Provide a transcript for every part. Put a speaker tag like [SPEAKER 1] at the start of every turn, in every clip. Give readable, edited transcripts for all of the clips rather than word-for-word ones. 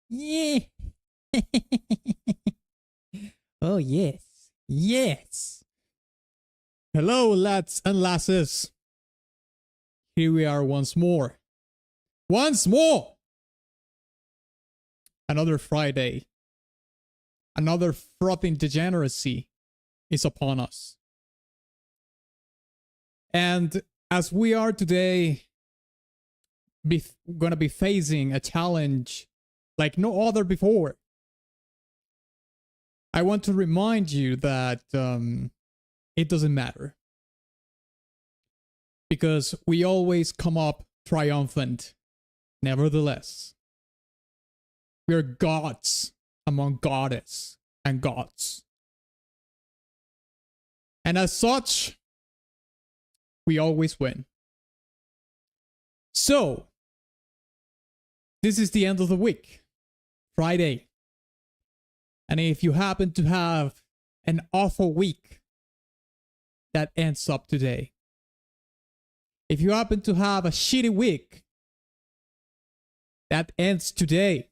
[SPEAKER 1] Yeah. Oh, yes. Yes. Hello, lads and lasses. Here we are once more. Once more! Another Friday. Another frothing degeneracy is upon us. And as we are today gonna be facing a challenge like no other before, I want to remind you that it doesn't matter. Because we always come up triumphant, nevertheless. We are gods among goddess and gods. And as such, we always win. So, this is the end of the week, Friday. And if you happen to have an awful week, that ends up today. If you happen to have a shitty week, that ends today.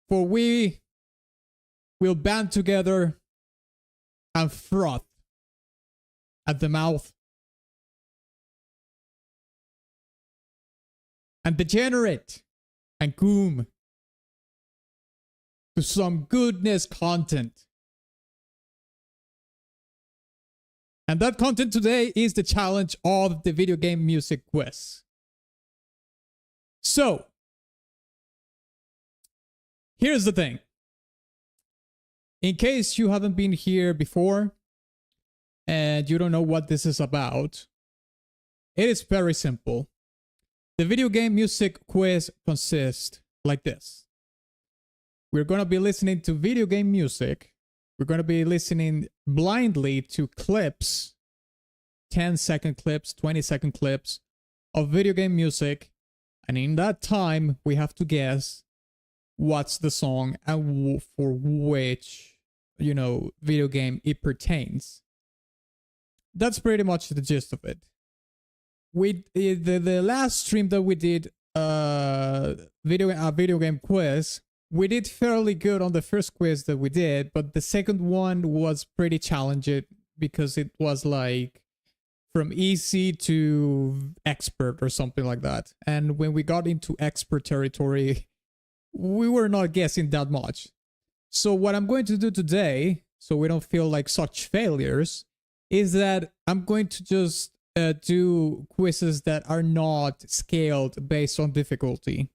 [SPEAKER 1] For we will band together and froth at the mouth and degenerate and goom to some goodness content. And that content today is the challenge of the video game music quiz. So, here's the thing. In case you haven't been here before and you don't know what this is about, it is very simple. The video game music quiz consists like this. We're going to be listening to video game music. We're going to be listening blindly to clips, 10-second clips, 20-second clips of video game music. And in that time, we have to guess what's the song and for which, video game it pertains. That's pretty much the gist of it. The last stream that we did a video game quiz, we did fairly good on the first quiz that we did, but the second one was pretty challenging because it was like from easy to expert or something like that. And when we got into expert territory, we were not guessing that much. So what I'm going to do today, so we don't feel like such failures, is that I'm going to just do quizzes that are not scaled based on difficulty.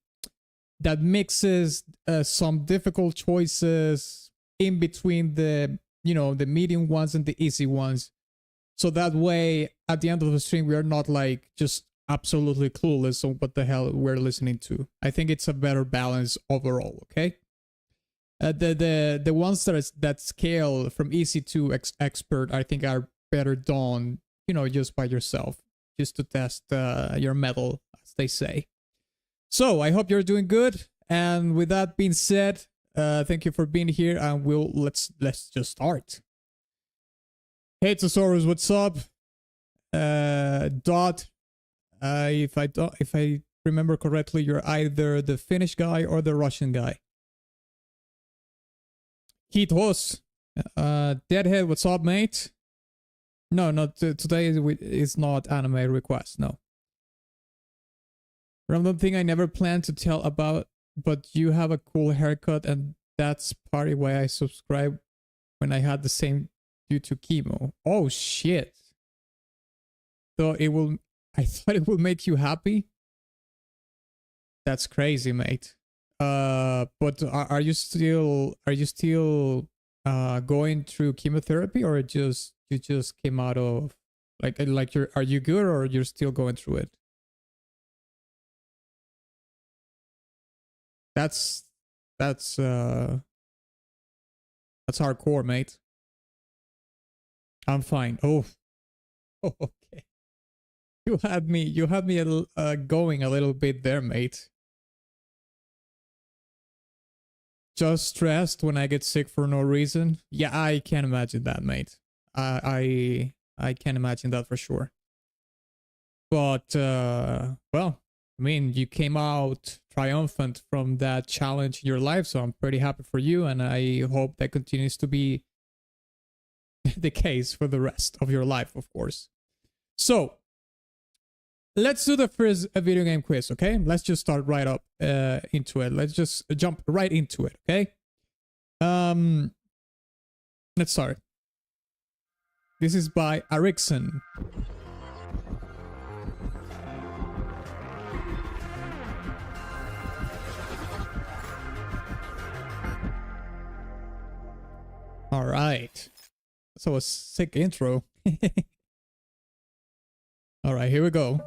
[SPEAKER 1] That mixes some difficult choices in between the medium ones and the easy ones. So that way, at the end of the stream, we are not like just absolutely clueless on what the hell we're listening to. I think it's a better balance overall, okay? The ones that scale from easy to expert, I think are better done, just by yourself, just to test your mettle, as they say. So I hope you're doing good. And with that being said, thank you for being here, and let's just start. Hey Thesaurus, what's up? Dot. If I remember correctly, you're either the Finnish guy or the Russian guy. Kiitos. Deadhead, what's up, mate? No, not today is not anime request, no. Random thing I never planned to tell about, but you have a cool haircut, and that's partly why I subscribed when I had the same due to chemo. Oh shit. So I thought it will make you happy? That's crazy, mate. But are you still going through chemotherapy, or you just came out of are you good, or you're still going through it? That's hardcore, mate. I'm fine. Oh, okay. You had me going a little bit there, mate. Just stressed when I get sick for no reason. Yeah, I can't imagine that, mate. I can't imagine that for sure. But well, I mean, you came out triumphant from that challenge in your life, so I'm pretty happy for you, and I hope that continues to be the case for the rest of your life, of course. So, let's do the first video game quiz, okay? Let's just start right up into it. Let's just jump right into it, okay? Let's start. This is by Ericsson. All right. So a sick intro. All right, here we go.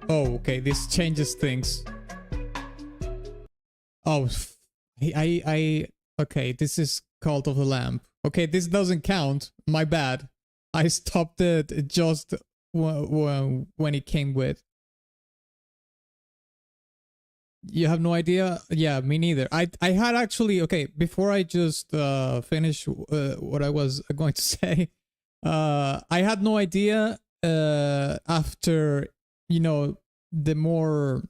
[SPEAKER 1] Oh, okay, this changes things. Oh, okay, this is Cult of the Lamb. Okay, this doesn't count. My bad. I stopped it just when it came with. You have no idea? Yeah, me neither. I had actually, okay, before I just finish what I was going to say, I had no idea after, you know, the more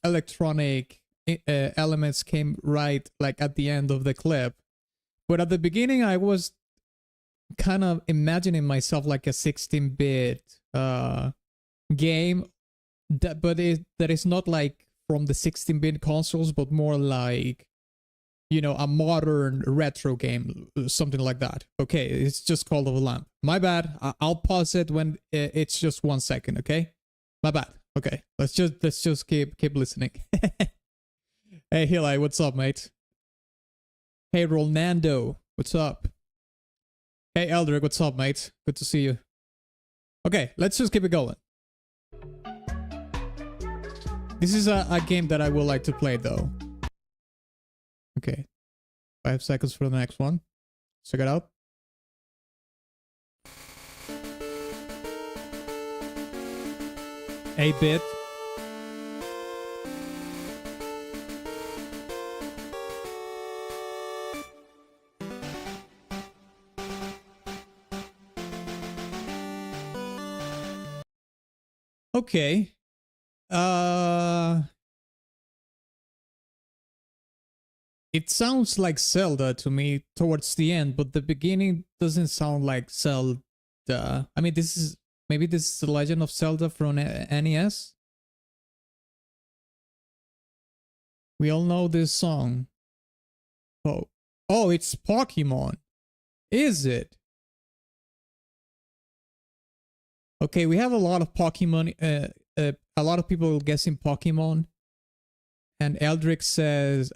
[SPEAKER 1] electronic elements came right like at the end of the clip. But at the beginning, I was kind of imagining myself like a 16-bit game, that is not like from the 16-bit consoles, but more like, you know, a modern retro game, something like that. Okay, it's just Cult of the Lamb. My bad. I'll pause it when it's just 1 second. Okay, my bad. Okay, let's just keep listening. Hey, Hilai, what's up, mate? Hey, Rolando, what's up? Hey, Eldrick, what's up, mate? Good to see you. Okay, let's just keep it going. This is a game that I would like to play, though. Okay, 5 seconds for the next one. Check it out. A-bit. Okay. It sounds like Zelda to me towards the end, but the beginning doesn't sound like Zelda. I mean, maybe this is the Legend of Zelda from NES. We all know this song. Oh, it's Pokemon. Is it? Okay, we have a lot of Pokemon, a lot of people guessing Pokemon. And Eldrick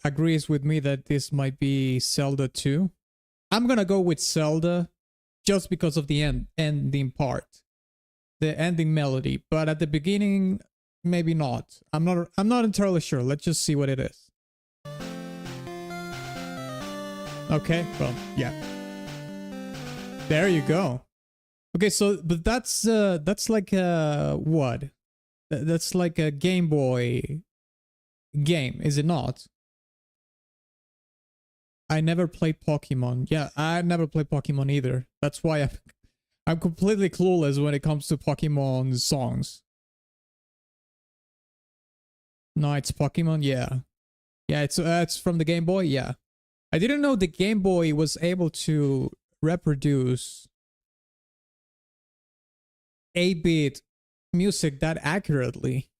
[SPEAKER 1] agrees with me that this might be Zelda 2. I'm gonna go with Zelda just because of the ending part. The ending melody. But at the beginning, maybe not. I'm not entirely sure. Let's just see what it is. Okay, well, yeah. There you go. Okay, so but that's like what? That's like a Game Boy game, is it not? I never played Pokemon. Yeah, I never played Pokemon either. That's why I'm completely clueless when it comes to Pokemon songs. No, it's Pokemon. Yeah, yeah. It's from the Game Boy. Yeah, I didn't know the Game Boy was able to reproduce 8-bit music that accurately.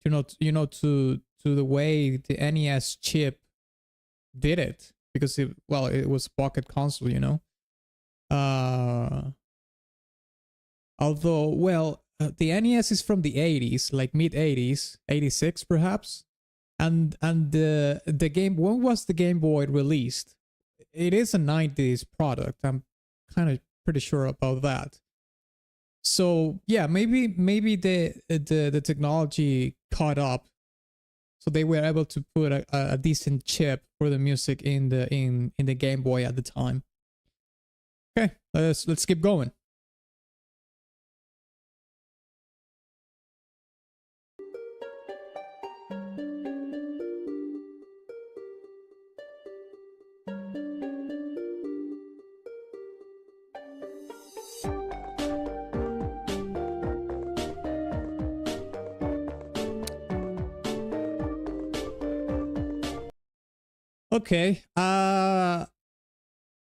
[SPEAKER 1] You know, to the way the NES chip did it, because it was pocket console, you know. Although, well, the NES is from the 80s, like mid 80s, 86 perhaps. And the game, when was the Game Boy released? It is a 90s product. I'm kind of pretty sure about that. So yeah, maybe the technology caught up, so they were able to put a decent chip for the music in the Game Boy at the time. Okay, let's keep going. Okay. I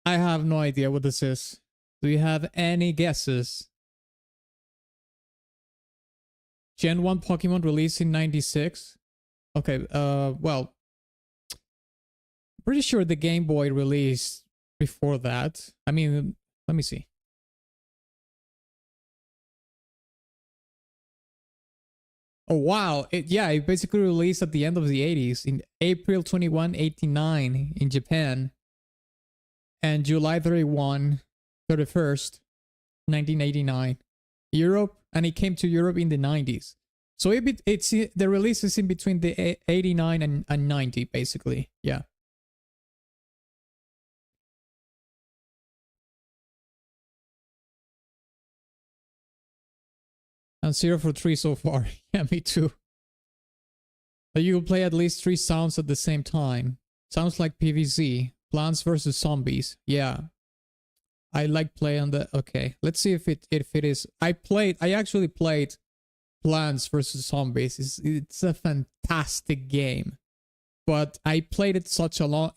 [SPEAKER 1] have no idea what this is. Do you have any guesses? Gen 1 Pokemon released in 96. Okay, well, pretty sure the Game Boy released before that. I mean, let me see. Oh wow, it basically released at the end of the 80s in April 21, 89 in Japan and July 31st, 1989 Europe, and it came to Europe in the 90s. So it's the release is in between the 89 and 90 basically. Yeah. And 0 for 3 so far. Yeah, me too. But you will play at least 3 sounds at the same time. Sounds like PvZ. Plants versus Zombies. Yeah. I like playing the... Okay, let's see if it is... I actually played Plants versus Zombies. It's a fantastic game. But I played it such a long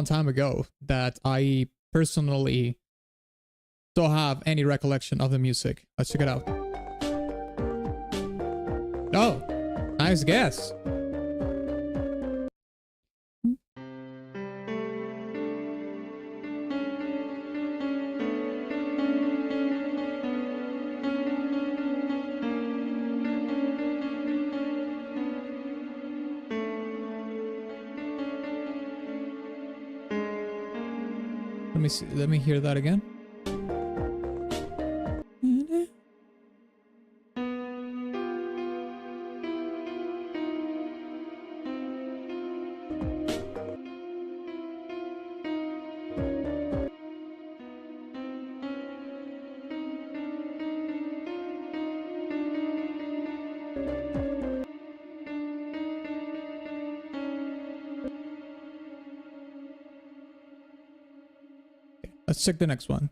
[SPEAKER 1] time ago that I personally don't have any recollection of the music. Let's check it out. Oh, nice guess. Let me see. Let me hear that again. Let's check the next one.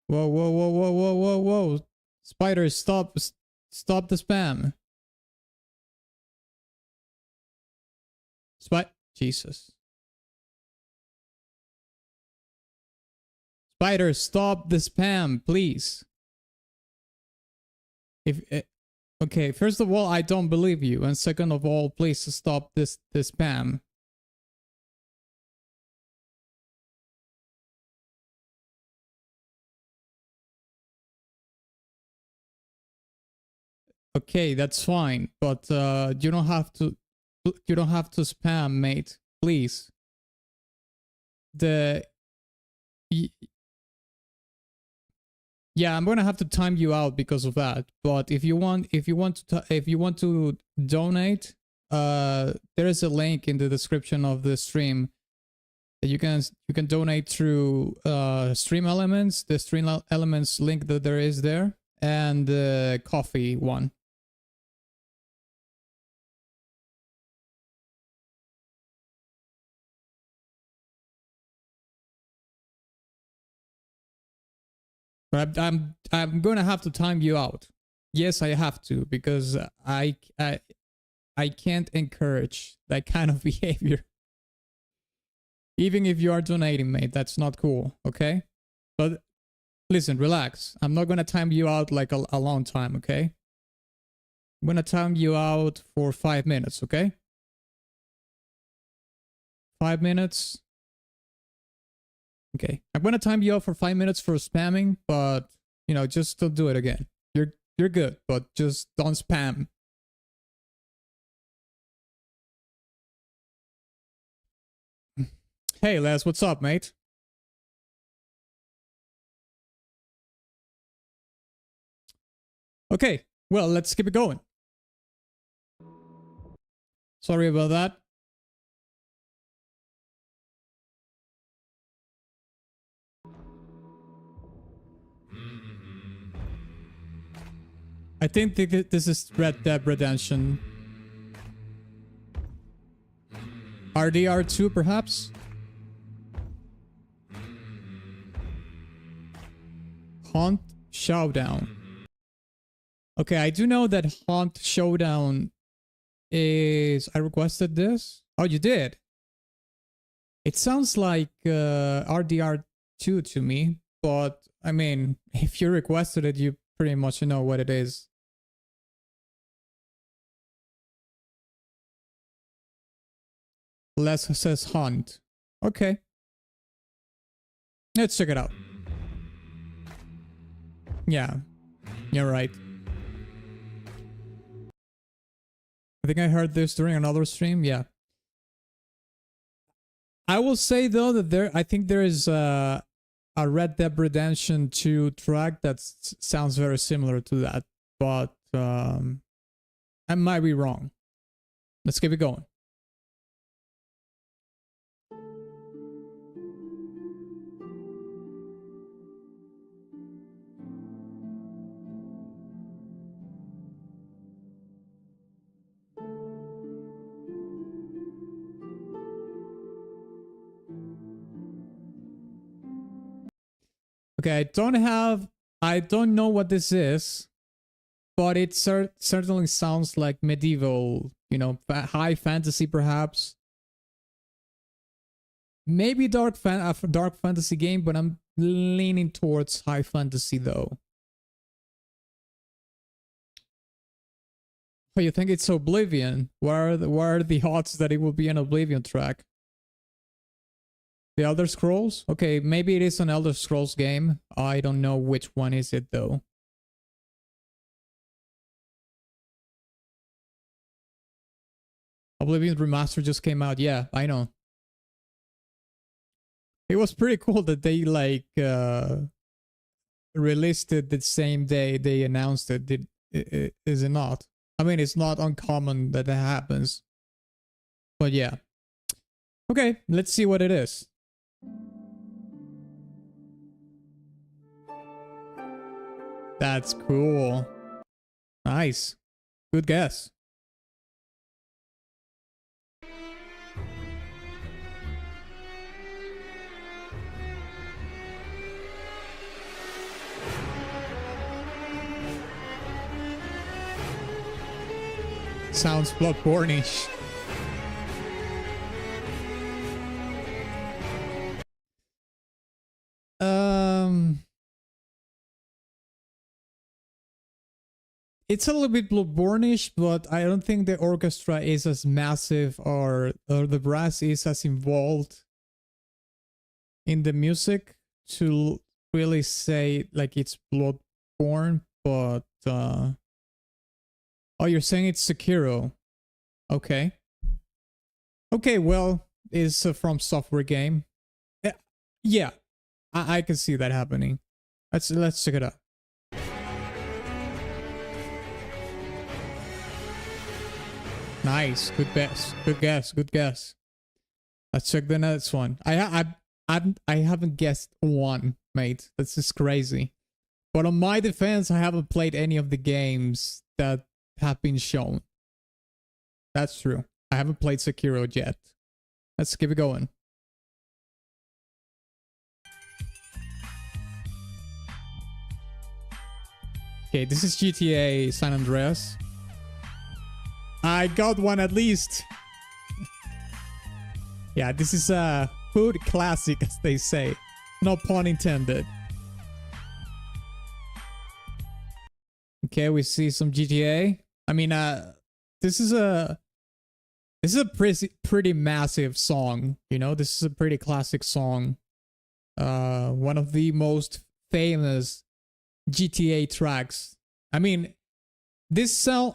[SPEAKER 1] Whoa, whoa, whoa, whoa, whoa, whoa, whoa. Spiders, stop the spam. Jesus. Spiders, stop the spam, please. Okay, first of all, I don't believe you, and second of all, please stop this spam. Okay, that's fine, but you don't have to spam, mate. Please. Yeah, I'm gonna have to time you out because of that. But if you want to donate, there is a link in the description of the stream that you can donate through Stream Elements, the Stream Elements link that there is there, and the coffee one. But I'm gonna have to time you out. Yes, I have to, because I can't encourage that kind of behavior. Even if you are donating, mate, that's not cool, okay? But listen, relax. I'm not gonna time you out like a long time, okay? I'm gonna time you out for 5 minutes, okay? 5 minutes. Okay, I'm gonna time you out for 5 minutes for spamming, but you know, just don't do it again. You're good, but just don't spam. Hey Les, what's up, mate? Okay, well, let's keep it going. Sorry about that. I think this is Red Dead Redemption. RDR2 perhaps? Hunt Showdown. Okay, I do know that Hunt Showdown is... I requested this? Oh, you did? It sounds like RDR2 to me, but I mean, if you requested it, you pretty much know what it is. Les says Hunt. Okay. Let's check it out. Yeah, you're right. I think I heard this during another stream. Yeah. I will say though that I think there is a Red Dead Redemption 2 track that sounds very similar to that, but I might be wrong. Let's keep it going. Okay, I don't know what this is, but it certainly sounds like medieval, you know, high fantasy perhaps. Maybe dark fantasy game, but I'm leaning towards high fantasy though. Oh, you think it's Oblivion? What are the odds that it will be an Oblivion track? The Elder Scrolls? Okay, maybe it is an Elder Scrolls game. I don't know which one is it though. Oblivion Remaster just came out. Yeah, I know. It was pretty cool that they like released it the same day they announced it. Is it not? I mean, it's not uncommon that happens. But yeah. Okay, let's see what it is. That's cool. Nice. Good guess. Sounds Bloodborne-ish. It's a little bit Bloodborne-ish, but I don't think the orchestra is as massive or the brass is as involved in the music to really say like it's Bloodborne, but oh, you're saying it's Sekiro. Okay. Okay, well, it's a From Software game. Yeah, I can see that happening. Let's check it out. Nice, good guess, good guess, good guess. Let's check the next one. I haven't guessed one, mate. That's just crazy. But on my defense, I haven't played any of the games that have been shown. That's true. I haven't played Sekiro yet. Let's keep it going. Okay, this is GTA San Andreas. I got one at least. Yeah, this is a hood classic, as they say. No pun intended. Okay, we see some GTA. I mean, this is a pretty massive song. You know, this is a pretty classic song. One of the most famous GTA tracks. I mean, this song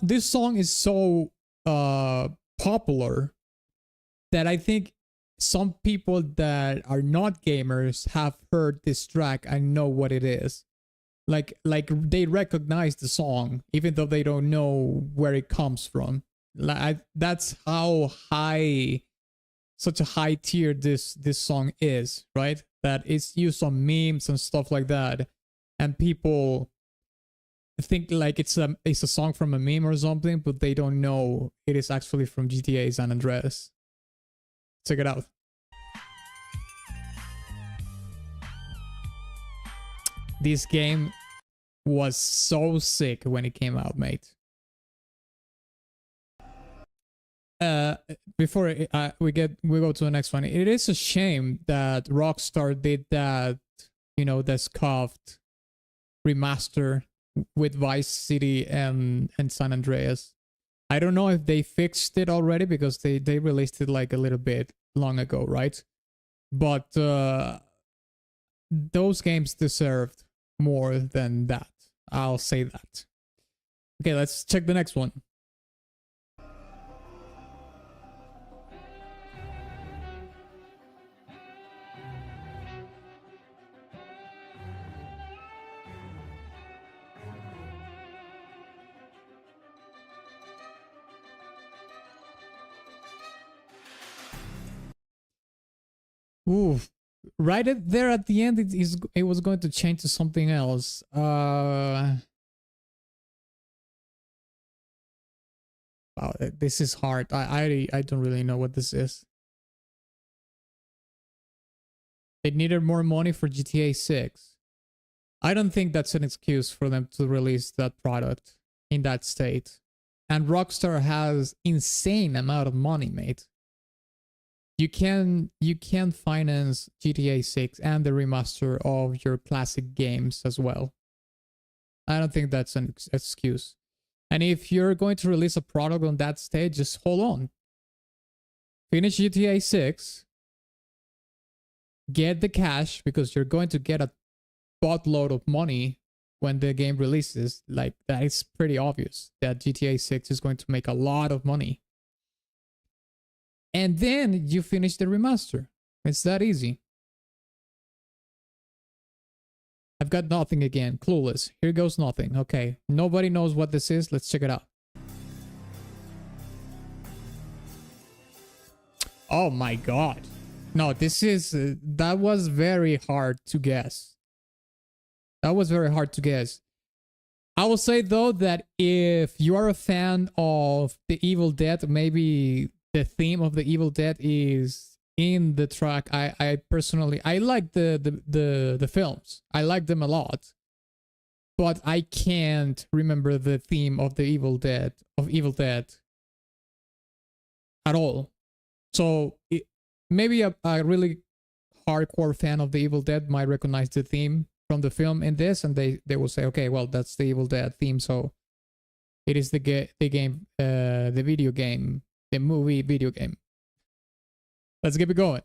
[SPEAKER 1] is so popular that I think some people that are not gamers have heard this track and know what it is. Like they recognize the song even though they don't know where it comes from. That's how high, such a high tier this song is, right? That it's used on memes and stuff like that, and people think like it's a song from a meme or something, but they don't know it is actually from GTA San Andreas. Check it out. This game was so sick when it came out, mate. Before we go to the next one, it is a shame that Rockstar did that, you know, the scuffed remaster with Vice City and San Andreas. I don't know if they fixed it already because they released it like a little bit long ago, right? But those games deserved more than that. I'll say that. Okay, let's check the next one. Ooh, right there at the end, it was going to change to something else. Wow, this is hard. I don't really know what this is. They needed more money for GTA 6. I don't think that's an excuse for them to release that product in that state. And Rockstar has insane amount of money, mate. You can finance GTA 6 and the remaster of your classic games as well. I don't think that's an excuse. And if you're going to release a product on that stage, just hold on. Finish GTA 6. Get the cash, because you're going to get a buttload of money when the game releases. Like, that is pretty obvious that GTA 6 is going to make a lot of money. And then you finish the remaster. It's that easy. I've got nothing again. Clueless. Here goes nothing. Okay. Nobody knows what this is. Let's check it out. Oh my god. No, this is... that was very hard to guess. That was very hard to guess. I will say, though, that if you are a fan of The Evil Dead, maybe... the theme of The Evil Dead is in the track. I personally, I like the films. I like them a lot. But I can't remember the theme of Evil Dead at all. So maybe a really hardcore fan of The Evil Dead might recognize the theme from the film in this, and they will say, okay, well, that's the Evil Dead theme, so it is the game, the video game. The movie video game. Let's keep it going.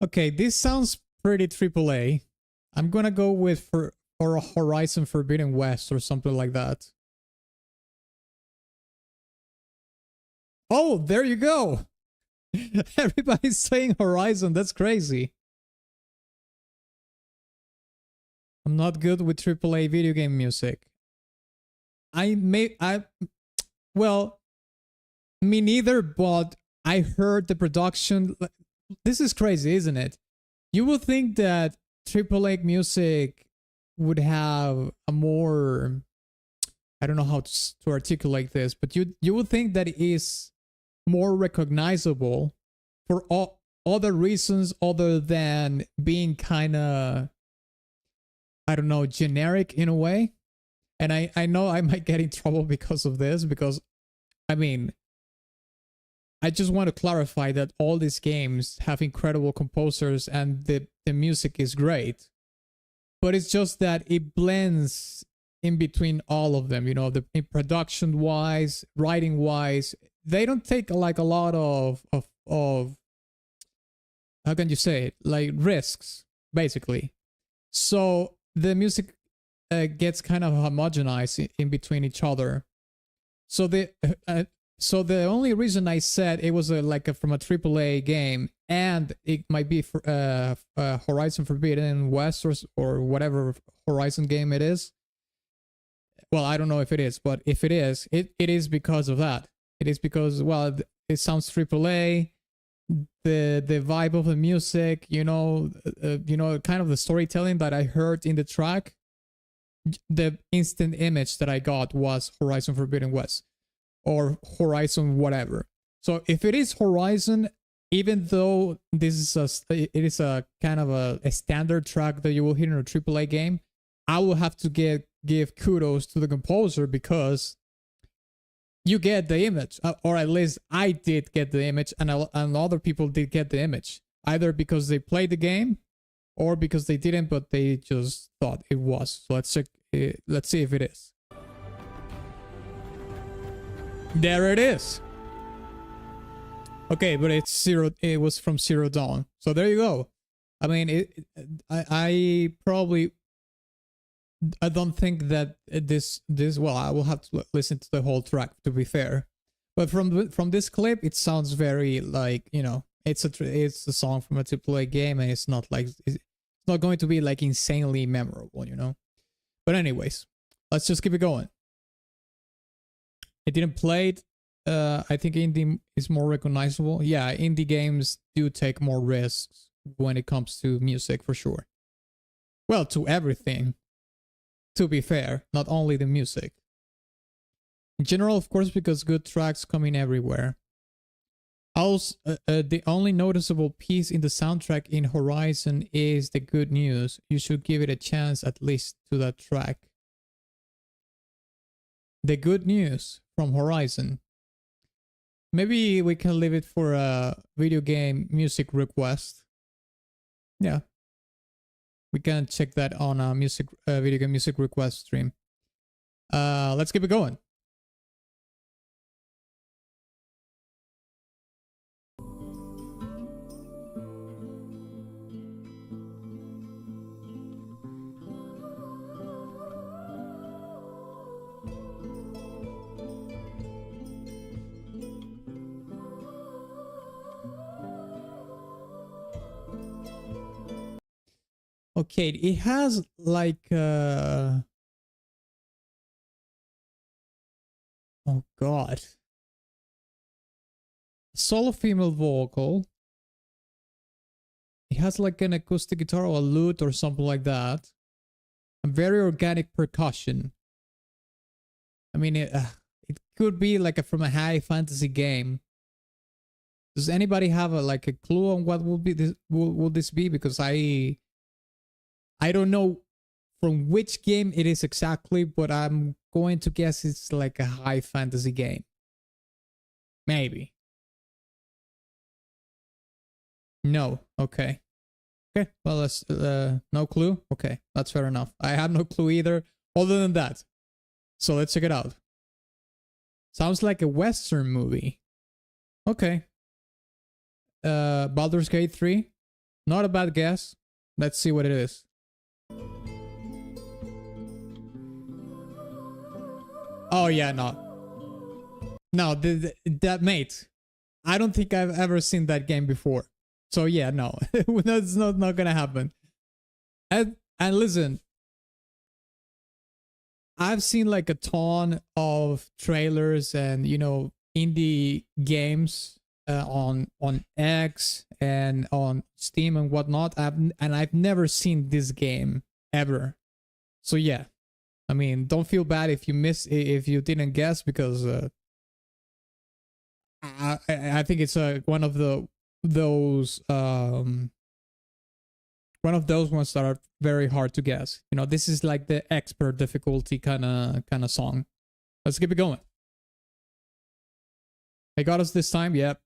[SPEAKER 1] Okay, this sounds pretty AAA. I'm gonna go with for Horizon Forbidden West or something like that. Oh, there you go. Everybody's saying Horizon. That's crazy. I'm not good with AAA video game music. Well, me neither, but I heard the production. This is crazy, isn't it? You would think that AAA music would have a more, I don't know how to articulate this, but you would think that it is more recognizable for all other reasons other than being kind of, I don't know, generic in a way. And I know I might get in trouble because of this, because, I mean, I just want to clarify that all these games have incredible composers and the music is great. But it's just that it blends in between all of them, you know, in production wise, writing wise. They don't take like a lot of how can you say it? Like risks, basically. So the music gets kind of homogenized in between each other. So so the only reason I said it was from a AAA game, and it might be for Horizon Forbidden West or whatever Horizon game it is. Well, I don't know if it is, but if it is, it is because of that. It is because, well, it sounds AAA. The vibe of the music, kind of the storytelling that I heard in the track. The instant image that I got was Horizon Forbidden West or Horizon whatever. So if it is Horizon, even though it is a kind of a standard track that you will hear in a AAA game, I will have to give kudos to the composer because you get the image, or at least I did get the image, and other people did get the image, either because they played the game or because they didn't, but they just thought it was. So let's check. Let's see if it is. There it is. Okay, but it's zero. It was from Zero Dawn. So there you go. I mean, I probably. I don't think that this well, I will have to listen to the whole track to be fair, but from this clip it sounds very like, it's a song from a AAA game, and it's not going to be like insanely memorable, But anyways, let's just keep it going. I didn't play it. I think indie is more recognizable. Yeah, indie games do take more risks when it comes to music for sure. Well, to everything. To be fair, not only the music. In general, of course, because good tracks come in everywhere. Also, the only noticeable piece in the soundtrack in Horizon is the good news. You should give it a chance at least to that track. The good news from Horizon. Maybe we can leave it for a video game music request. Yeah. We can check that on a video game music request stream. Let's keep it going. Okay, it has like oh god, solo female vocal. It has like an acoustic guitar or a lute or something like that. A very organic percussion. I mean, it could be like from a high fantasy game. Does anybody have a clue on what will be this? Will this be? Because I don't know from which game it is exactly, but I'm going to guess it's like a high fantasy game. Maybe. No. Okay. Okay. Well, let's no clue. Okay, that's fair enough. I have no clue either, other than that. So let's check it out. Sounds like a Western movie. Okay. Baldur's Gate 3. Not a bad guess. Let's see what it is. Oh yeah, no, that mate. I don't think I've ever seen that game before. So yeah, no, that's not gonna happen. And listen, I've seen like a ton of trailers and indie games on X and on Steam and whatnot. I've never seen this game ever. So yeah. I mean, don't feel bad if you didn't guess, because I think it's one of those ones that are very hard to guess. This is like the expert difficulty kind of song. Let's keep it going. They got us this time. Yep.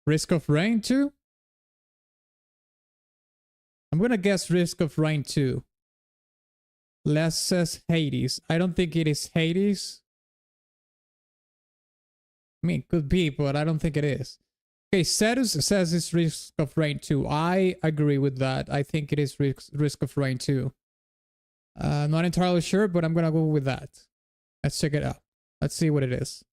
[SPEAKER 1] Risk of Rain 2? I'm gonna guess Risk of Rain 2. Les says Hades. I don't think it is Hades. I mean, it could be, but I don't think it is. Okay, Cetus says it's Risk of Rain 2. I agree with that. I think it is Risk of Rain 2. Not entirely sure, but I'm gonna go with that. Let's check it out. Let's see what it is.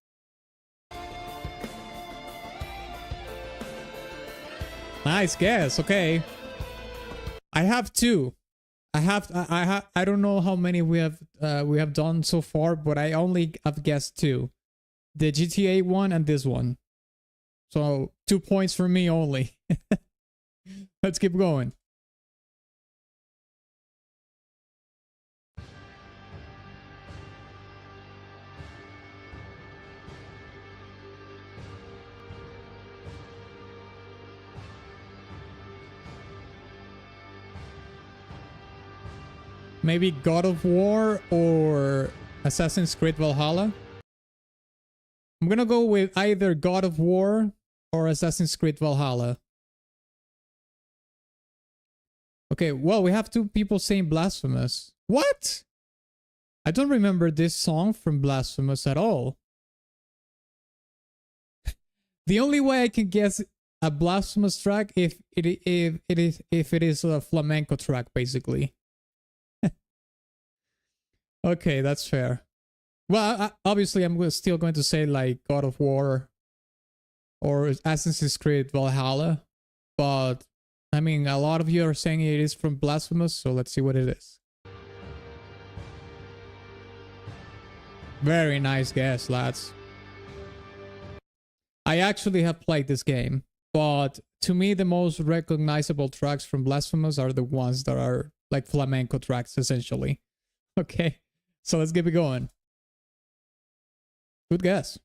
[SPEAKER 1] Nice guess. Okay. I have two. I don't know how many we have done so far, but I only have guessed two. The GTA one and this one. So 2 points for me only. Let's keep going. Maybe God of War or Assassin's Creed Valhalla. I'm gonna go with either God of War or Assassin's Creed Valhalla. Okay, well, we have two people saying Blasphemous. What? I don't remember this song from Blasphemous at all. The only way I can guess a Blasphemous track if it is a flamenco track, basically. Okay, that's fair. Well, obviously, I'm still going to say like God of War or Assassin's Creed Valhalla, but I mean, a lot of you are saying it is from Blasphemous, so let's see what it is. Very nice guess, lads. I actually have played this game, but to me, the most recognizable tracks from Blasphemous are the ones that are like flamenco tracks, essentially. Okay, so let's keep it going. Good guess.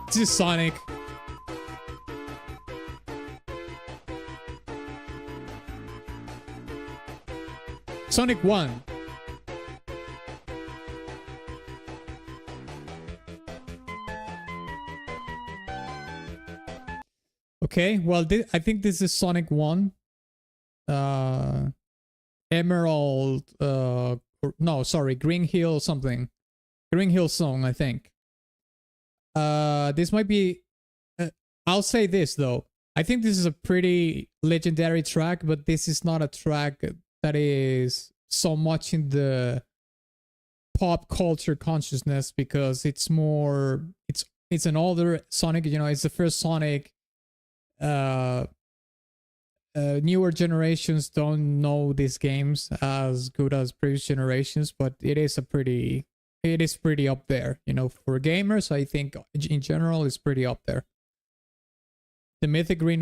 [SPEAKER 1] This is Sonic. Sonic 1. Okay, well, I think this is Sonic 1. Emerald, no, sorry, Green Hill something. Green Hill song, I think. This might be, I'll say this though. I think this is a pretty legendary track, but this is not a track that is so much in the pop culture consciousness because it's more, it's an older Sonic, you know, it's the first Sonic. Newer generations don't know these games as good as previous generations, but it is pretty up there, you know, for gamers. I think in general it's pretty up there. The mythic Green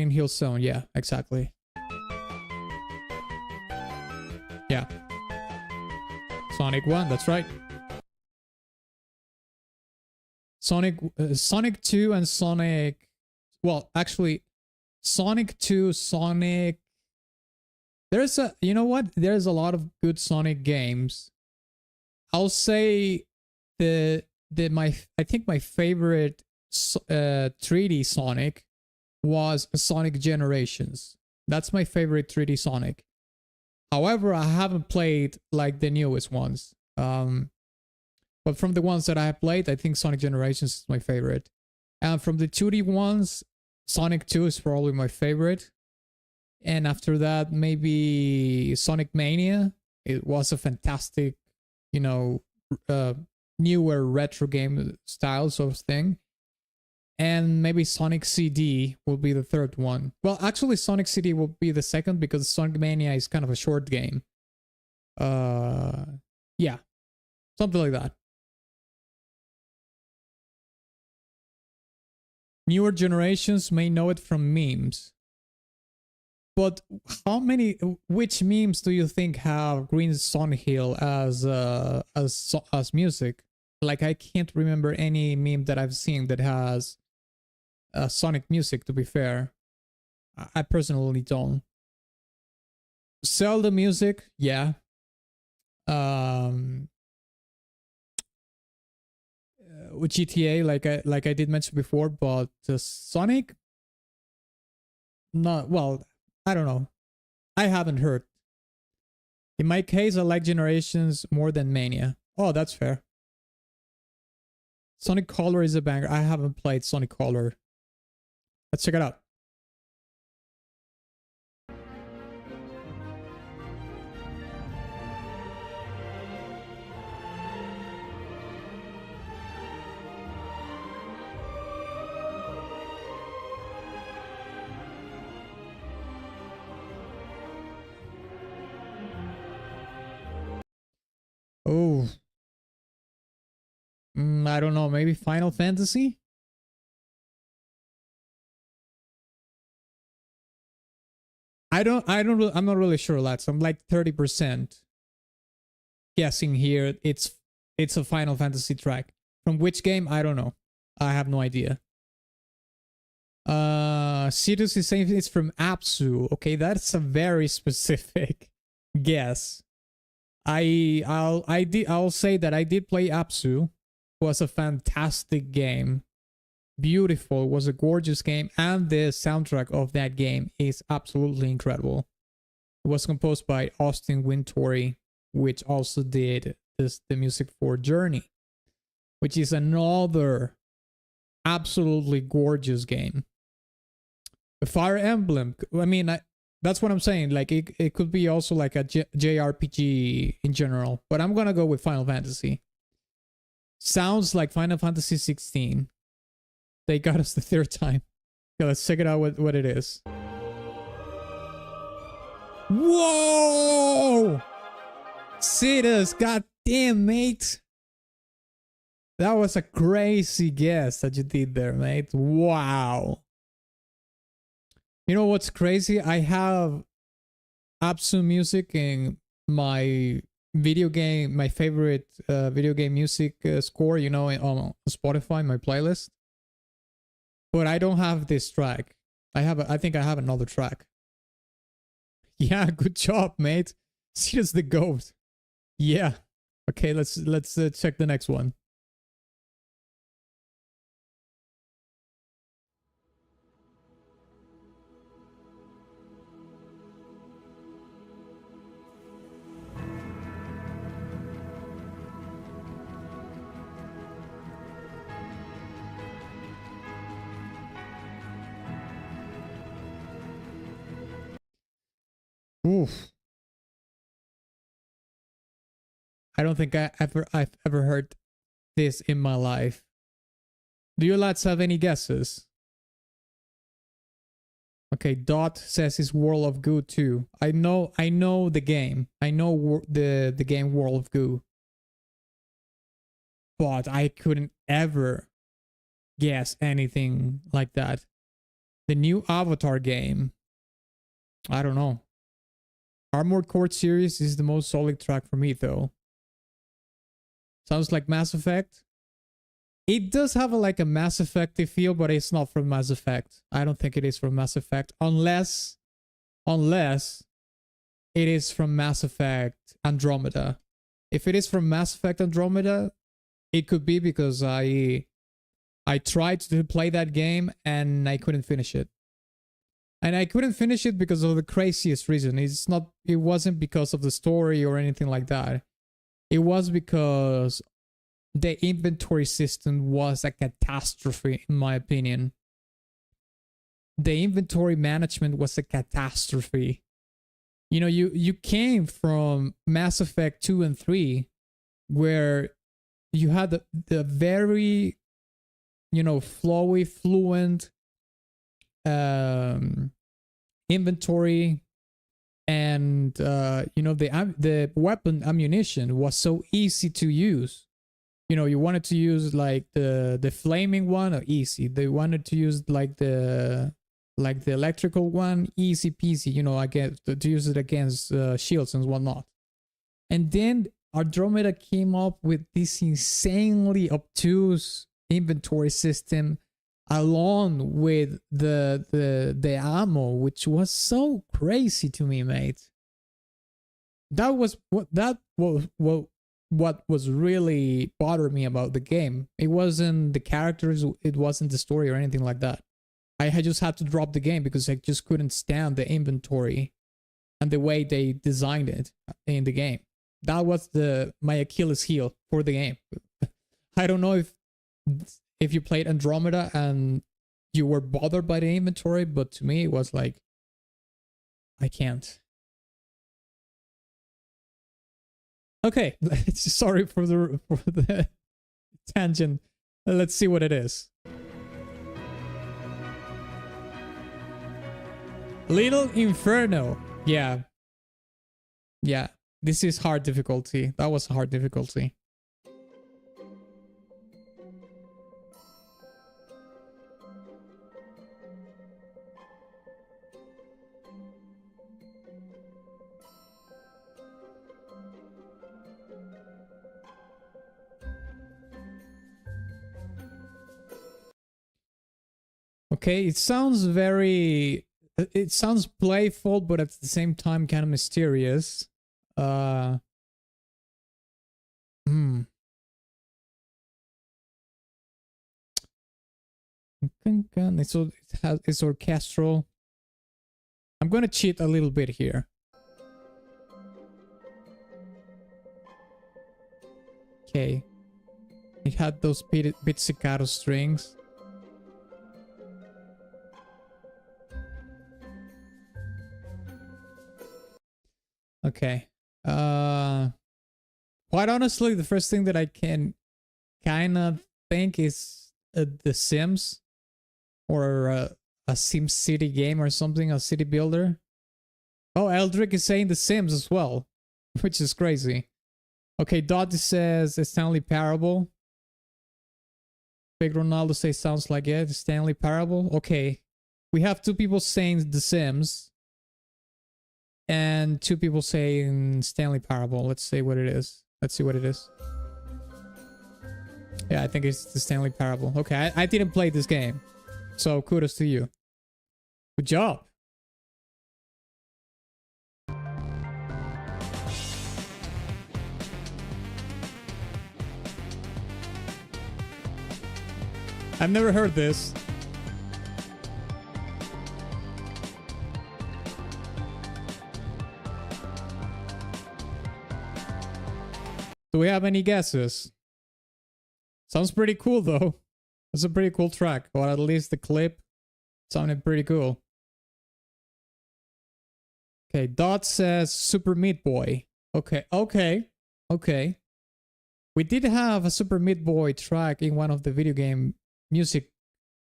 [SPEAKER 1] Hill Zone, yeah, exactly. Yeah, Sonic 1, that's right. Sonic 2 and Sonic, well, actually Sonic 2, Sonic, there's a, you know what, there's a lot of good Sonic games. I'll say I think my favorite 3D Sonic was Sonic Generations. That's my favorite 3D Sonic. However, I haven't played like the newest ones. But from the ones that I have played, I think Sonic Generations is my favorite. And from the 2D ones, Sonic 2 is probably my favorite. And after that, maybe Sonic Mania. It was a fantastic, you know, newer retro game style sort of thing. And maybe Sonic CD will be the third one. Well, actually, Sonic CD will be the second because Sonic Mania is kind of a short game. Yeah, something like that. Newer generations may know it from memes. But which memes do you think have Green Sonic Hill as music? Like, I can't remember any meme that I've seen that has Sonic music, to be fair. I personally don't. Zelda music, yeah. With GTA, like I did mention before, but Sonic, not, well, I don't know. I haven't heard. In my case, I like Generations more than Mania. Oh, that's fair. Sonic Color is a banger. I haven't played Sonic Color. Let's check it out. Oh, I don't know. Maybe Final Fantasy? I'm not really sure, lads. I'm like 30% guessing here. It's a Final Fantasy track. From which game? I don't know. I have no idea. Sirius is saying it's from Abzu. Okay, that's a very specific guess. I'll say that I did play Abzu. It was a fantastic game. Beautiful. It was a gorgeous game, and the soundtrack of that game is absolutely incredible. It was composed by Austin Wintory, which also did the music for Journey, which is another absolutely gorgeous game. Fire Emblem. I mean, that's what I'm saying. Like it could be also like a JRPG in general, but I'm gonna go with Final Fantasy. Sounds like Final Fantasy 16. They got us the third time. Okay, let's check it out what it is. Whoa! Cetus, goddamn, mate. That was a crazy guess that you did there, mate. Wow. You know what's crazy? I have Abzu music in my video game, my favorite video game music score, you know, on Spotify, my playlist. But I don't have this track. I think I have another track. Yeah, good job, mate. Cetus the goat. Yeah. Okay, let's check the next one. Oof. I don't think I've ever heard this in my life. Do you lads have any guesses? Okay, Dot says it's World of Goo too. I know the game. I know the game World of Goo. But I couldn't ever guess anything like that. The new Avatar game. I don't know. Armored Core series is the most solid track for me though. Sounds like Mass Effect. It does have like a Mass Effect feel, but it's not from Mass Effect. I don't think it is from Mass Effect unless it is from Mass Effect Andromeda. If it is from Mass Effect Andromeda, it could be because I tried to play that game and I couldn't finish it. And I couldn't finish it because of the craziest reason. It wasn't because of the story or anything like that. It was because the inventory system was a catastrophe, in my opinion. The inventory management was a catastrophe. You know, you came from Mass Effect 2 and 3, where you had the very, you know, flowy, fluent inventory, and you know, the weapon ammunition was so easy to use. You know, you wanted to use like the flaming one, or easy. They wanted to use like the electrical one, easy peasy. You know, to use it against shields and whatnot. And then Andromeda came up with this insanely obtuse inventory system, along with the ammo, which was so crazy to me, mate. That was what was really bothering me about the game. It wasn't the characters, it wasn't the story or anything like that. I just had to drop the game because I just couldn't stand the inventory and the way they designed it in the game. That was my Achilles heel for the game. I don't know if you played Andromeda and you were bothered by the inventory, but to me it was like, I can't. Okay, sorry for the tangent. Let's see what it is. Little Inferno. Yeah. This is hard difficulty. That was hard difficulty. Okay, it sounds very... It sounds playful, but at the same time kind of mysterious. It's orchestral. I'm gonna cheat a little bit here. Okay. It had those pizzicato strings. Okay. Quite honestly, the first thing that I can kind of think is The Sims, or a Sim City game or something, a city builder. Oh, Eldrick is saying The Sims as well, which is crazy. Okay, Dottie says Stanley Parable. Big Ronaldo says sounds like it. Stanley Parable. Okay, we have 2 people saying The Sims. And 2 people saying Stanley Parable. Let's see what it is. Let's see what it is. Yeah, I think it's the Stanley Parable. Okay, I didn't play this game. So kudos to you. Good job. I've never heard this. Do we have any guesses? Sounds pretty cool though. That's a pretty cool track, or at least the clip sounded pretty cool. Okay, Dot says Super Meat Boy. Okay. We did have a Super Meat Boy track in one of the video game music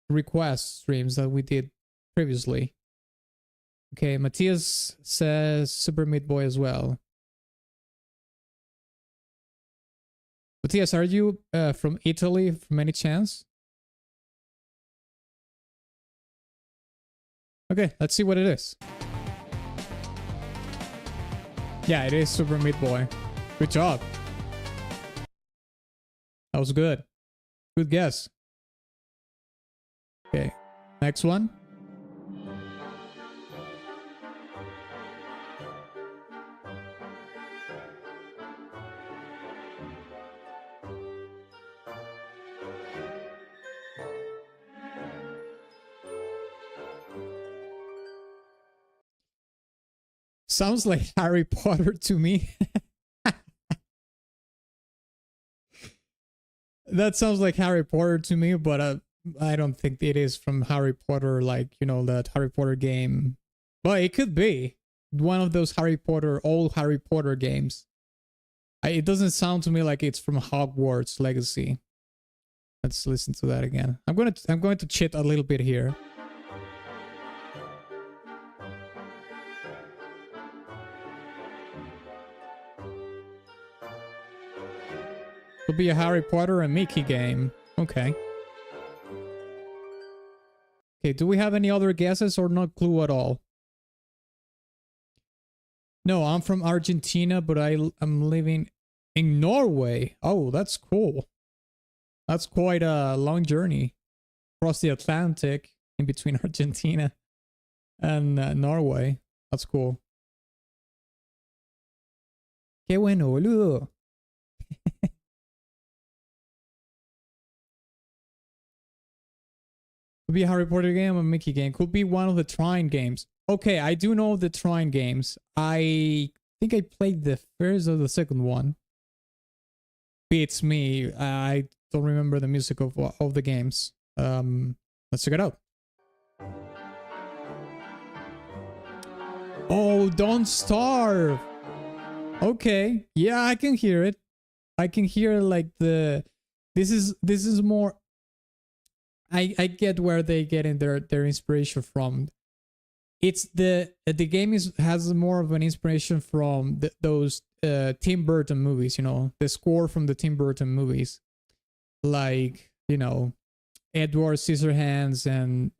[SPEAKER 1] request streams that we did previously. Okay, Matthias says Super Meat Boy as well. Matthias, are you from Italy from any chance? Okay, let's see what it is. Yeah, it is Super Meat Boy. Good job. That was good. Good guess. Okay, next one. Sounds like Harry Potter to me. That sounds like Harry Potter to me, but I don't think it is from Harry Potter, like, you know, that Harry Potter game. But it could be one of those old Harry Potter games. It doesn't sound to me like it's from Hogwarts Legacy. Let's listen to that again. I'm going to cheat a little bit here. Could be a Harry Potter and Mickey game. Okay. Okay, do we have any other guesses or no clue at all? No, I'm from Argentina, but I'm living in Norway. Oh, that's cool. That's quite a long journey across the Atlantic in between Argentina and Norway. That's cool. Qué bueno, boludo. Could be a Harry Potter game or a Mickey game. Could be one of the Trine games. Okay, I do know the Trine games. I think I played the first or the second one. Beats me. I don't remember the music of the games. Let's check it out. Oh, Don't Starve. Okay. Yeah, I can hear it. I can hear like the... This is more... I get where they getting their inspiration from. it's the game has more of an inspiration from those Tim Burton movies, you know, the score from the Tim Burton movies, like, you know, Edward Scissorhands and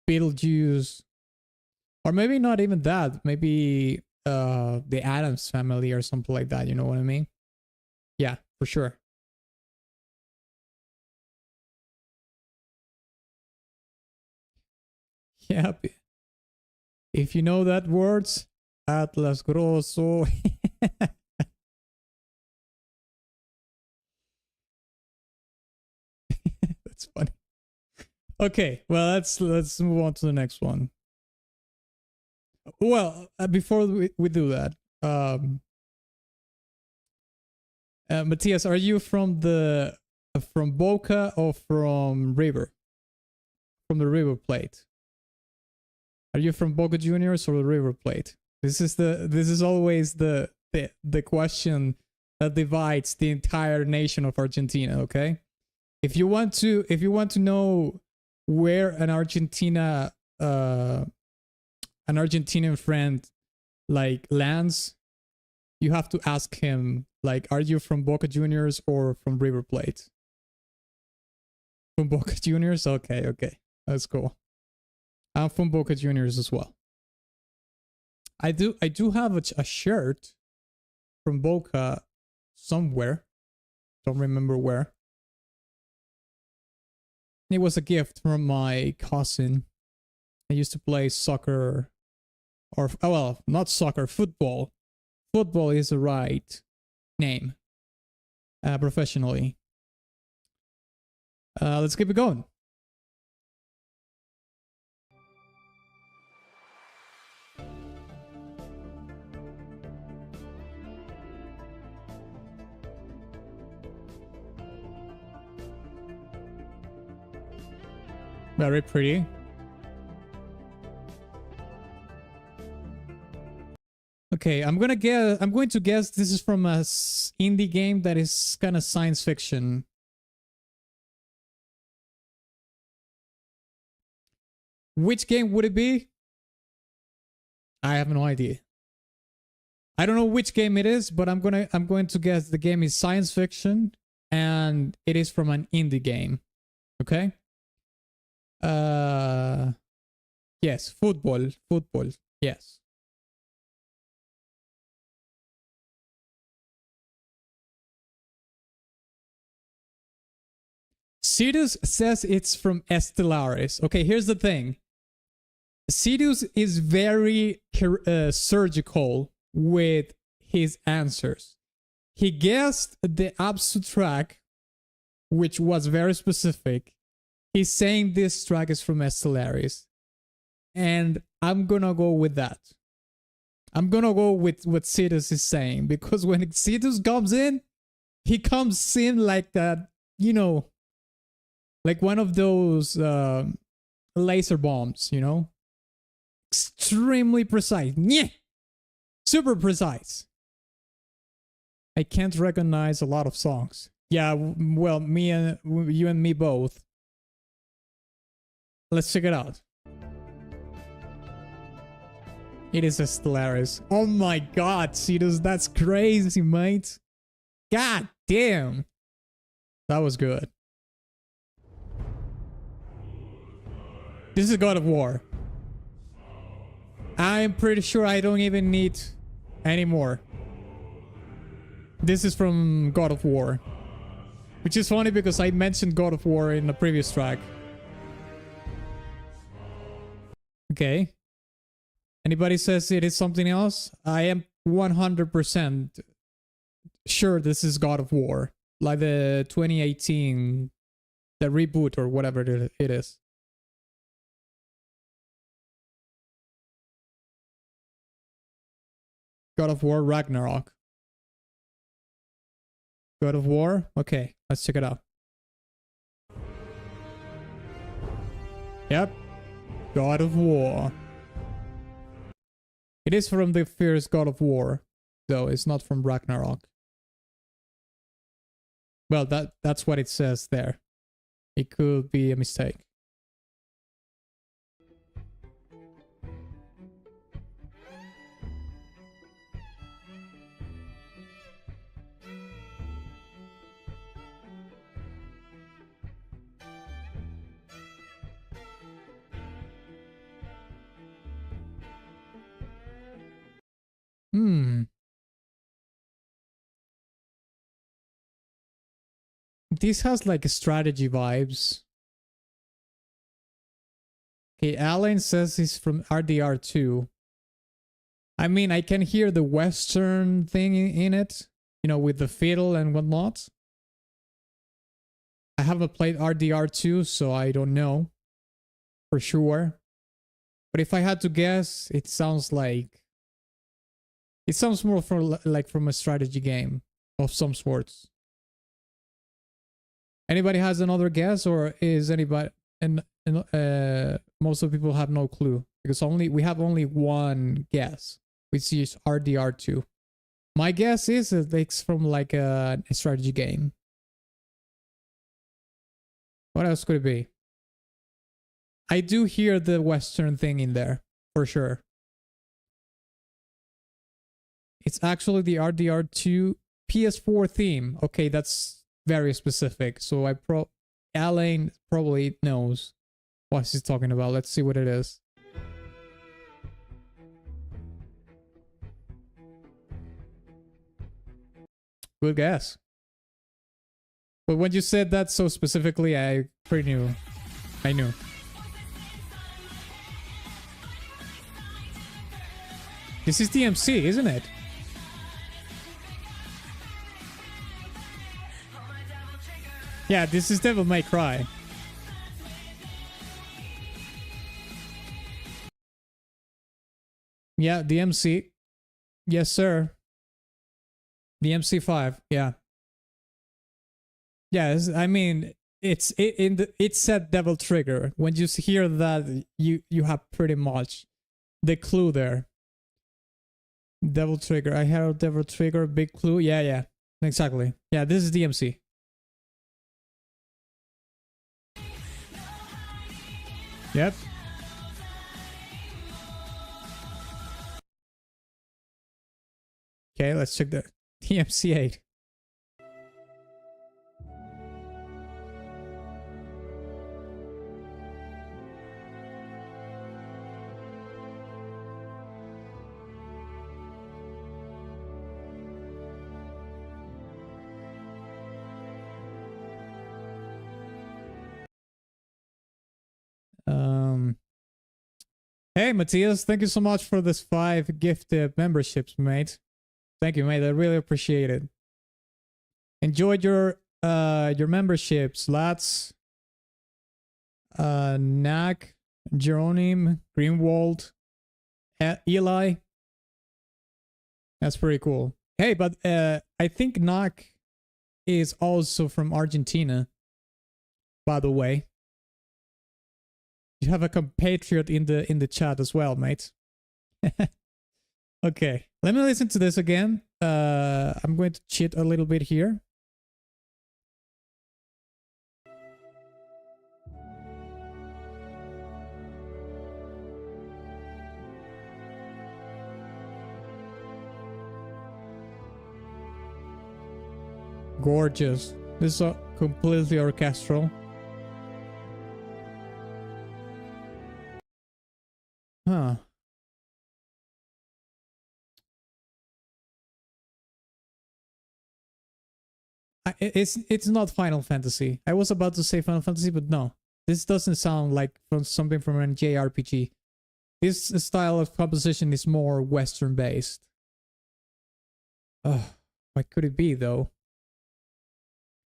[SPEAKER 1] Beetlejuice, or maybe not even that, maybe the Addams Family or something like that, you know what I mean? Yeah, for sure. Yeah, if you know that words, Atlas Grosso. That's funny. Okay, well, let's move on to the next one. Well, before we do that, Matthias, are you from Boca or from River? From the River Plate? Are you from Boca Juniors or the River Plate? This is always the question that divides the entire nation of Argentina. Okay, if you want to know where an Argentinian friend like lands, you have to ask him, like, are you from Boca Juniors or from River Plate? From Boca Juniors? Okay, that's cool. I'm from Boca Juniors as well. I do have a shirt from Boca somewhere. Don't remember where. It was a gift from my cousin. I used to play soccer, or well, not soccer, football. Football is the right name. Professionally. Let's keep it going. Very pretty. Okay, I'm going to guess this is from a indie game that is kind of science fiction. Which game would it be? I have no idea. I don't know which game it is, but I'm going to guess the game is science fiction and it is from an indie game. Okay? Yes, football, yes. Sidus says it's from Stellaris. Okay, here's the thing. Sidus is very surgical with his answers. He guessed the Abzu track, which was very specific. He's saying this track is from Stellaris. And I'm gonna go with that. I'm gonna go with what Sidus is saying, because when Sidus comes in, he comes in like that, you know, like one of those laser bombs, you know? Extremely precise. Yeah! Super precise. I can't recognize a lot of songs. Yeah, well, you and me both. Let's check it out. It is a Stellaris. Oh my god, Cetus, that's crazy, mate. God damn. That was good. This is God of War. I'm pretty sure I don't even need any more. This is from God of War. Which is funny because I mentioned God of War in the previous track. Okay. Anybody says it is something else? I am 100% sure this is God of War. Like the 2018, the reboot or whatever it is. God of War Ragnarok. God of War? Okay, let's check it out. Yep. God of War. It is from the first God of War, though it's not from Ragnarok. Well, that's what it says there. It could be a mistake. This has like strategy vibes. Okay, Alan says he's from RDR2. I mean, I can hear the Western thing in it, you know, with the fiddle and whatnot. I haven't played RDR2, so I don't know for sure. But if I had to guess, it sounds like... It sounds more from a strategy game of some sorts. Anybody has another guess, or is anybody... And most of the people have no clue, because we have only one guess, which is RDR2. My guess is that it's from like a strategy game. What else could it be? I do hear the Western thing in there, for sure. It's actually the RDR2 PS4 theme. Okay, that's very specific. So Alain probably knows what he's talking about. Let's see what it is. Good guess. But when you said that so specifically, I pretty knew. I knew. This is DMC, isn't it? Yeah, this is Devil May Cry. Yeah, DMC. Yes, sir. DMC 5. Yeah. Yes, I mean, it said Devil Trigger. When you hear that, you have pretty much the clue there. Devil Trigger. I heard Devil Trigger, big clue. Yeah, exactly. Yeah, this is DMC. Yep. Okay, let's check the DMC 8. Hey, Matthias, thank you so much for this 5 gifted memberships, mate. Thank you, mate. I really appreciate it. Enjoyed your memberships, lads. Knack, Jeronim, Greenwald, Eli. That's pretty cool. Hey, but I think Knack is also from Argentina, by the way. You have a compatriot in the chat as well, mate. Okay, let me listen to this again. I'm going to cheat a little bit here. Gorgeous. This is completely orchestral. Huh. It's not Final Fantasy. I was about to say Final Fantasy, but no. This doesn't sound like something from an JRPG. This style of composition is more Western based. What could it be though?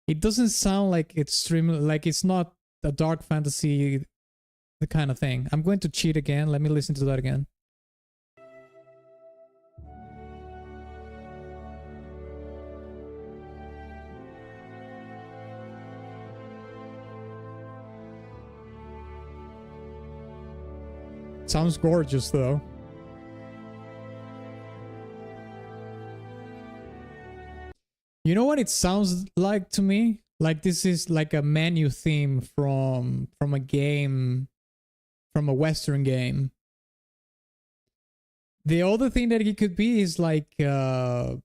[SPEAKER 1] It doesn't sound like it's not a dark fantasy, the kind of thing. I'm going to cheat again. Let me listen to that again. Sounds gorgeous though. You know what it sounds like to me? Like this is like a menu theme from a game, from a Western game. The other thing that it could be is like a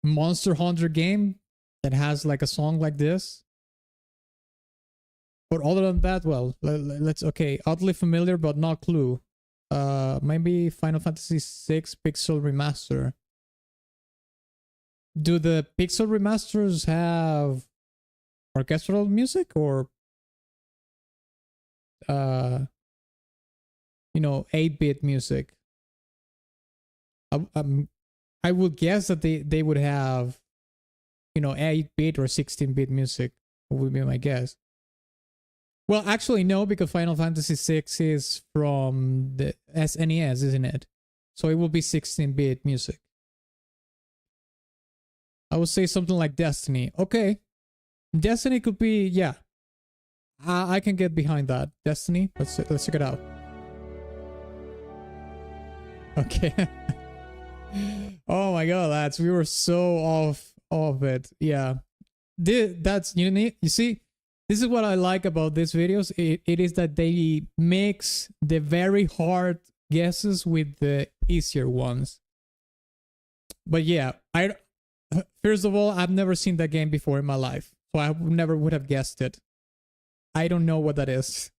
[SPEAKER 1] Monster Hunter game that has like a song like this. But other than that, well, let's okay, oddly familiar but not clue. Maybe Final Fantasy VI Pixel Remaster. Do the Pixel remasters have orchestral music or 8-bit music? I would guess that they would have 8-bit or 16-bit music would be my guess. Well, actually no, because Final Fantasy VI is from the SNES, isn't it? So it will be 16-bit music. I would say something like Destiny. Okay. Destiny could be, yeah. I can get behind that. Destiny, let's check it out. Okay. Oh my god, lads, we were so off it. Yeah. That's you see, this is what I like about these videos. It is that they mix the very hard guesses with the easier ones. But yeah, first of all, I've never seen that game before in my life, so I never would have guessed it. I don't know what that is.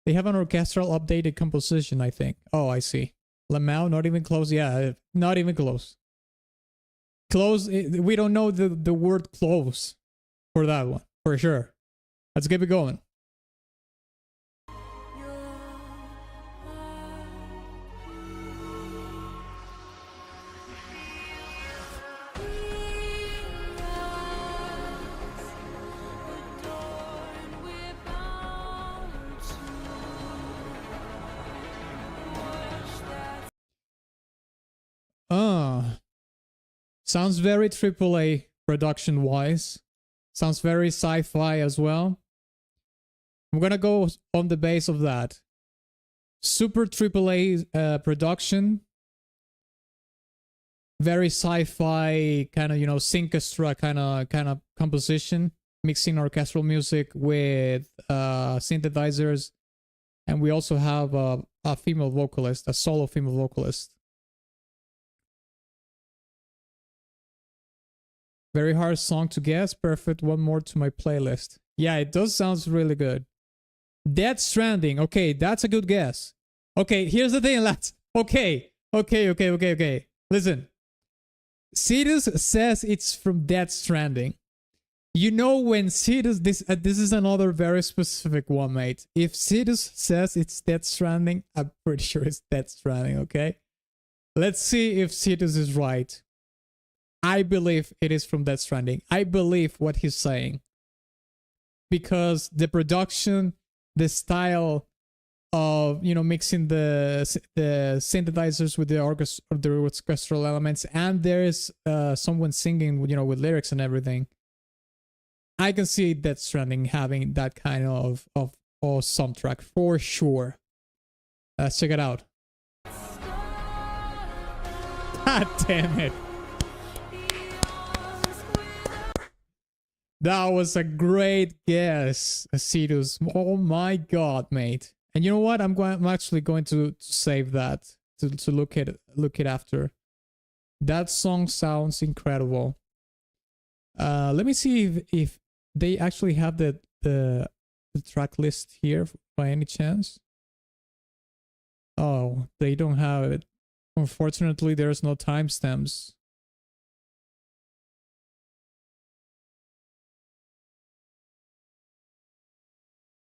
[SPEAKER 1] They have an orchestral updated composition, I think. Oh, I see. Lamau, not even close. Yeah, not even close. Close. We don't know the word close for that one, for sure. Let's keep it going. Sounds very AAA production-wise. Sounds very sci-fi as well. I'm gonna go on the base of that. Super AAA production. Very sci-fi kind of, syncastra kind of composition, mixing orchestral music with synthesizers, and we also have a female vocalist, a solo female vocalist. Very hard song to guess. Perfect. One more to my playlist. Yeah, it does sound really good. Death Stranding. Okay, that's a good guess. Okay, here's the thing, lads. Okay. Listen. Cetus says it's from Death Stranding. You know when Cetus, this is another very specific one, mate. If Cetus says it's Death Stranding, I'm pretty sure it's Death Stranding, okay? Let's see if Cetus is right. I believe it is from Death Stranding. I believe what he's saying. Because the production, the style of, mixing the synthesizers with the orchestral elements, and there's someone singing, with lyrics and everything. I can see Death Stranding having that kind of soundtrack for sure. Let's check it out. God damn it. That was a great guess, Cetus. Oh my god, mate. And you know what? I'm actually going to save that to look it after. That song sounds incredible. Let me see if they actually have the track list here by any chance. Oh, they don't have it. Unfortunately, there's no timestamps.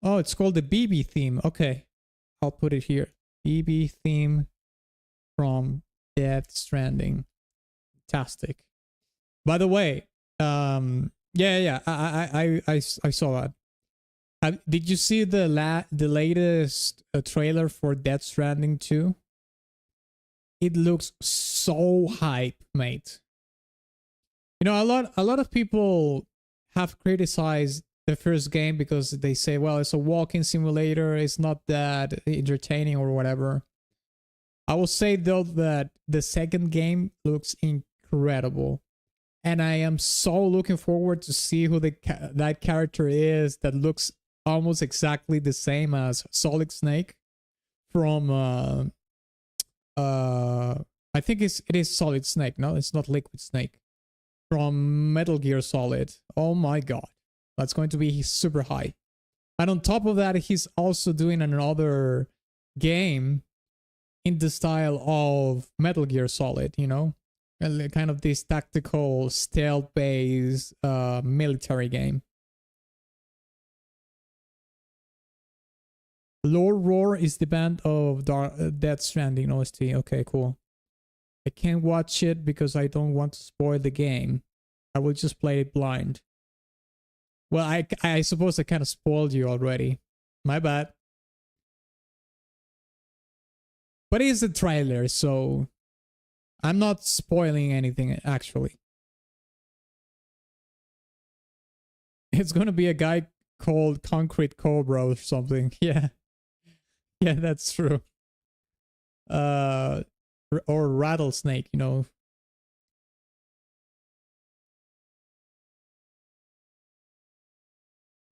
[SPEAKER 1] Oh, it's called the BB theme. Okay, I'll put it here. BB theme from Death Stranding. Fantastic. By the way, yeah, I saw that. Did you see the latest trailer for Death Stranding 2? It looks so hype, mate. A lot of people have criticized the first game because they say, well, it's a walking simulator, it's not that entertaining or whatever. I will say though that the second game looks incredible, and I am so looking forward to see who that character is that looks almost exactly the same as Solid Snake from I think it is Solid Snake. No, it's not Liquid Snake, from Metal Gear Solid. Oh my god. That's going to be super high. And on top of that, he's also doing another game in the style of Metal Gear Solid, you know? Kind of this tactical, stealth-based military game. Lord Roar is the band of Death Stranding OST. Okay, cool. I can't watch it because I don't want to spoil the game. I will just play it blind. Well, I suppose I kind of spoiled you already. My bad. But it is a trailer, so I'm not spoiling anything, actually. It's gonna be a guy called Concrete Cobra or something. Yeah. Yeah, that's true. Or Rattlesnake, you know.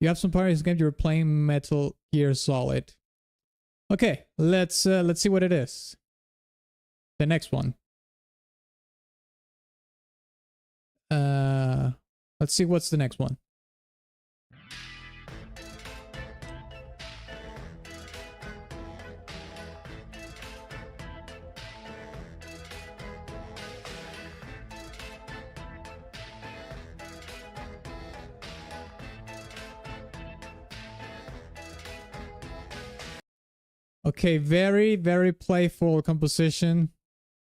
[SPEAKER 1] You have some parties game, you're playing Metal Gear Solid. Okay, let's see what it is. The next one. Let's see what's the next one. Okay, very, very playful composition.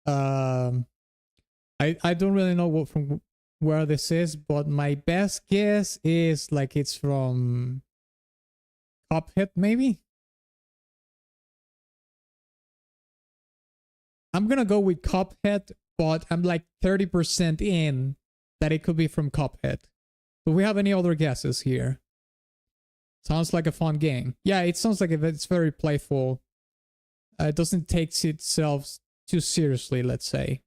[SPEAKER 1] I don't really know what from where this is, but my best guess is like it's from Cuphead, maybe? I'm gonna go with Cuphead, but I'm like 30% in that it could be from Cuphead. Do we have any other guesses here? Sounds like a fun game. Yeah, it sounds like it's very playful. It doesn't take itself too seriously, let's say.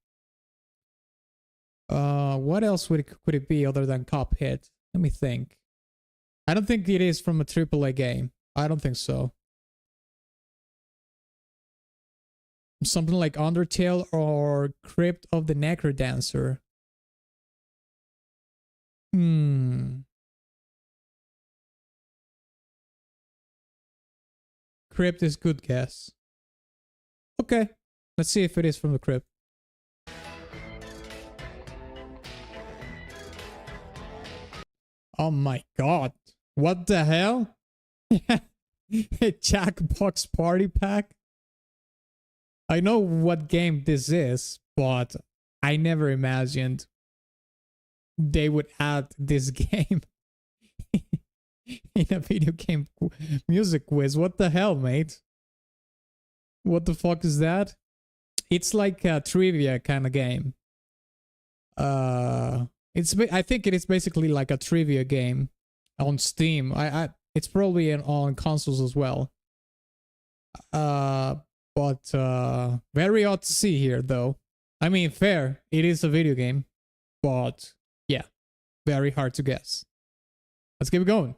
[SPEAKER 1] What else could it be other than Cuphead? Let me think. I don't think it is from a AAA game. I don't think so. Something like Undertale or Crypt of the Necrodancer. Crypt is good guess. Okay, let's see if it is from the Crypt. Oh my god. What the hell? A Jackbox party pack? I know what game this is, but I never imagined they would add this game in a video game music quiz. What the hell, mate? What the fuck is that? It's like a trivia kind of game. I think it is basically like a trivia game on Steam. It's probably on consoles as well. But very odd to see here, though. I mean, fair. It is a video game, but yeah, very hard to guess. Let's keep it going.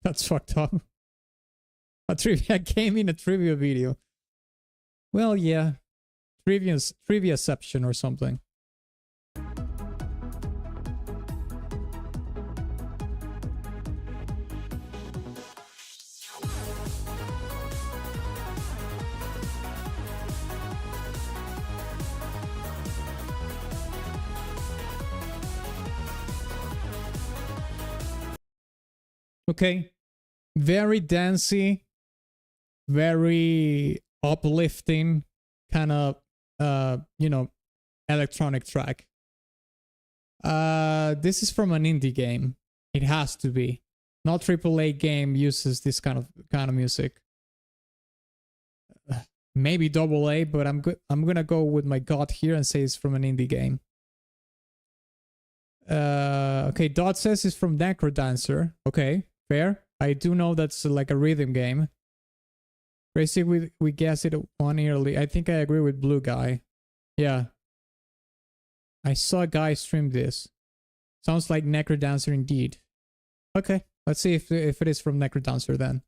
[SPEAKER 1] That's fucked up. A trivia game in a trivia video. Well, yeah. Triviaception or something. Okay. Very dancey, very uplifting kind of electronic track. This is from an indie game. It has to be. Not AAA game uses this kind of music. Maybe AA, but I'm gonna go with my gut here and say it's from an indie game. Okay, Dot says it's from Necrodancer. Okay, fair. I do know that's like a rhythm game. Crazy, we guess it one early. I think I agree with Blue Guy. Yeah. I saw a guy stream this. Sounds like Necrodancer indeed. Okay, let's see if it is from Necrodancer then.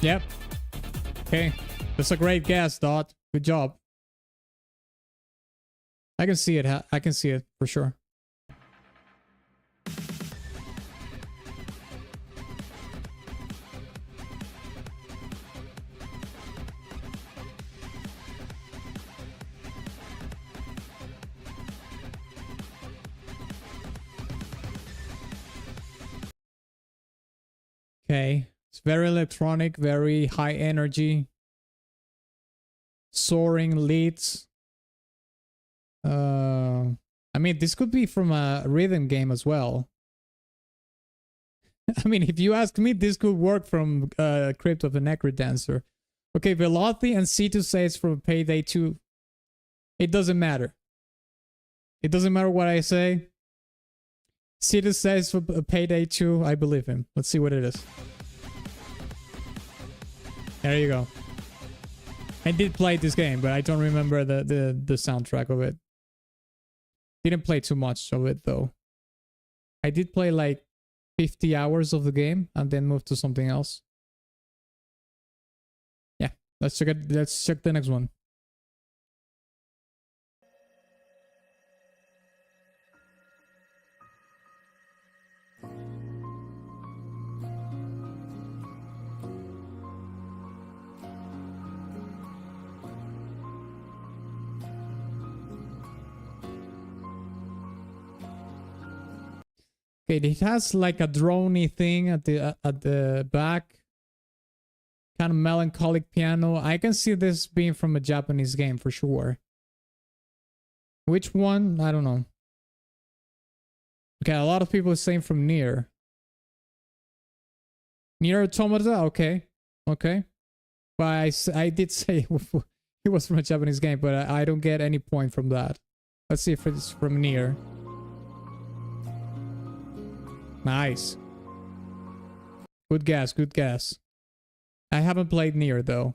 [SPEAKER 1] Yep. Okay, that's a great guess, Dot. Good job. I can see it. I can see it for sure. Okay. It's very electronic, very high energy. Soaring leads. I mean, this could be from a rhythm game as well. I mean, if you ask me, this could work from Crypt of the Necrodancer. Okay, Velocity and C2 says from Payday 2. It doesn't matter. It doesn't matter what I say. C2 says for Payday 2, I believe him. Let's see what it is. There you go. I did play this game, but I don't remember the soundtrack of it. Didn't play too much of it though. I did play like 50 hours of the game and then moved to something else. Yeah, let's check the next one. Okay, it has like a droney thing at the back. Kind of melancholic piano. I can see this being from a Japanese game for sure. Which one? I don't know. Okay, a lot of people are saying from NieR. NieR Automata? Okay. Okay. But I did say it was from a Japanese game, but I don't get any point from that. Let's see if it's from NieR. Nice. Good guess, good guess. I haven't played NieR though.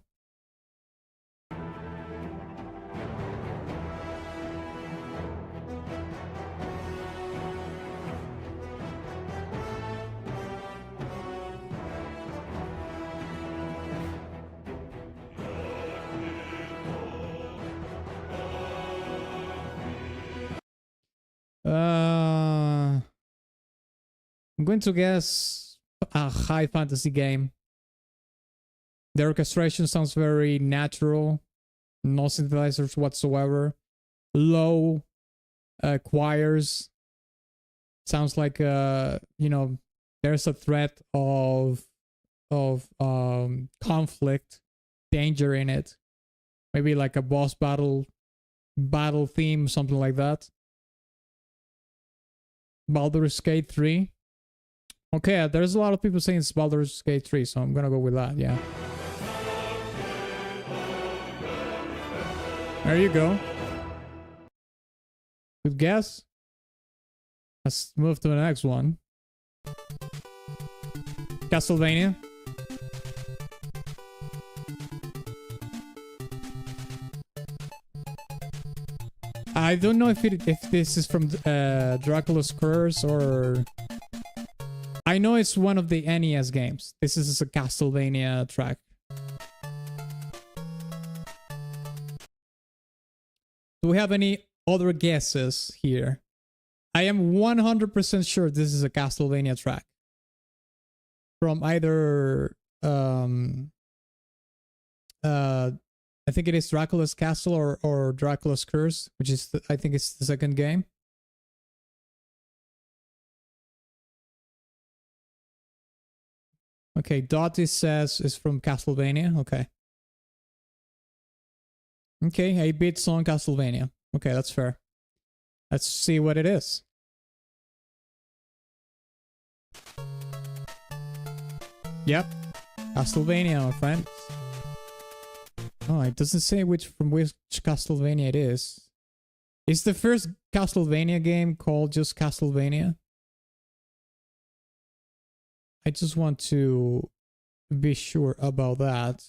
[SPEAKER 1] I'm going to guess a high fantasy game. The orchestration sounds very natural. No synthesizers whatsoever. Low choirs. Sounds like you know, there's a threat of conflict, danger in it. Maybe like a boss battle theme, something like that. Baldur's Gate 3. Okay, there's a lot of people saying it's Baldur's Gate 3, so I'm gonna go with that, yeah. There you go. Good guess. Let's move to the next one. Castlevania. I don't know if this is from Dracula's Curse or... I know it's one of the NES games. This is a Castlevania track. Do we have any other guesses here? I am 100% sure this is a Castlevania track. From either... I think it is Dracula's Castle or Dracula's Curse, which is, I think it's the second game. Okay, Dottie says it's from Castlevania. Okay. Okay, 8-bit song Castlevania. Okay, that's fair. Let's see what it is. Yep. Castlevania, my friend. Oh, it doesn't say from which Castlevania it is. Is the first Castlevania game called just Castlevania? I just want to be sure about that.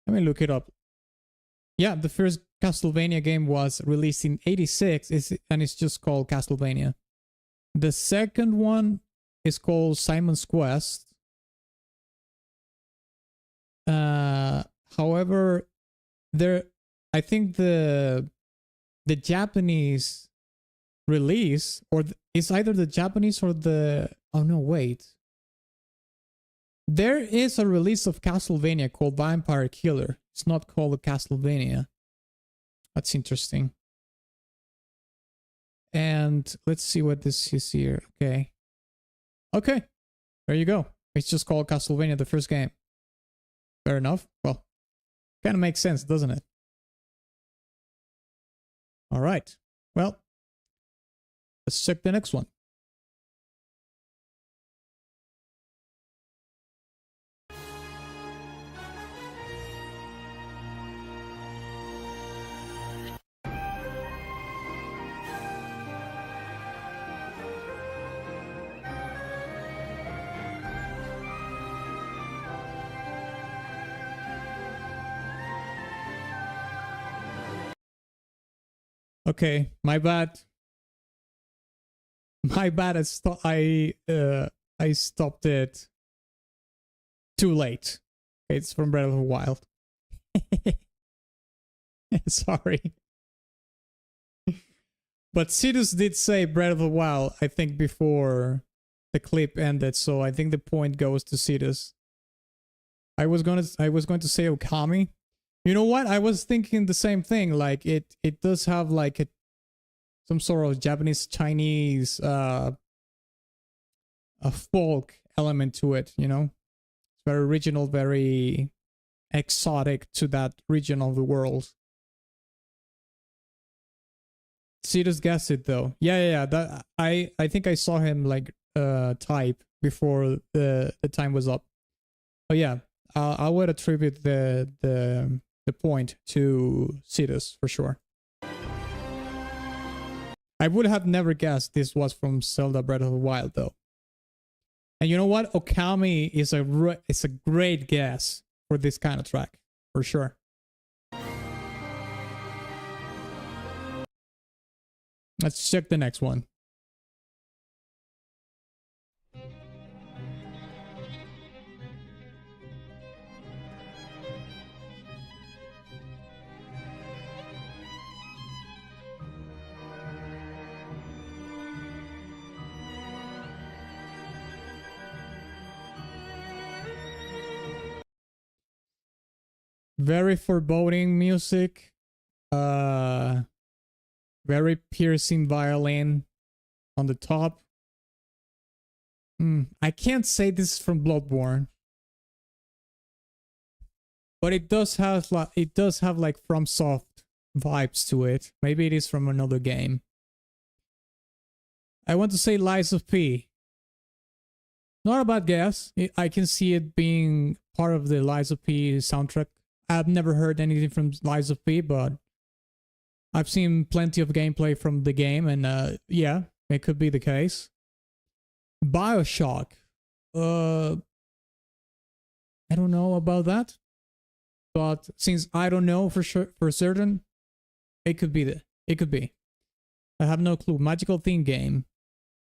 [SPEAKER 1] Let me look it up. Yeah, the first Castlevania game was released in '86, and it's just called Castlevania. The second one is called Simon's Quest. However, I think the Japanese release, or it's either the Japanese or the... Oh no, wait. There is a release of Castlevania called Vampire Killer. It's not called Castlevania. That's interesting. And let's see what this is here. Okay. Okay. There you go. It's just called Castlevania, the first game. Fair enough. Well, kind of makes sense, doesn't it? All right. Well, let's check the next one. Okay, my bad. My bad. I stopped it too late. It's from Breath of the Wild. Sorry. But Cetus did say Breath of the Wild, I think, before the clip ended, so I think the point goes to Cetus. I was going to say Okami. You know what? I was thinking the same thing. Like it does have like some sort of Japanese Chinese a folk element to it, you know? It's very original, very exotic to that region of the world. Cetus guessed it though. Yeah. That I think I saw him like type before the time was up. Oh yeah, I would attribute the point to Cetus for sure. I would have never guessed this was from Zelda Breath of the Wild though. And you know what? Okami is a great guess for this kind of track for sure. Let's check the next one. Very foreboding music. Very piercing violin on the top. I can't say this is from Bloodborne, but it does have like FromSoft vibes to it. Maybe it is from another game. I want to say Lies of P. Not a bad guess. I can see it being part of the Lies of P soundtrack. I've never heard anything from Lies of P, but I've seen plenty of gameplay from the game, and yeah, it could be the case. BioShock. I don't know about that, but since I don't know for certain, it could be it could be. I have no clue. Magical theme game.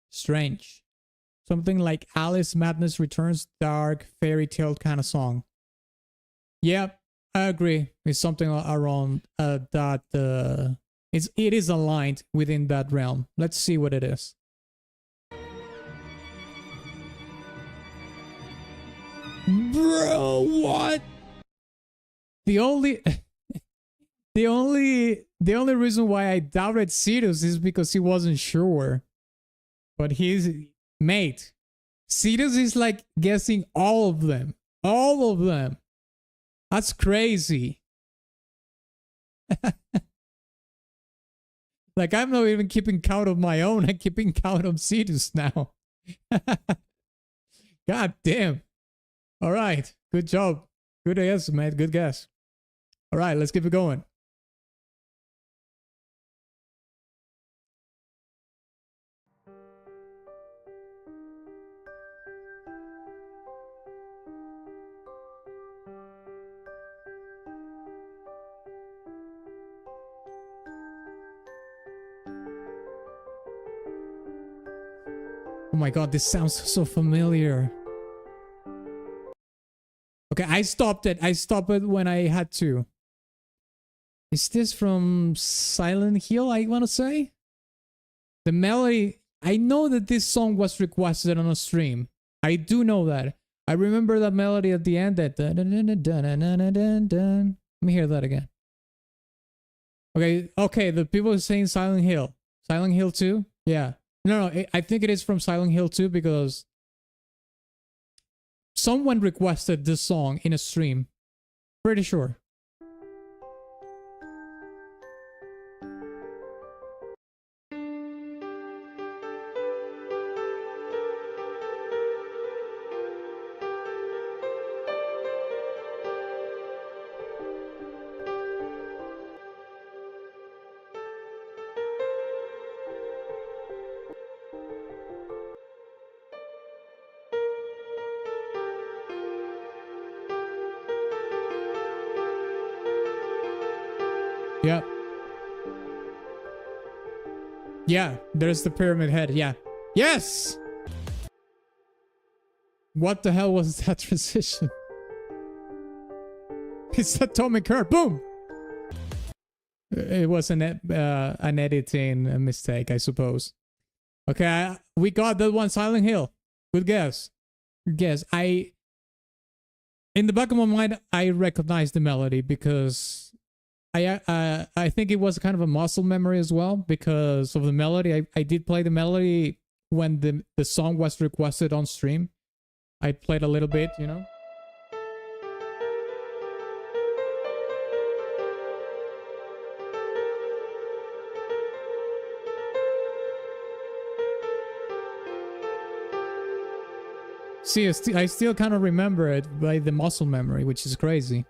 [SPEAKER 1] Strange. Something like Alice Madness Returns, dark fairy tale kind of song. Yeah, I agree. It's something around that. It is aligned within that realm. Let's see what it is. Bro, what? The only reason why I doubted Cetus is because he wasn't sure. But he's mate. Cetus is like guessing all of them. All of them. That's crazy. Like, I'm not even keeping count of my own. I'm keeping count of Cetus now. God damn. All right. Good job. Good guess, mate. Good guess. All right. Let's keep it going. Oh my god, this sounds so familiar. Okay, I stopped it. I stopped it when I had to. Is this from Silent Hill, I want to say? The melody... I know that this song was requested on a stream. I do know that. I remember that melody at the end. That... Let me hear that again. Okay, the people are saying Silent Hill. Silent Hill 2? Yeah. No, I think it is from Silent Hill 2 because someone requested this song in a stream. Pretty sure. Yeah. Yeah, there's the pyramid head. Yeah. Yes! What the hell was that transition? It's Atomic Heart. Boom! It was an editing mistake, I suppose. Okay, we got that one. Silent Hill. Good guess. Good guess. In the back of my mind, I recognized the melody because I think it was kind of a muscle memory as well because of the melody. I did play the melody when the song was requested on stream. I played a little bit, you know. See, I still kind of remember it by the muscle memory, which is crazy.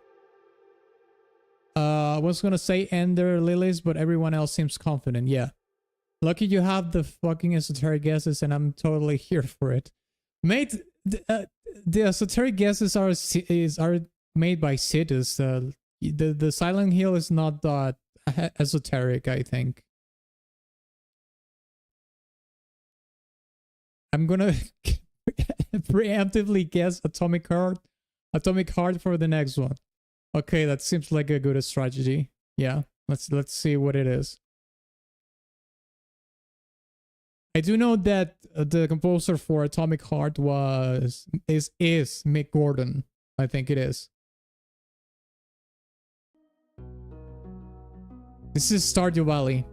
[SPEAKER 1] I was gonna say Ender Lilies, but everyone else seems confident. Yeah. Lucky you have the fucking esoteric guesses, and I'm totally here for it. Mate, the esoteric guesses are made by Sidus. The Silent Hill is not that esoteric, I think. I'm gonna preemptively guess Atomic Heart for the next one. Okay, that seems like a good strategy. Yeah, let's see what it is. I do know that the composer for Atomic Heart is Mick Gordon. I think it is. This is Stardew Valley.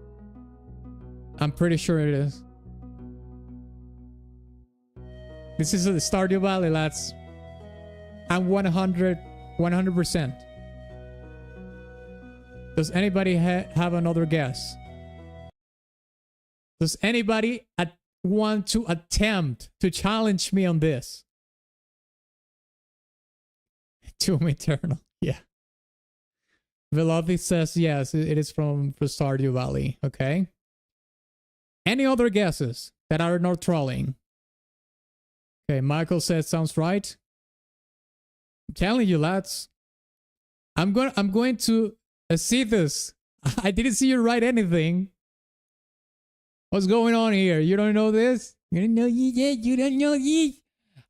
[SPEAKER 1] I'm pretty sure it is. This is Stardew Valley, lads. I'm 100%. Does anybody have another guess? Does anybody want to attempt to challenge me on this? Doom Eternal, yeah. Velothi says yes, it is from Stardew Valley, okay? Any other guesses that are not trolling? Okay, Michael says sounds right. I'm telling you, lads. I'm going to see this. I didn't see you write anything. What's going on here? You don't know this? You don't know it yet? You don't know it?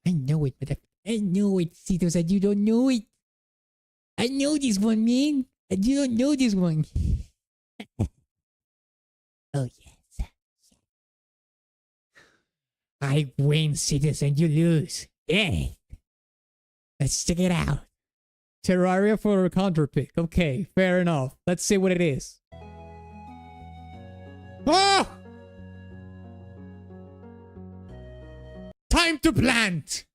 [SPEAKER 1] I know it, but I know it. See, those that you don't know it. I know this one, man. And you don't know this one. Oh, yes. I win, citizen. You lose. Yeah. Let's check it out. Terraria for a counter pick. Okay, fair enough. Let's see what it is. Oh! Time to plant!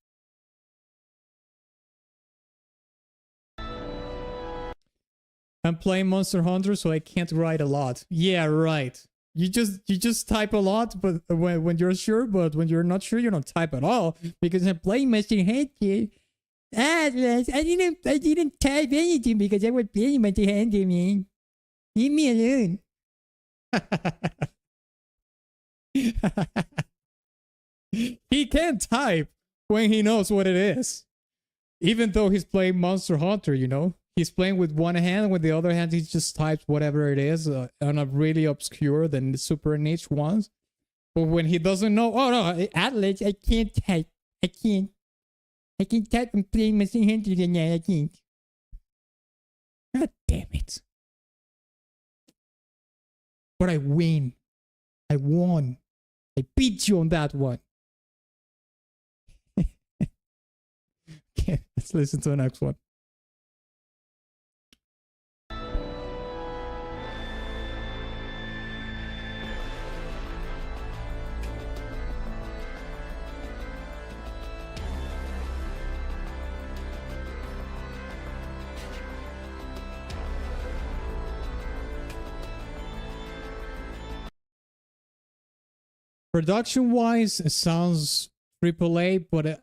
[SPEAKER 1] I'm playing Monster Hunter, so I can't write a lot. Yeah, right. You just type a lot, but when you're sure, but when you're not sure, you don't type at all. Because I'm playing Monster Hunter. I didn't type anything because I was playing Monster Hunter, man. Leave me alone. He can't type when he knows what it is. Even though he's playing Monster Hunter, you know. He's playing with one hand, and with the other hand, he just types whatever it is on a really obscure, then super niche ones. But when he doesn't know, oh no, Atlas, I can't type. I can't type and play Monster Hunter tonight. I can't. God damn it. But I win. I won. I beat you on that one. Okay, let's listen to the next one. Production wise, it sounds AAA, but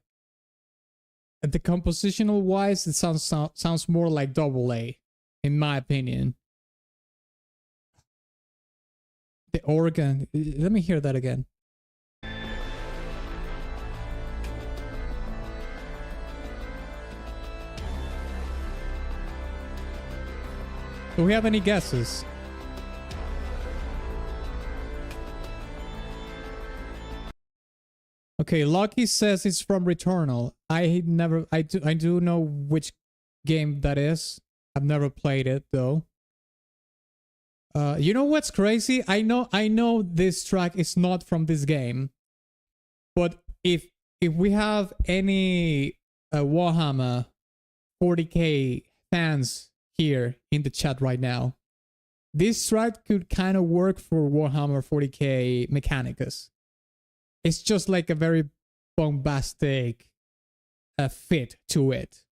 [SPEAKER 1] the compositional wise, it sounds more like AA, in my opinion. The organ. Let me hear that again. Do we have any guesses? Okay, Lucky says it's from Returnal. I do know which game that is. I've never played it though. You know what's crazy? I know this track is not from this game, but if we have any Warhammer 40k fans here in the chat right now, this track could kind of work for Warhammer 40k Mechanicus. It's just like a very bombastic fit to it.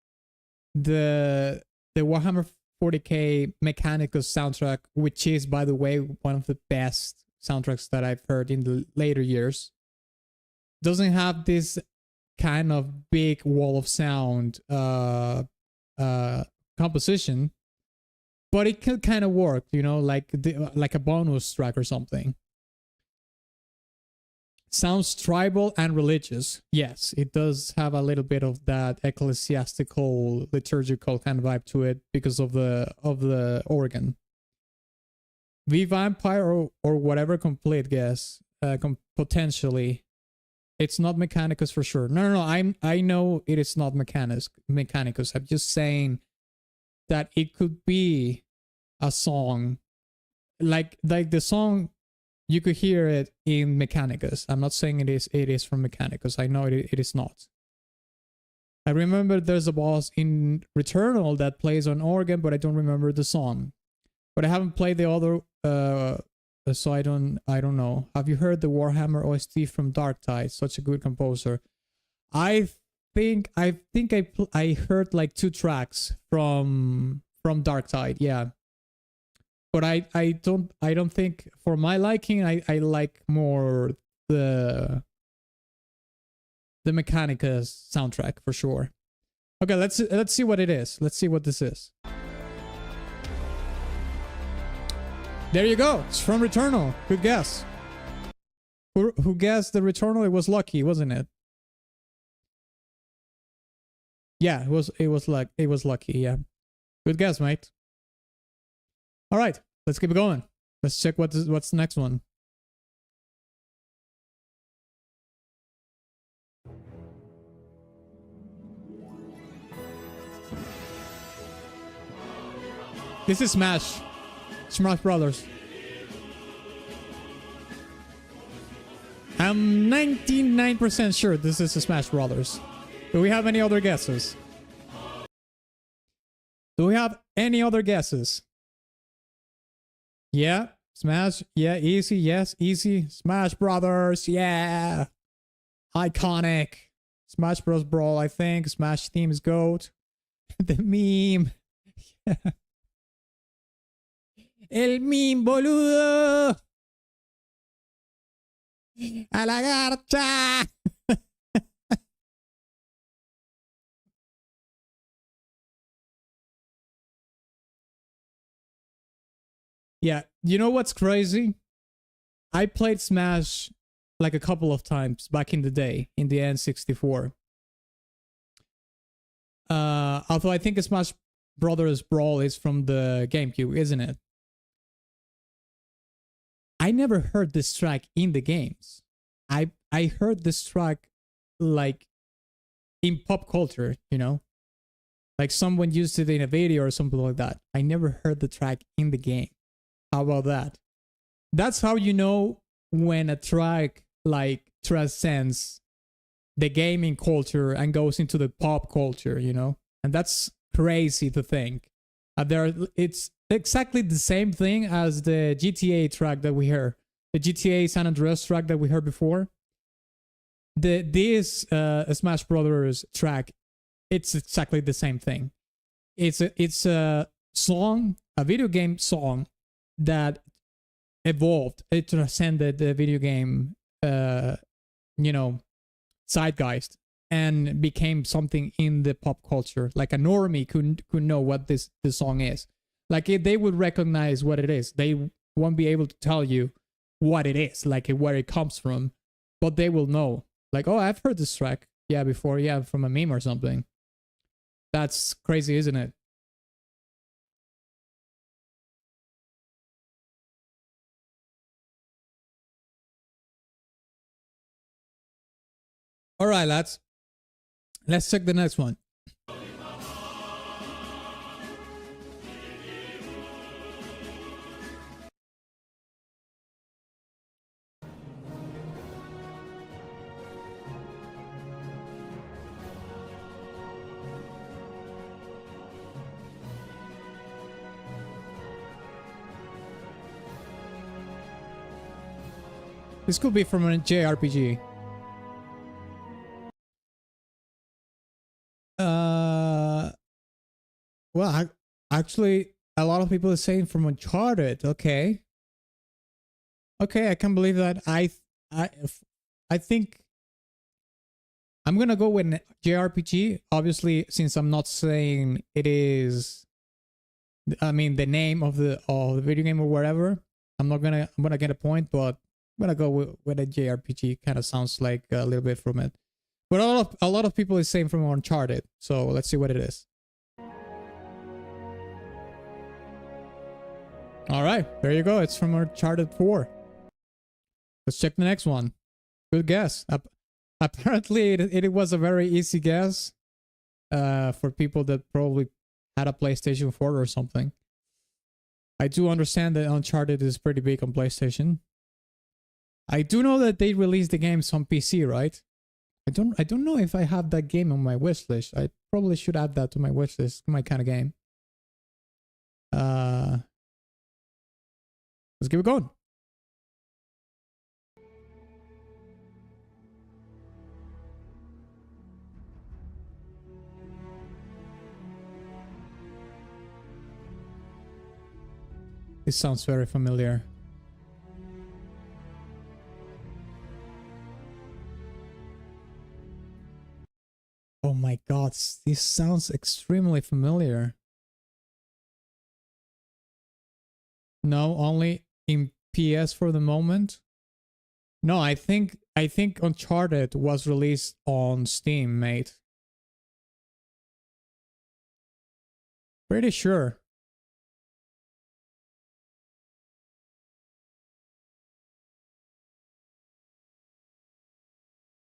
[SPEAKER 1] The Warhammer 40k Mechanicus soundtrack, which is, by the way, one of the best soundtracks that I've heard in the later years, doesn't have this kind of big wall of sound composition, but it could kind of work, you know, like a bonus track or something. Sounds tribal and religious. Yes, it does have a little bit of that ecclesiastical, liturgical kind of vibe to it because of the organ. V Vampire or whatever complete guess, potentially. It's not Mechanicus for sure. No. I know it is not Mechanicus. I'm just saying that it could be a song, like the song. You could hear it in Mechanicus. I'm not saying it is from Mechanicus. I know it is not. I remember there's a boss in Returnal that plays on organ, but I don't remember the song. But I haven't played the other, so I don't know. Have you heard the Warhammer OST from Darktide? Such a good composer. I think I heard like 2 tracks from Darktide. Yeah. But I don't think, for my liking, I like more the Mechanicus soundtrack for sure. Okay, let's see what it is. Let's see what this is. There you go. It's from Returnal. Good guess. Who guessed the Returnal? It was Lucky, wasn't it? Yeah, it was Lucky. Yeah, good guess, mate. All right, let's keep it going. Let's check what's the next one. This is Smash Brothers. I'm 99% sure this is a Smash Brothers. Do we have any other guesses? Yeah, Smash. Yeah, easy. Yes, easy. Smash Brothers. Yeah. Iconic. Smash Bros. Brawl, I think. Smash theme is GOAT. The meme. Yeah. El meme, boludo. A la garcha. Yeah, you know what's crazy? I played Smash like a couple of times back in the day, in the N64. Although I think Smash Brothers Brawl is from the GameCube, isn't it? I never heard this track in the games. I heard this track like in pop culture, you know? Like someone used it in a video or something like that. I never heard the track in the game. How about that? That's how you know when a track like transcends the gaming culture and goes into the pop culture, you know? And that's crazy to think. It's exactly the same thing as the GTA track that we heard. The GTA San Andreas track that we heard before. This Smash Brothers track, it's exactly the same thing. It's a song, a video game song that evolved. It transcended the video game you know, zeitgeist and became something in the pop culture. Like a normie could know what this song is. Like if they would recognize what it is, they won't be able to tell you what it is, like where it comes from, but they will know. Like, oh, I've heard this track, yeah, before, yeah, from a meme or something. That's crazy, isn't it? All right, lads. Let's check the next one. This could be from a JRPG. Well, actually, a lot of people are saying from Uncharted. Okay, okay, I can't believe that. I think I'm gonna go with JRPG. Obviously, since I'm not saying it is, I mean, the name of the video game or whatever. I'm gonna get a point, but I'm gonna go with a JRPG. Kind of sounds like a little bit from it. But a lot of people is saying from Uncharted. So let's see what it is. All right, there you go. It's from Uncharted 4. Let's check the next one. Good guess. Apparently, it was a very easy guess for people that probably had a PlayStation 4 or something. I do understand that Uncharted is pretty big on PlayStation. I do know that they released the games on PC, right? I don't know if I have that game on my wish list. I probably should add that to my wish list. My kind of game. Let's keep it going. This sounds very familiar. Oh my god, this sounds extremely familiar. No, only in PS for the moment. No, I think Uncharted was released on Steam, mate. Pretty sure.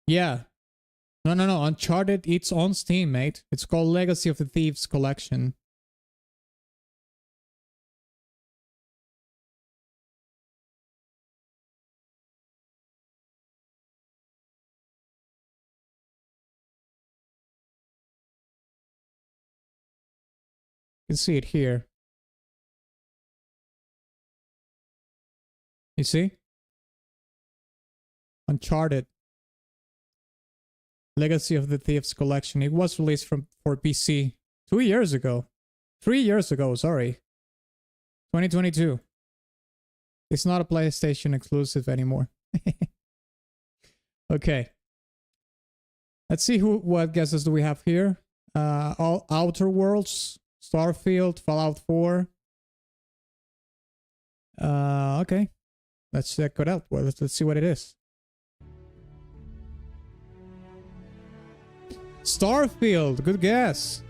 [SPEAKER 1] Yeah. No. Uncharted, it's on Steam, mate. It's called Legacy of the Thieves Collection. You can see it here. You see? Uncharted. Legacy of the Thieves Collection. It was released for PC 2 years ago. 3 years ago, sorry. 2022. It's not a PlayStation exclusive anymore. Okay. Let's see what guesses do we have here. Outer Worlds, Starfield, Fallout 4. Okay. Let's check it out. Well, let's see what it is. Starfield, good guess.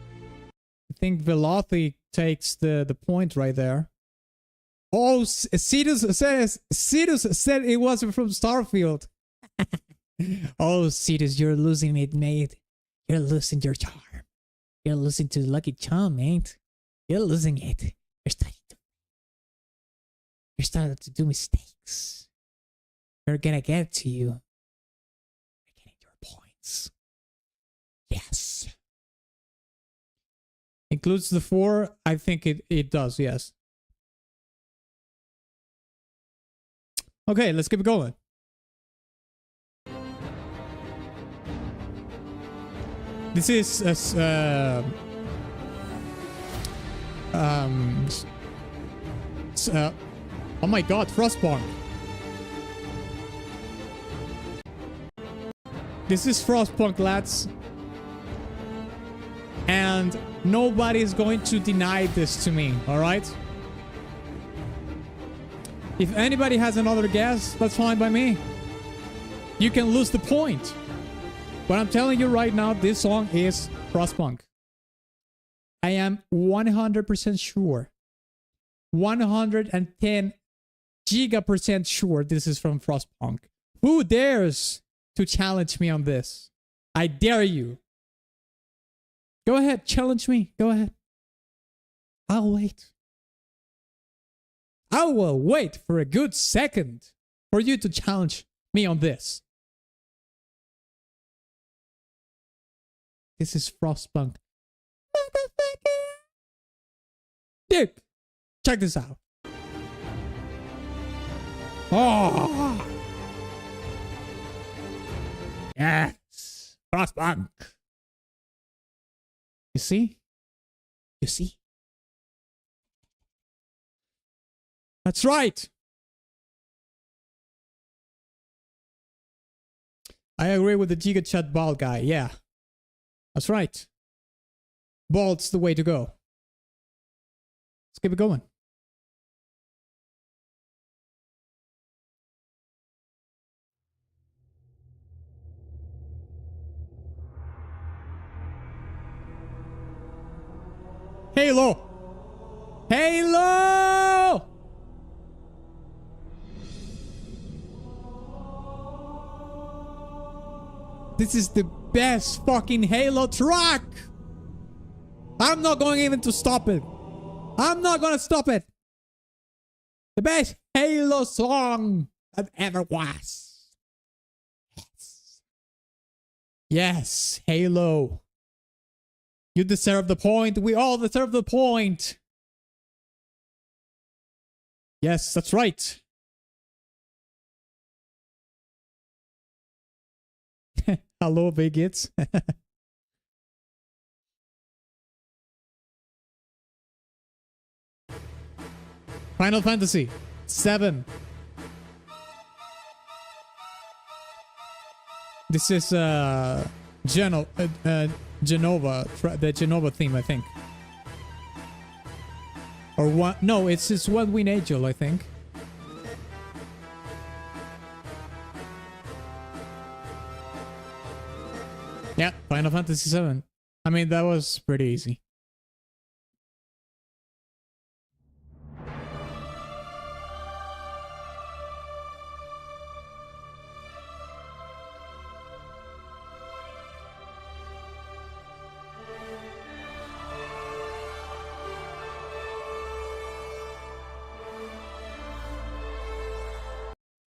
[SPEAKER 1] I think Velothi takes the point right there. Oh, Cetus said it wasn't from Starfield. Oh, Cetus, you're losing it, mate. You're losing your charm. You're losing to Lucky Charm, mate. You're losing it. You're starting to do mistakes. They're gonna get to you. You're getting your points. Yes. Includes the 4? I think it does, yes. Okay, let's keep it going. This is oh my god, Frostpunk. This is Frostpunk, lads. And nobody is going to deny this to me, alright? If anybody has another guess, that's fine by me. You can lose the point. But I'm telling you right now, this song is Frostpunk. I am 100% sure. 110 giga% sure this is from Frostpunk. Who dares to challenge me on this? I dare you. Go ahead, challenge me. Go ahead. I'll wait. I will wait for a good second for you to challenge me on this. This is Frostpunk. Dude, check this out. Oh! Yes! Frostpunk! You see? You see? That's right! I agree with the Giga Chat Ball guy, yeah. That's right. Bald's the way to go. Let's keep it going. Halo! Halo! This is the best fucking Halo track! I'm not going even to stop it. I'm not gonna stop it. The best Halo song that ever was. Yes. Yes, Halo. You deserve the point. We all deserve the point. Yes, that's right. Hello, bigots. Final Fantasy VII. This is Genova, the Genova theme, I think. Or what? No, it's just One Winged Angel, I think. Yeah, Final Fantasy VII. I mean, that was pretty easy.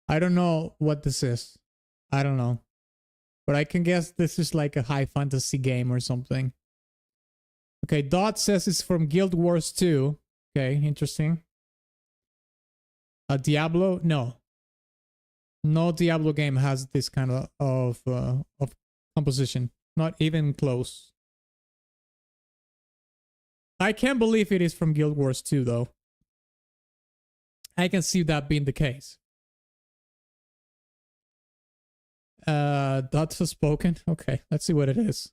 [SPEAKER 1] I don't know what this is. I don't know. But I can guess this is like a high fantasy game or something. Okay, Dot says it's from Guild Wars 2. Okay, interesting. Diablo? No. No Diablo game has this kind of composition. Not even close. I can't believe it is from Guild Wars 2 though. I can see that being the case. Dots has spoken. Okay, let's see what it is.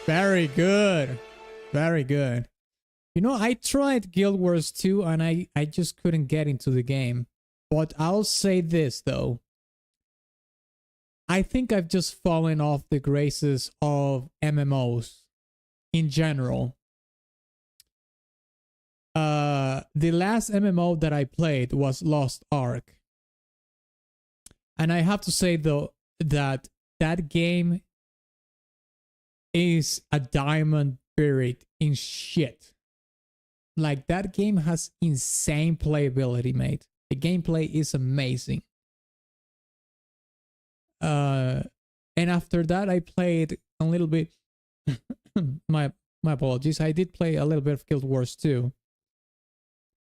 [SPEAKER 1] Very good. Very good. You know, I tried Guild Wars 2 and I just couldn't get into the game. But I'll say this though. I think I've just fallen off the graces of MMOs in general. The last MMO that I played was Lost Ark. And I have to say though that that game is a diamond buried in shit. Like that game has insane playability, mate. The gameplay is amazing. And after that I played a little bit my apologies. I did play a little bit of Guild Wars 2.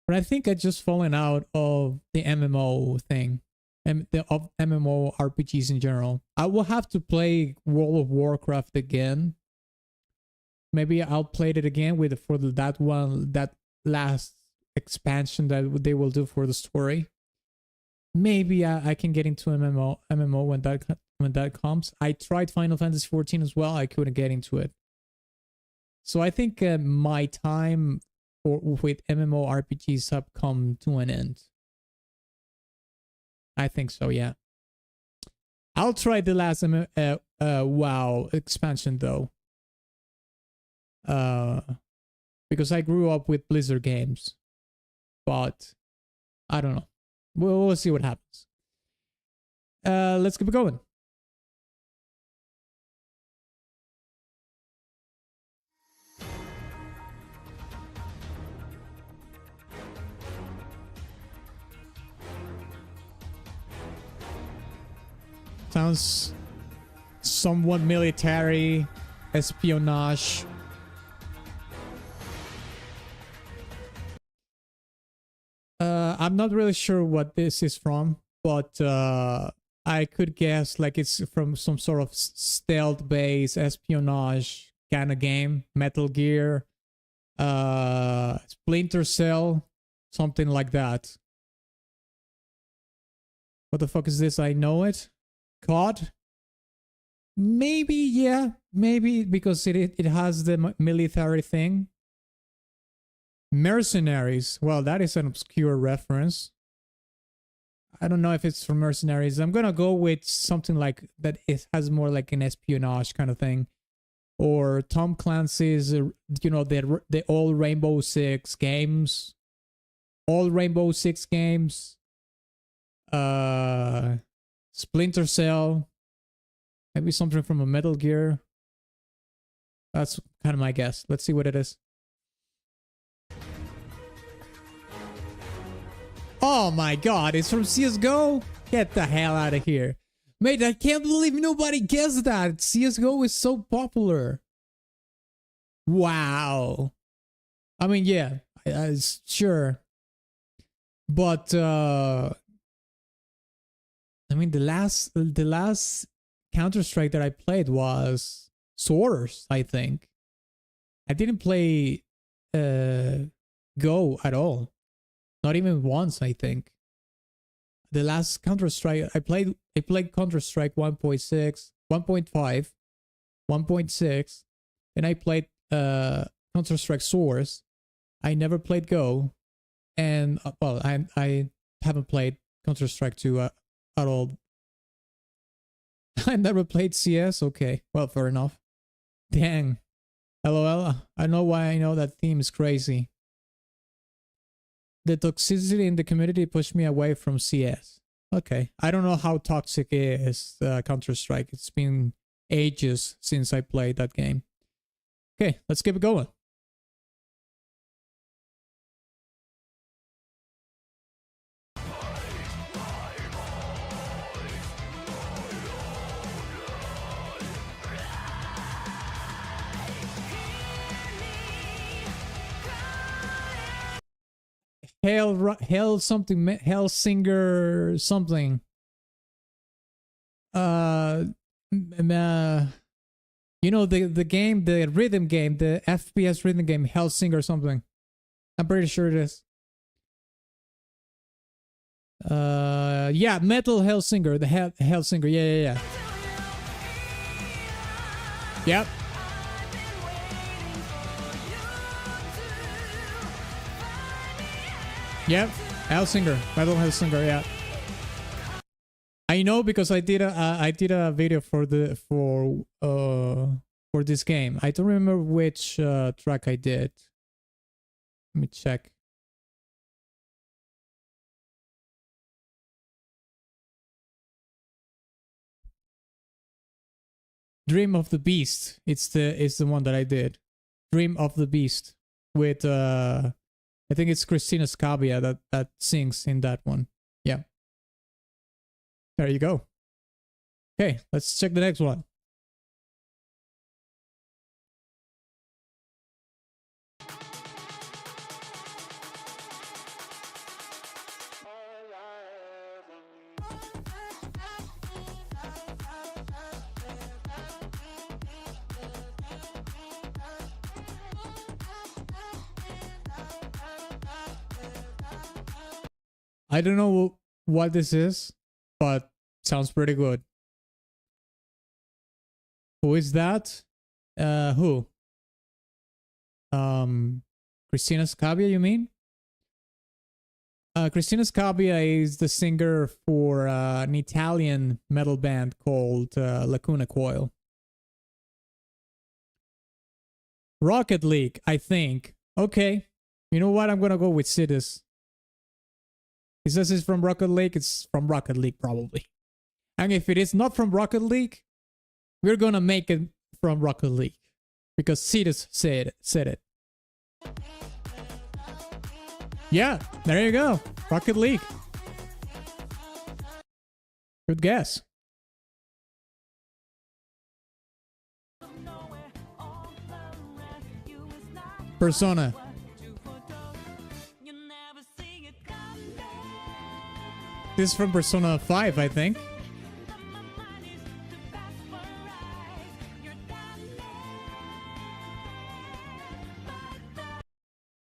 [SPEAKER 1] But I think I just fallen out of the MMO thing. And of MMO RPGs in general. I will have to play World of Warcraft again. Maybe I'll play it again with that last expansion that they will do for the story. maybe I can get into MMO when that comes. I tried Final Fantasy 14 as well. I couldn't get into it. So I think my time with MMORPGs have come to an end. I think so, yeah. I'll try the last WoW expansion though. Because I grew up with Blizzard games. But I don't know. We'll see what happens. Let's keep going. Sounds somewhat military, espionage. I'm not really sure what this is from, but I could guess like it's from some sort of stealth-based espionage kind of game. Metal Gear, Splinter Cell, something like that. What the fuck is this? I know it. COD? Maybe, yeah. Maybe because it has the military thing. Mercenaries. Well, that is an obscure reference. I don't know if it's from Mercenaries. I'm gonna go with something like that. It has more like an espionage kind of thing. Or Tom Clancy's, you know, the all Rainbow Six games. All Rainbow Six games. Splinter Cell. Maybe something from a Metal Gear. That's kind of my guess. Let's see what it is. Oh my god, it's from CSGO? Get the hell out of here. Mate, I can't believe nobody guessed that. CSGO is so popular. Wow. I mean, yeah, sure. But, I mean, the last Counter-Strike that I played was Source, I think. I didn't play Go at all. Not even once, I think. The last Counter-Strike I played Counter-Strike 1.6, 1.5, 1.6, and I played Counter-Strike Source. I never played Go, and well, I haven't played Counter-Strike 2 at all. I never played CS. Okay, well, fair enough. Dang. LOL. I know why I know that theme is crazy. The toxicity in the community pushed me away from CS. Okay. I don't know how toxic is Counter-Strike. It's been ages since I played that game. Okay, let's keep it going. Hell something, Hellsinger something. You know the game, the rhythm game, the FPS rhythm game, Hellsinger something. I'm pretty sure it is. Yeah, Metal Hellsinger, the Hellsinger. Yeah. Yep. Yep, Hellsinger, Metal Hellsinger, yeah. I know because I did a video for this game. I don't remember which track I did. Let me check. Dream of the Beast. It's the one that I did. Dream of the Beast with I think it's Christina Scabia that sings in that one. Yeah. There you go. Okay, let's check the next one. I don't know what this is, but sounds pretty good. Who is that? Who? Christina Scabia, you mean? Christina Scabia is the singer for an Italian metal band called Lacuna Coil. Rocket League, I think. Okay. You know what? I'm gonna go with Sidus. He says it's from Rocket League. It's from Rocket League, probably. And if it is not from Rocket League, we're gonna make it from Rocket League. Because Sidus said it. Yeah, there you go. Rocket League. Good guess. Persona. This is from Persona 5, I think.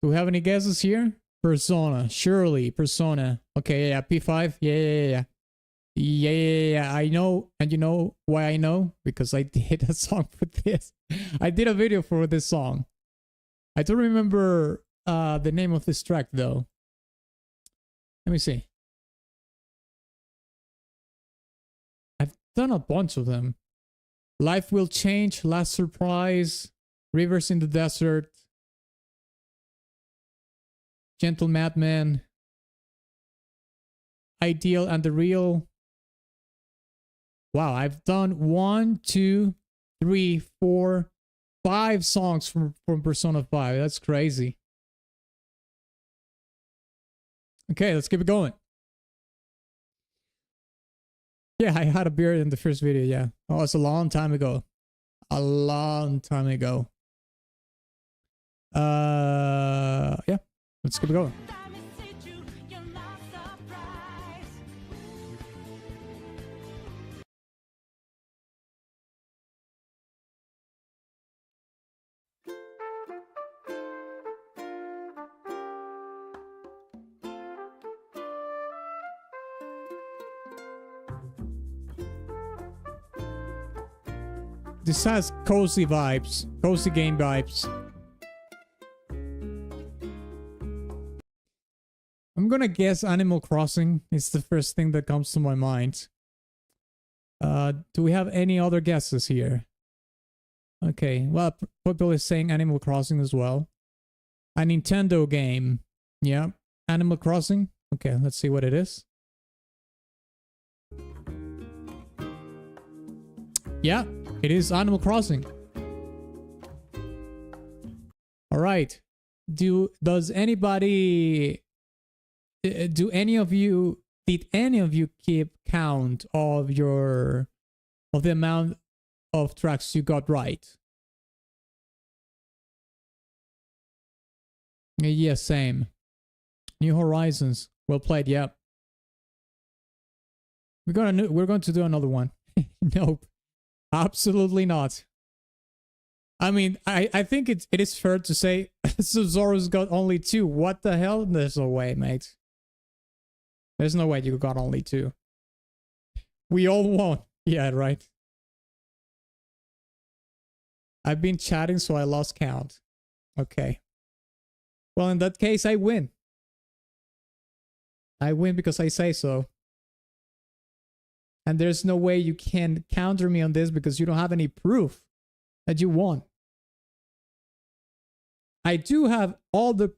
[SPEAKER 1] Do we have any guesses here? Persona. Surely. Persona. Okay, yeah. P5. Yeah. Yeah. I know. And you know why I know? Because I did a song for this. I did a video for this song. I don't remember the name of this track, though. Let me see. I've done a bunch of them. Life Will Change, Last Surprise, Rivers in the Desert, Gentle Madman, Ideal and the Real. Wow, I've done 1, 2, 3, 4, 5 songs from Persona 5. That's crazy. Okay, let's keep it going. Yeah, I had a beard in the first video, yeah. Oh, it's a long time ago. A long time ago. Yeah, let's keep it going. This has cozy vibes, cozy game vibes. I'm gonna guess Animal Crossing is the first thing that comes to my mind. Do we have any other guesses here? Okay, well, people is saying Animal Crossing as well. A Nintendo game. Yeah, Animal Crossing. Okay, let's see what it is. Yeah. It is Animal Crossing. All right. Did any of you keep count of the amount of tracks you got right? Yeah, same. New Horizons. Well played, yep. We're going to do another one. Nope. Absolutely not. I mean, I think it is fair to say Zoro's got only 2. What the hell? There's no way, mate. There's no way you got only 2. We all won. Yeah, right. I've been chatting, so I lost count. Okay. Well, in that case, I win. I win because I say so. And there's no way you can counter me on this because you don't have any proof that you won. I do have all the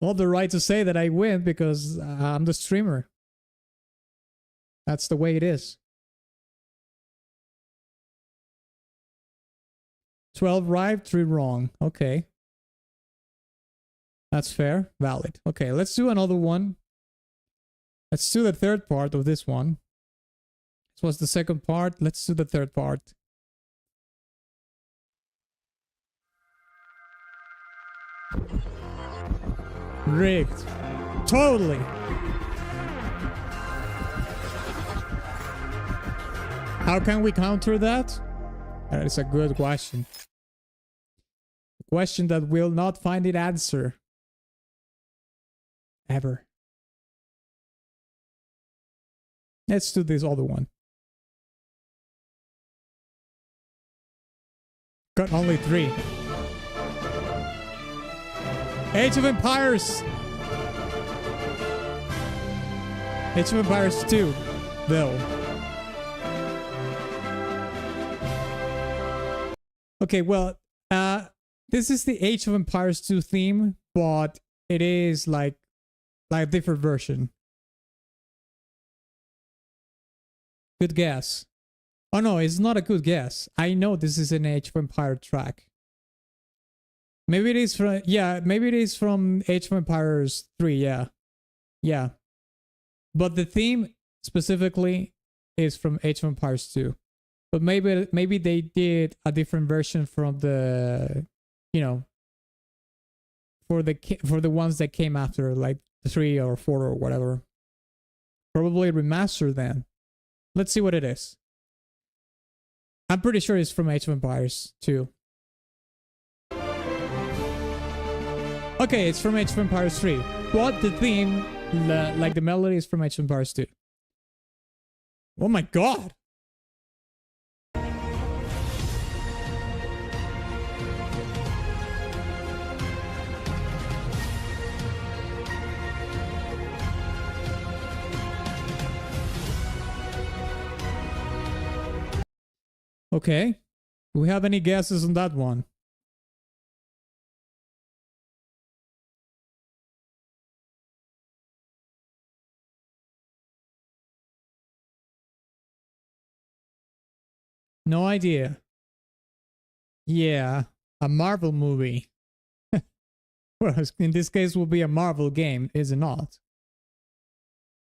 [SPEAKER 1] right to say that I win because I'm the streamer. That's the way it is. 12 right, 3 wrong. Okay. That's fair. Valid. Okay, let's do another one. Let's do the third part of this one. This was the second part. Let's do the third part. Rigged. Totally. How can we counter that? That is a good question. A question that will not find its answer ever. Let's do this other one. Got only 3. Age of Empires! Age of Empires 2, though. Okay, well, this is the Age of Empires 2 theme, but it is like a different version. Good guess. Oh no, it's not a good guess. I know this is an Age of Empire track. Maybe it is from, yeah, maybe it is from Age of Empires 3, yeah. Yeah. But the theme specifically is from Age of Empires 2. But maybe they did a different version from the, you know, for the ones that came after, like 3 or 4 or whatever. Probably remastered then. Let's see what it is. I'm pretty sure it's from Age of Empires 2. Okay, it's from Age of Empires 3. But the theme, like the melody, is from Age of Empires 2. Oh my god! Okay. Do we have any guesses on that one? No idea. Yeah, a Marvel movie. Well, in this case, will be a Marvel game, is it not?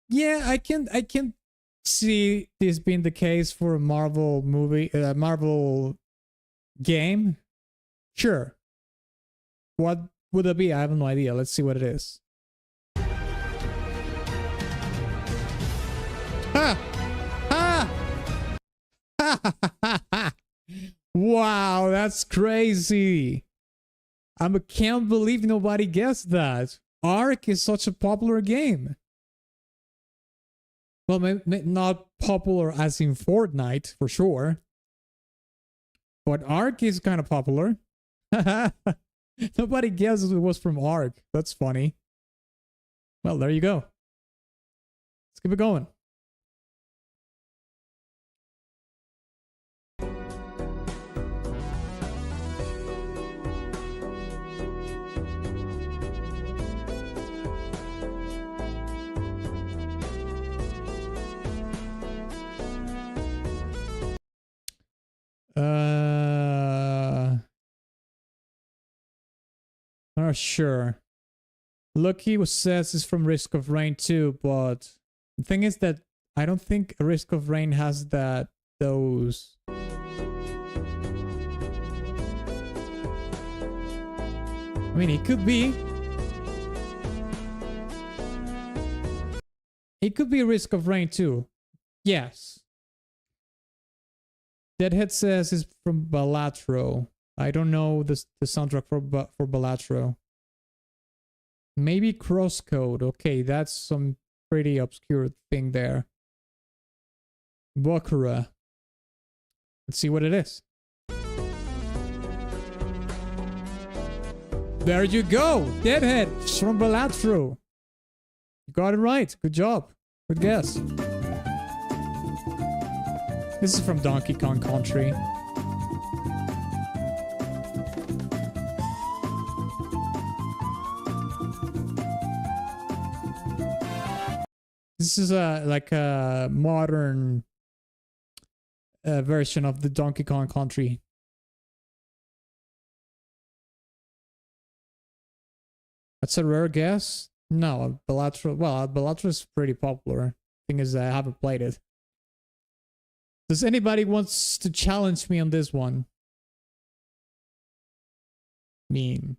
[SPEAKER 1] Yeah, I can see this being the case for a Marvel movie, a Marvel game. Sure. What would it be? I have no idea. Let's see what it is. Ha! Ha! Wow, that's crazy. I can't believe nobody guessed that. Ark is such a popular game. Well, not popular as in Fortnite, for sure. But Ark is kind of popular. Nobody guessed it was from Ark. That's funny. Well, there you go. Let's keep it going. Not sure. Lucky says it's from Risk of Rain too, but the thing is that I don't think Risk of Rain has those. I mean, it could be. It could be Risk of Rain too. Yes. Deadhead says it's from Balatro. I don't know the soundtrack for Balatro. Maybe Crosscode. Okay, that's some pretty obscure thing there. Bakura. Let's see what it is. There you go! Deadhead from Balatro. You got it right. Good job. Good guess. This is from Donkey Kong Country. This is like a modern version of the Donkey Kong Country. That's a rare guess? No, Balatro. Well, Balatro is pretty popular. Thing is, I haven't played it. Does anybody wants to challenge me on this one? I mean,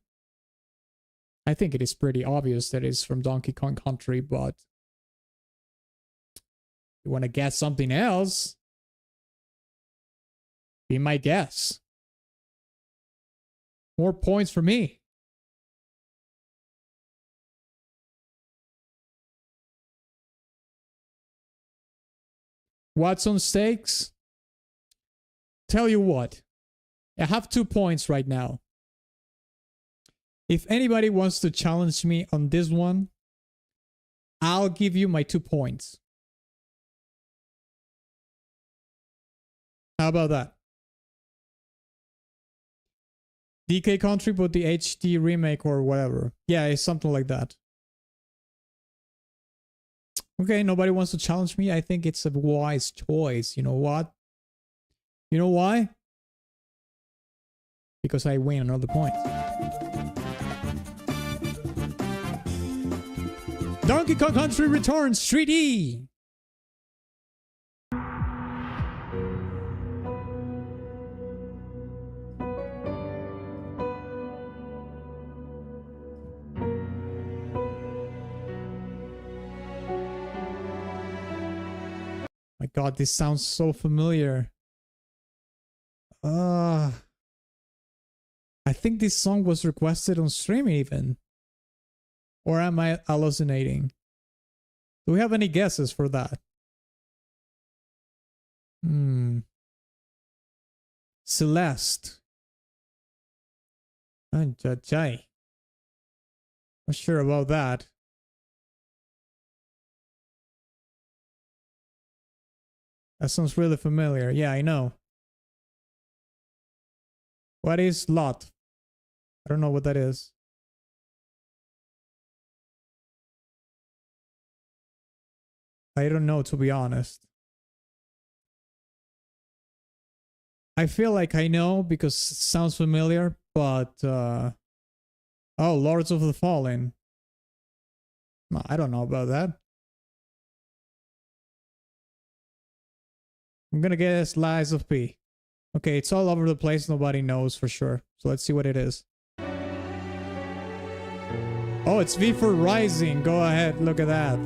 [SPEAKER 1] I think it is pretty obvious that it's from Donkey Kong Country, but you want to guess something else? Be my guess. More points for me. What's on stakes? Tell you what. I have 2 points right now. If anybody wants to challenge me on this one, I'll give you my 2 points. How about that? DK Country, but the HD remake or whatever. Yeah, it's something like that. Okay, nobody wants to challenge me. I think it's a wise choice. You know what? You know why? Because I win another point. Donkey Kong Country Returns 3D! My god, this sounds so familiar. I think this song was requested on stream even. Or am I hallucinating? Do we have any guesses for that? Celeste. Not sure about that. That sounds really familiar. Yeah, I know. What is Lot? I don't know what that is. I don't know, to be honest. I feel like I know because it sounds familiar, but oh, Lords of the Fallen. No, I don't know about that. I'm gonna guess Lies of P. Okay, it's all over the place. Nobody knows for sure. So let's see what it is. Oh, it's V for Rising. Go ahead, look at that.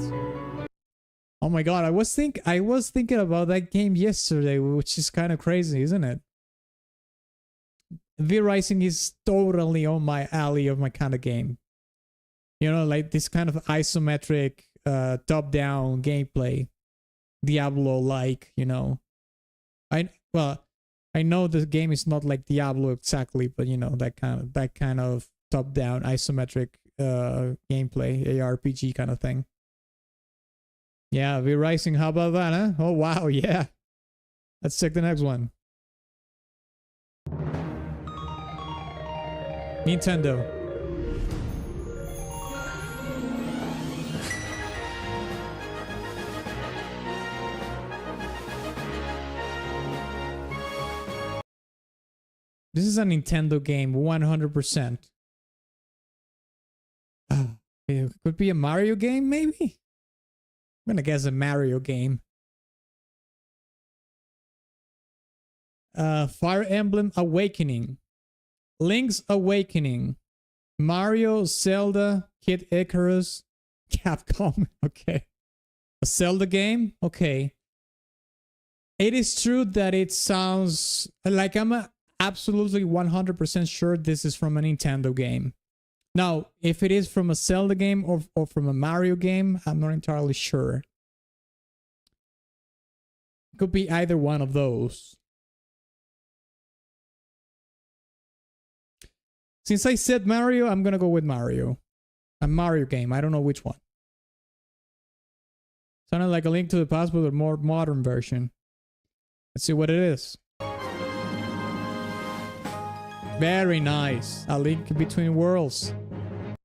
[SPEAKER 1] Oh my god, I was thinking about that game yesterday, which is kind of crazy, isn't it? V Rising is totally on my alley of my kind of game. You know, like this kind of isometric, top-down gameplay, Diablo-like. You know, I know the game is not like Diablo exactly, but you know that kind of top-down isometric gameplay, ARPG kind of thing. Yeah, V Rising, how about that, huh? Oh wow, yeah. Let's check the next one. Nintendo. This is a Nintendo game, 100%. It could be a Mario game, maybe? I'm gonna guess a Mario game. Fire Emblem Awakening. Link's Awakening. Mario, Zelda, Kid Icarus, Capcom. Okay. A Zelda game? Okay. It is true that it sounds like I'm absolutely 100% sure this is from a Nintendo game. Now, if it is from a Zelda game or from a Mario game, I'm not entirely sure. It could be either one of those. Since I said Mario, I'm gonna go with Mario. A Mario game, I don't know which one. Sounded like A Link to the Past, but a more modern version. Let's see what it is. Very nice. A Link Between Worlds.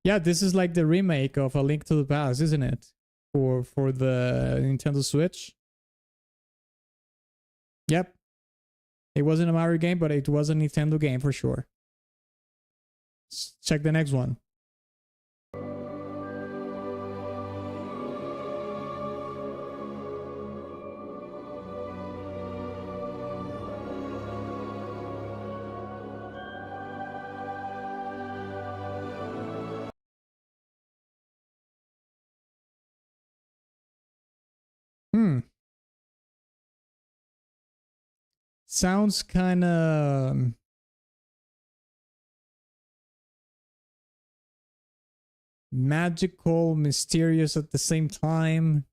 [SPEAKER 1] Yeah, this is like the remake of A Link to the Past, isn't it? For the Nintendo Switch. Yep. It wasn't a Mario game, but it was a Nintendo game for sure. Let's check the next one. Sounds kind of magical, mysterious at the same time.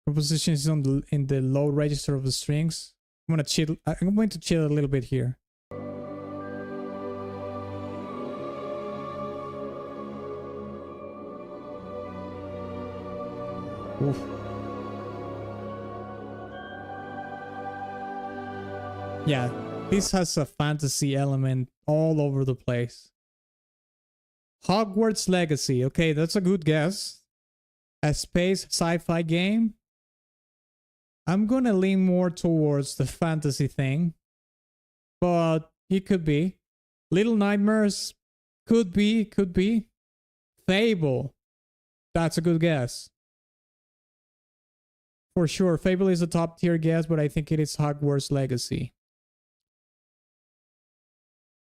[SPEAKER 1] Proposition is on the in the low register of the strings. I'm gonna chill. I'm going to chill a little bit here. Oof. Yeah, this has a fantasy element all over the place. Hogwarts Legacy. Okay, that's a good guess. A space sci-fi game. I'm gonna lean more towards the fantasy thing, but it could be. Little Nightmares. Could be. Could be. Fable. That's a good guess. For sure, Fable is a top tier guess, but I think it is Hogwarts Legacy.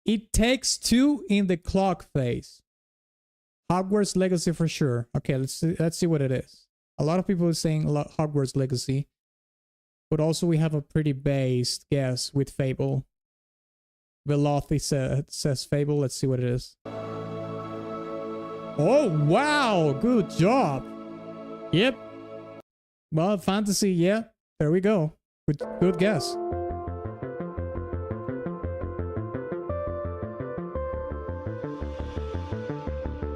[SPEAKER 1] It Takes Two in the clock phase. Hogwarts Legacy for sure. Okay, let's see what it is. A lot of people are saying Hogwarts Legacy, but also we have a pretty based guess with Fable. Velothi says Fable. Let's see what it is. Oh wow, good job. Yep. Well, fantasy, yeah. There we go. Good guess.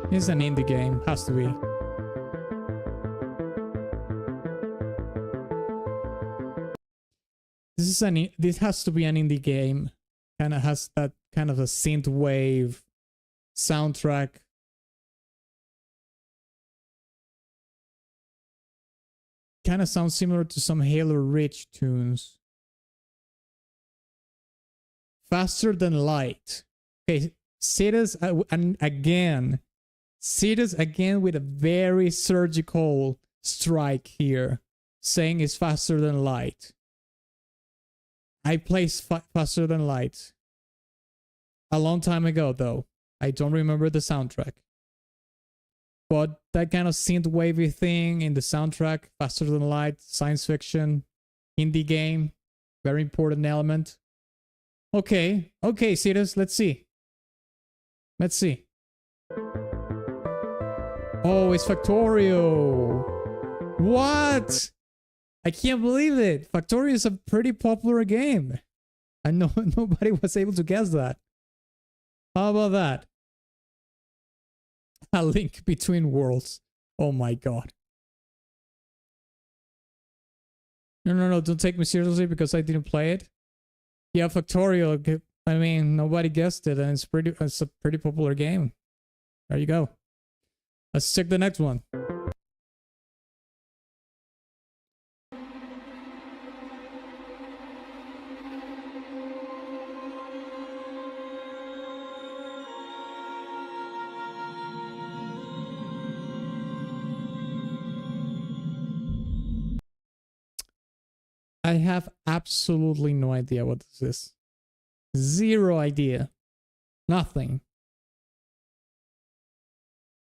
[SPEAKER 1] It's an indie game. Has to be. This has to be an indie game. Kind of has that kind of a synth wave soundtrack. Kind of sounds similar to some Halo Reach tunes. Faster Than Light. Okay, Cities again. Cities again with a very surgical strike here, saying it's Faster Than Light. I placed Faster Than Light a long time ago, though. I don't remember the soundtrack. But that kind of synth wavy thing in the soundtrack, Faster Than Light, science fiction, indie game, very important element. Okay, Cities, let's see. Let's see. Oh, it's Factorio. What? I can't believe it. Factorio is a pretty popular game. I know nobody was able to guess that. How about that? A Link Between Worlds. Oh my god. No, don't take me seriously because I didn't play it. Yeah, Factorio. I mean, nobody guessed it, and it's a pretty popular game. There you go. Let's check the next one. I have absolutely no idea what this is. Zero idea. Nothing.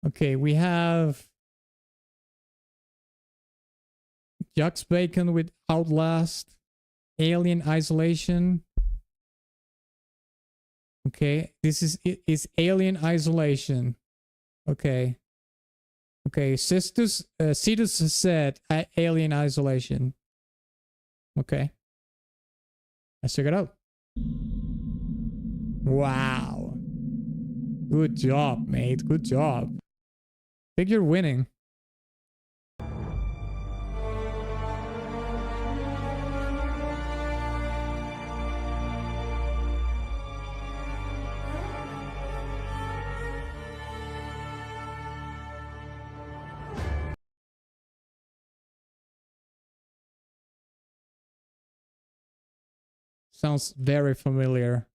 [SPEAKER 1] Okay, we have Jack's Bacon with Outlast, Alien Isolation. Okay, this is Alien Isolation. Okay. Cetus said Alien Isolation. Okay. Let's check it out. Wow. Good job, mate. Good job. I think you're winning. Sounds very familiar.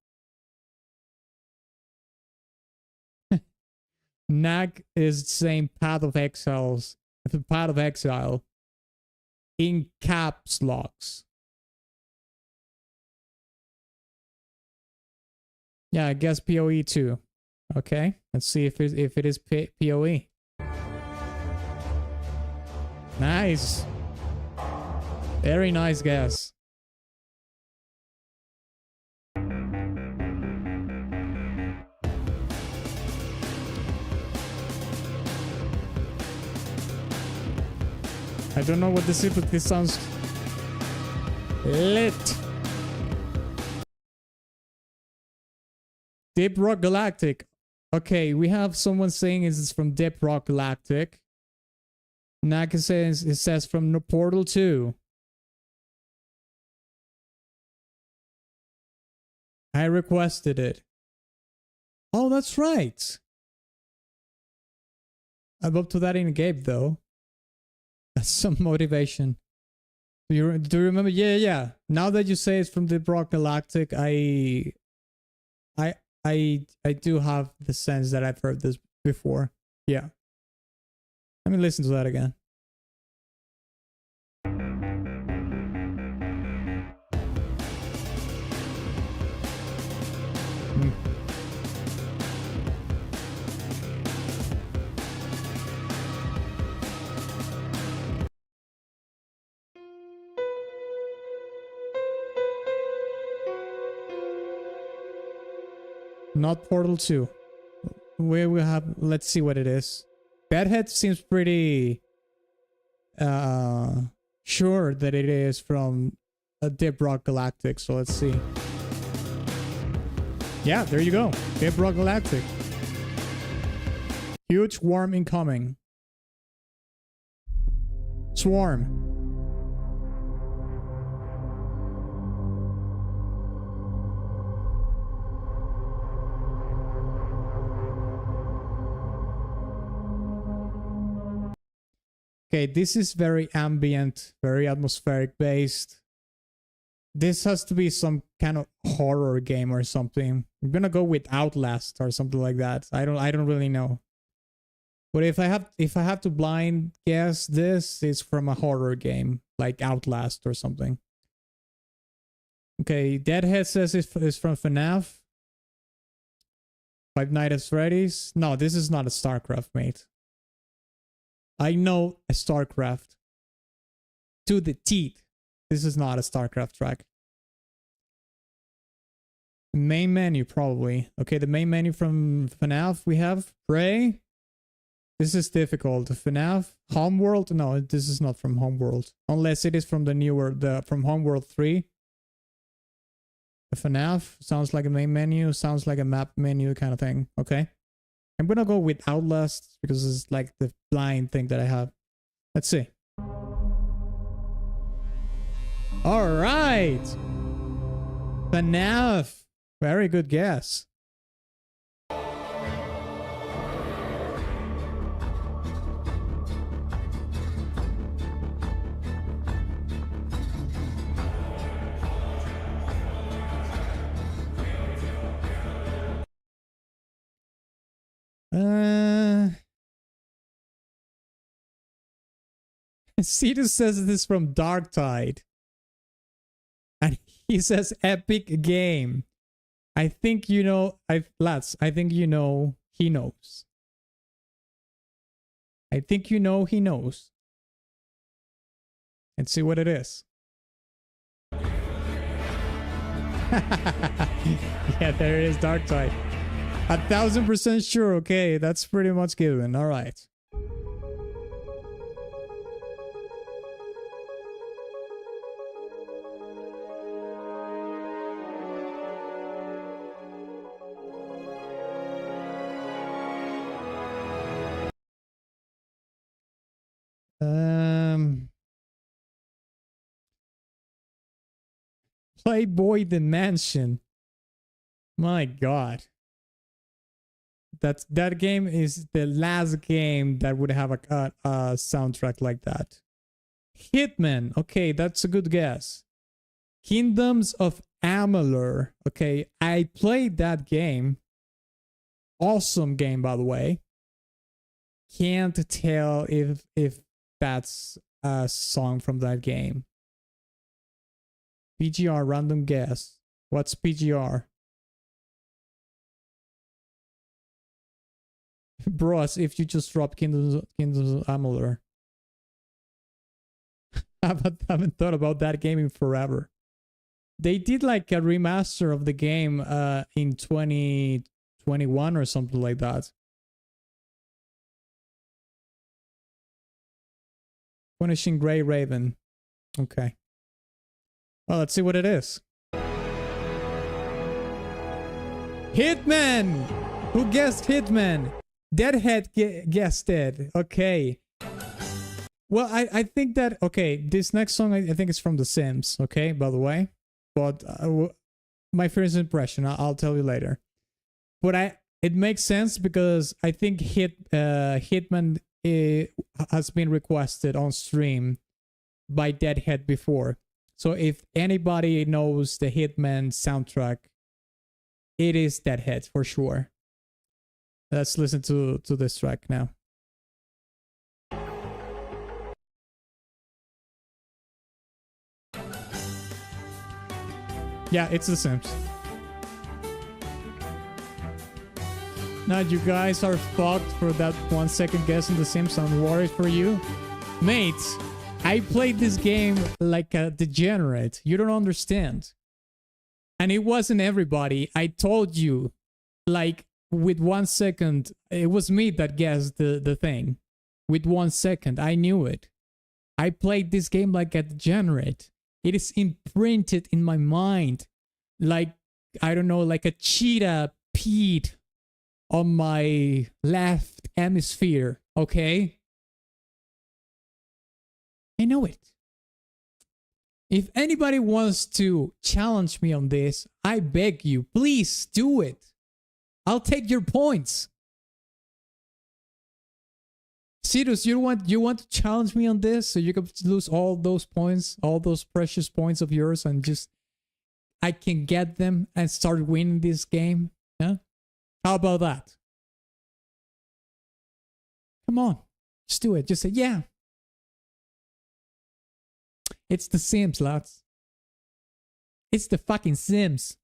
[SPEAKER 1] Nag is saying Path of Exiles. The Path of Exile. In caps locks. Yeah, I guess PoE too. Okay, let's see if it is PoE. Nice. Very nice guess. I don't know what this is, but this sounds lit. Deep Rock Galactic. Okay, we have someone saying it's from Deep Rock Galactic. Naka says it says from Portal 2. I requested it. Oh, that's right. I'm up to that in a game though. That's some motivation. Do you remember? Yeah. Now that you say it's from Deep Rock Galactic, I do have the sense that I've heard this before. Yeah. Let me listen to that again. Not Portal 2. Where we have, let's see what it is. Bedhead seems pretty sure that it is from a Deep Rock Galactic, so let's see. Yeah, there you go. Deep Rock Galactic. Huge worm incoming. Swarm. Okay, this is very ambient, very atmospheric based. This has to be some kind of horror game or something. I'm gonna go with Outlast or something like that. I don't really know. But if I have to blind guess, this is from a horror game like Outlast or something. Okay, Deadhead says it's from FNAF. Five Nights at Freddy's. No, this is not a StarCraft, mate. I know a StarCraft to the teeth. This is not a StarCraft track. Main menu, probably. Okay, the main menu from FNAF we have Prey. This is difficult. FNAF. Homeworld. No, this is not from Homeworld. Unless it is from the newer, from Homeworld 3. The FNAF sounds like a main menu, sounds like a map menu kind of thing. Okay. I'm gonna go with Outlast because it's like the blind thing that I have. Let's see. All right. FNAF. Very good guess. Cetus says this from Darktide. And he says epic game. I think you know, lads, I think you know he knows. I think you know he knows. Let's see what it is. Yeah, there it is, Darktide. 1000% sure. Okay, that's pretty much given. All right. Playboy the Mansion. My God. That game is the last game that would have a soundtrack like that. Hitman. Okay, that's a good guess. Kingdoms of Amalur. Okay, I played that game. Awesome game, by the way. Can't tell if that's a song from that game. PGR, random guess. What's PGR? Bros, if you just drop Kingdoms of Amalur. I haven't thought about that game in forever. They did like a remaster of the game in 2021 or something like that. Punishing Grey Raven. Okay. Well, let's see what it is. Hitman! Who guessed Hitman? Deadhead guessed it. Okay. Well, I think that... Okay, this next song I think is from The Sims. Okay, by the way. But my first impression, I'll tell you later. But it makes sense because I think Hitman has been requested on stream by Deadhead before. So if anybody knows the Hitman soundtrack, it is Deadhead for sure. Let's listen to this track now. Yeah, it's The Sims. Now you guys are fucked for that 1 second guess in The Sims. I'm worried for you. Mate, I played this game like a degenerate. You don't understand. And it wasn't everybody. I told you, like, with 1 second, it was me that guessed the thing. With 1 second, I knew it. I played this game like a degenerate. It is imprinted in my mind. Like, I don't know, like a cheetah peed on my left hemisphere, okay? I know it. If anybody wants to challenge me on this, I beg you, please do it. I'll take your points. Sirius, you want to challenge me on this so you can lose all those points, all those precious points of yours, and just I can get them and start winning this game? Huh? How about that? Come on, just do it. Just say, yeah. It's The Sims, lads. It's the fucking Sims.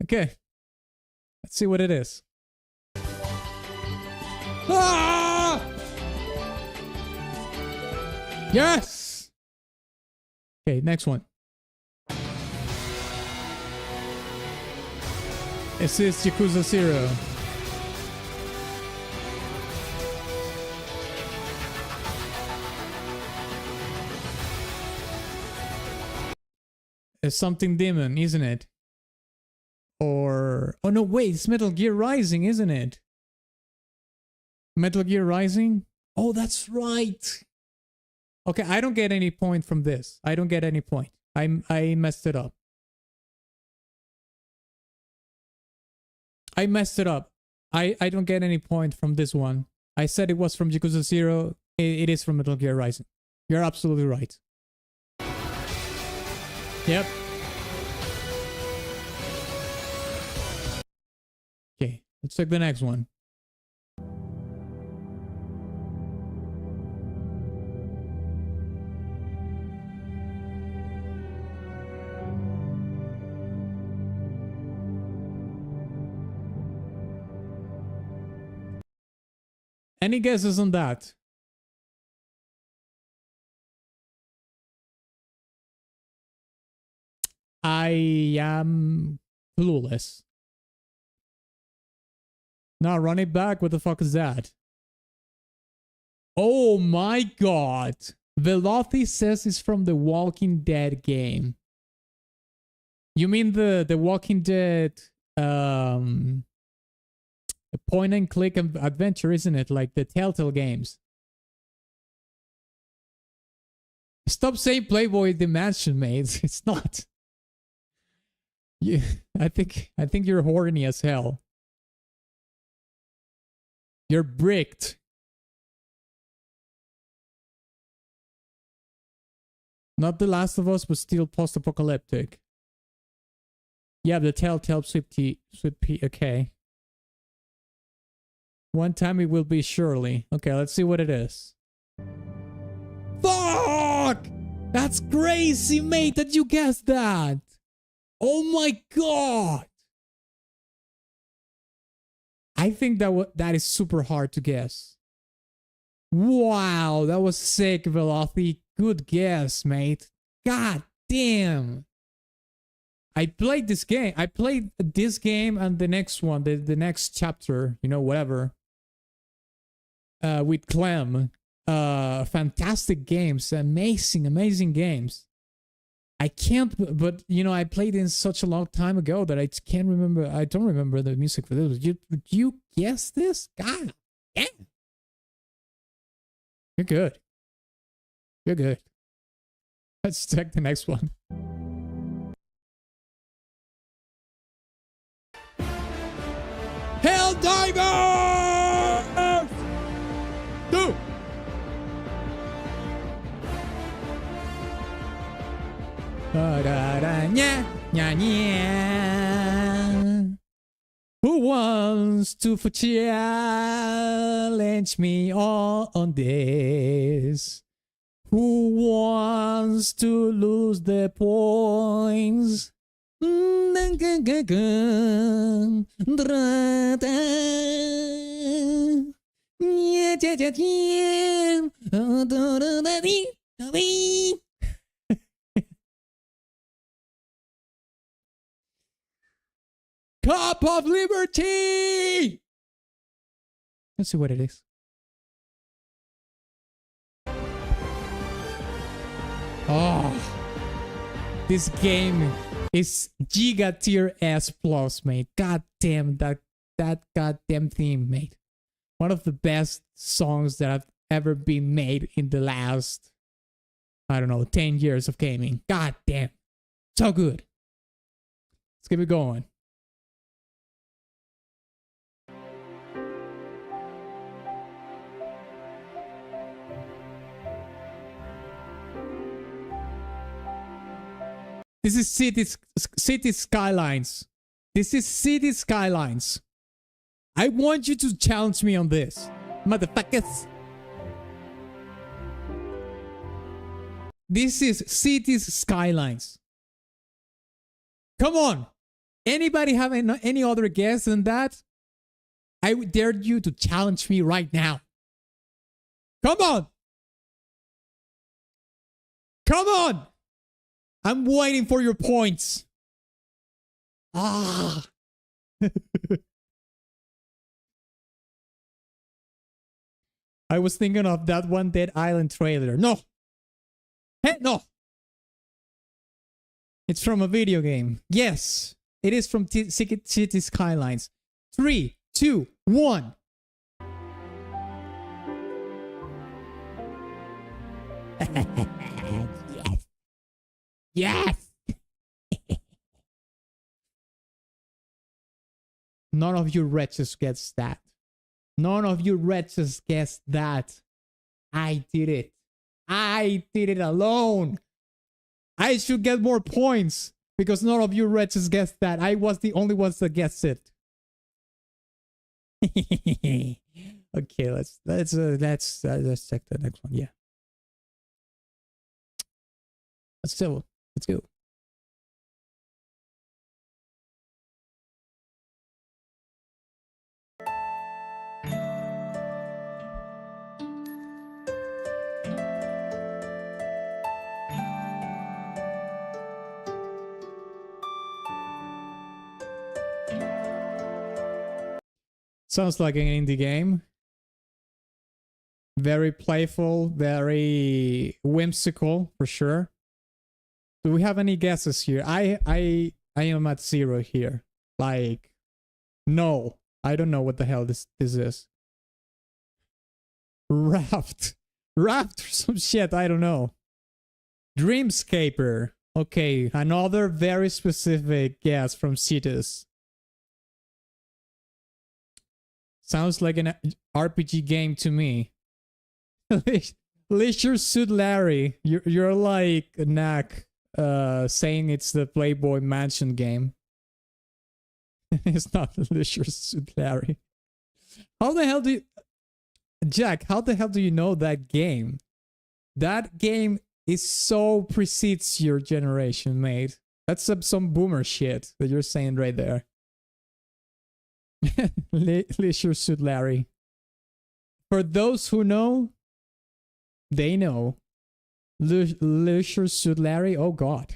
[SPEAKER 1] Okay. Let's see what it is. Ah! Yes! Okay, next one. This is Yakuza 0. It's something demon, isn't it? Or... Oh no, wait, it's Metal Gear Rising, isn't it? Metal Gear Rising? Oh, that's right. Okay, I don't get any point from this. I don't get any point. I messed it up. I messed it up. I don't get any point from this one. I said it was from Yakuza 0. It is from Metal Gear Rising. You're absolutely right. Yep. Okay, let's take the next one. Any guesses on that? I am clueless. Now run it back. What the fuck is that? Oh my god. Velothi says it's from the Walking Dead game. You mean the Walking Dead point and click adventure, isn't it? Like the Telltale games. Stop saying Playboy Dimension, mate. It's not. Yeah, I think you're horny as hell. You're bricked. Not The Last of Us, but still post-apocalyptic. Yeah, the Telltale Sweet Pea. Okay. One time it will be surely. Okay, let's see what it is. Fuck! That's crazy, mate, that you guessed that. Oh my god! I think that is super hard to guess. Wow, that was sick, Velothi. Good guess, mate. God damn. I played this game. I played this game and the next one, the next chapter, you know, whatever. with Clem. Fantastic games, amazing games. I can't, but you know, I played in such a long time ago that I can't remember. I don't remember the music for this. Would you guess this? God, yeah. You're good. You're good. Let's check the next one. Helldivers! 2! Who wants to challenge me on this? Who wants to lose the points? Cup of Liberty! Let's see what it is. Oh, this game is Giga tier S plus, mate. God damn, that goddamn theme, mate. One of the best songs that have ever been made in the last, I don't know, 10 years of gaming. God damn. So good. Let's keep it going. This is City Skylines. This is City Skylines. I want you to challenge me on this, motherfuckers. This is Cities Skylines. Come on. Anybody have any other guess than that? I would dare you to challenge me right now. Come on. Come on. I'm waiting for your points. Ah. I was thinking of that one Dead Island trailer. No. Hey, no. It's from a video game. Yes. It is from City Skylines. 3, 2, 1. Yes. None of you wretches gets that. None of you wretches guessed that. I did it. I did it alone. I should get more points because none of you wretches guessed that. I was the only ones that guessed it. Okay, let's check the next one. Yeah. Let's go. Sounds like an indie game. Very playful, very whimsical for sure. Do we have any guesses here? I am at 0 here. Like, no. I don't know what the hell this is. Raft or some shit, I don't know. Dreamscaper. Okay, another very specific guess from Cities. Sounds like an RPG game to me. Leisure Suit Larry. You're like a knack saying it's the Playboy Mansion game. It's not Leisure Suit Larry. How the hell do you... Jack, how the hell do you know that game? That game is so precedes your generation, mate. That's some boomer shit that you're saying right there. Leisure Suit Larry. For those who know, they know. Leisure Suit Larry, oh god.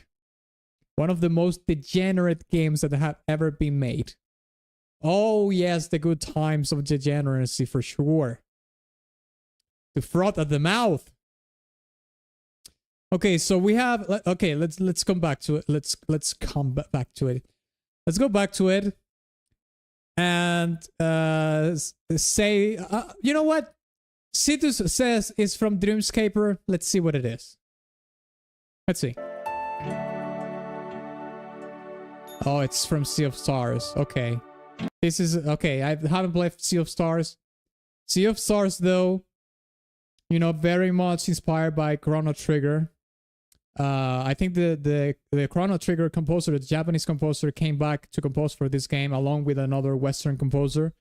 [SPEAKER 1] One of the most degenerate games that have ever been made. Oh yes, the good times of degeneracy for sure. To froth at the mouth. Okay, so we have. Okay, let's come back to it. Let's come back to it. Let's go back to it, and say, you know what? Citus says it's from Dreamscaper. Let's see what it is. Let's see. Oh, it's from Sea of Stars. Okay. This is... Okay, I haven't played Sea of Stars. Sea of Stars, though, you know, very much inspired by Chrono Trigger. I think the Chrono Trigger composer, the Japanese composer, came back to compose for this game along with another Western composer.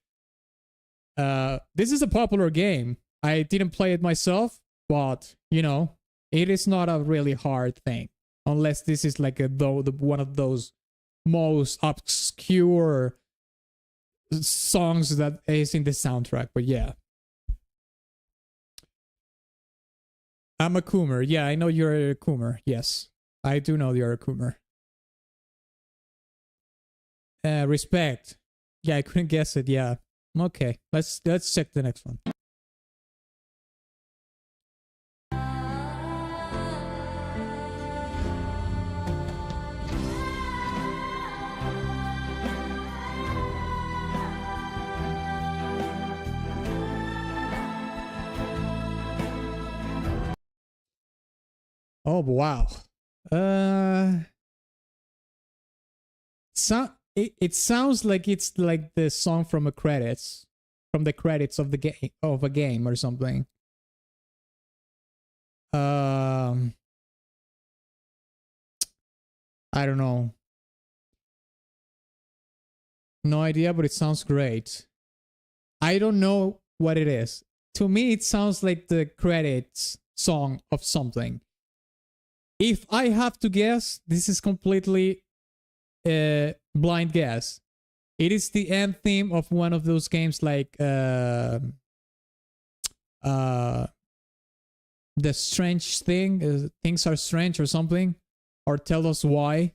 [SPEAKER 1] This is a popular game. I didn't play it myself, but, you know, it is not a really hard thing. Unless this is like one of those most obscure songs that is in the soundtrack. But yeah. I'm a Coomer. Yeah, I know you're a Coomer. Yes, I do know you're a Coomer. Respect. Yeah, I couldn't guess it. Yeah. Okay, let's check the next one. Oh wow. It sounds like it's like the song from the credits of the game of a game or something. I don't know. No idea, but it sounds great. I don't know what it is. To me, it sounds like the credits song of something. If I have to guess, this is completely blind guess. It is the end theme of one of those games like The Strange Thing, Things Are Strange or something, or Tell Us Why.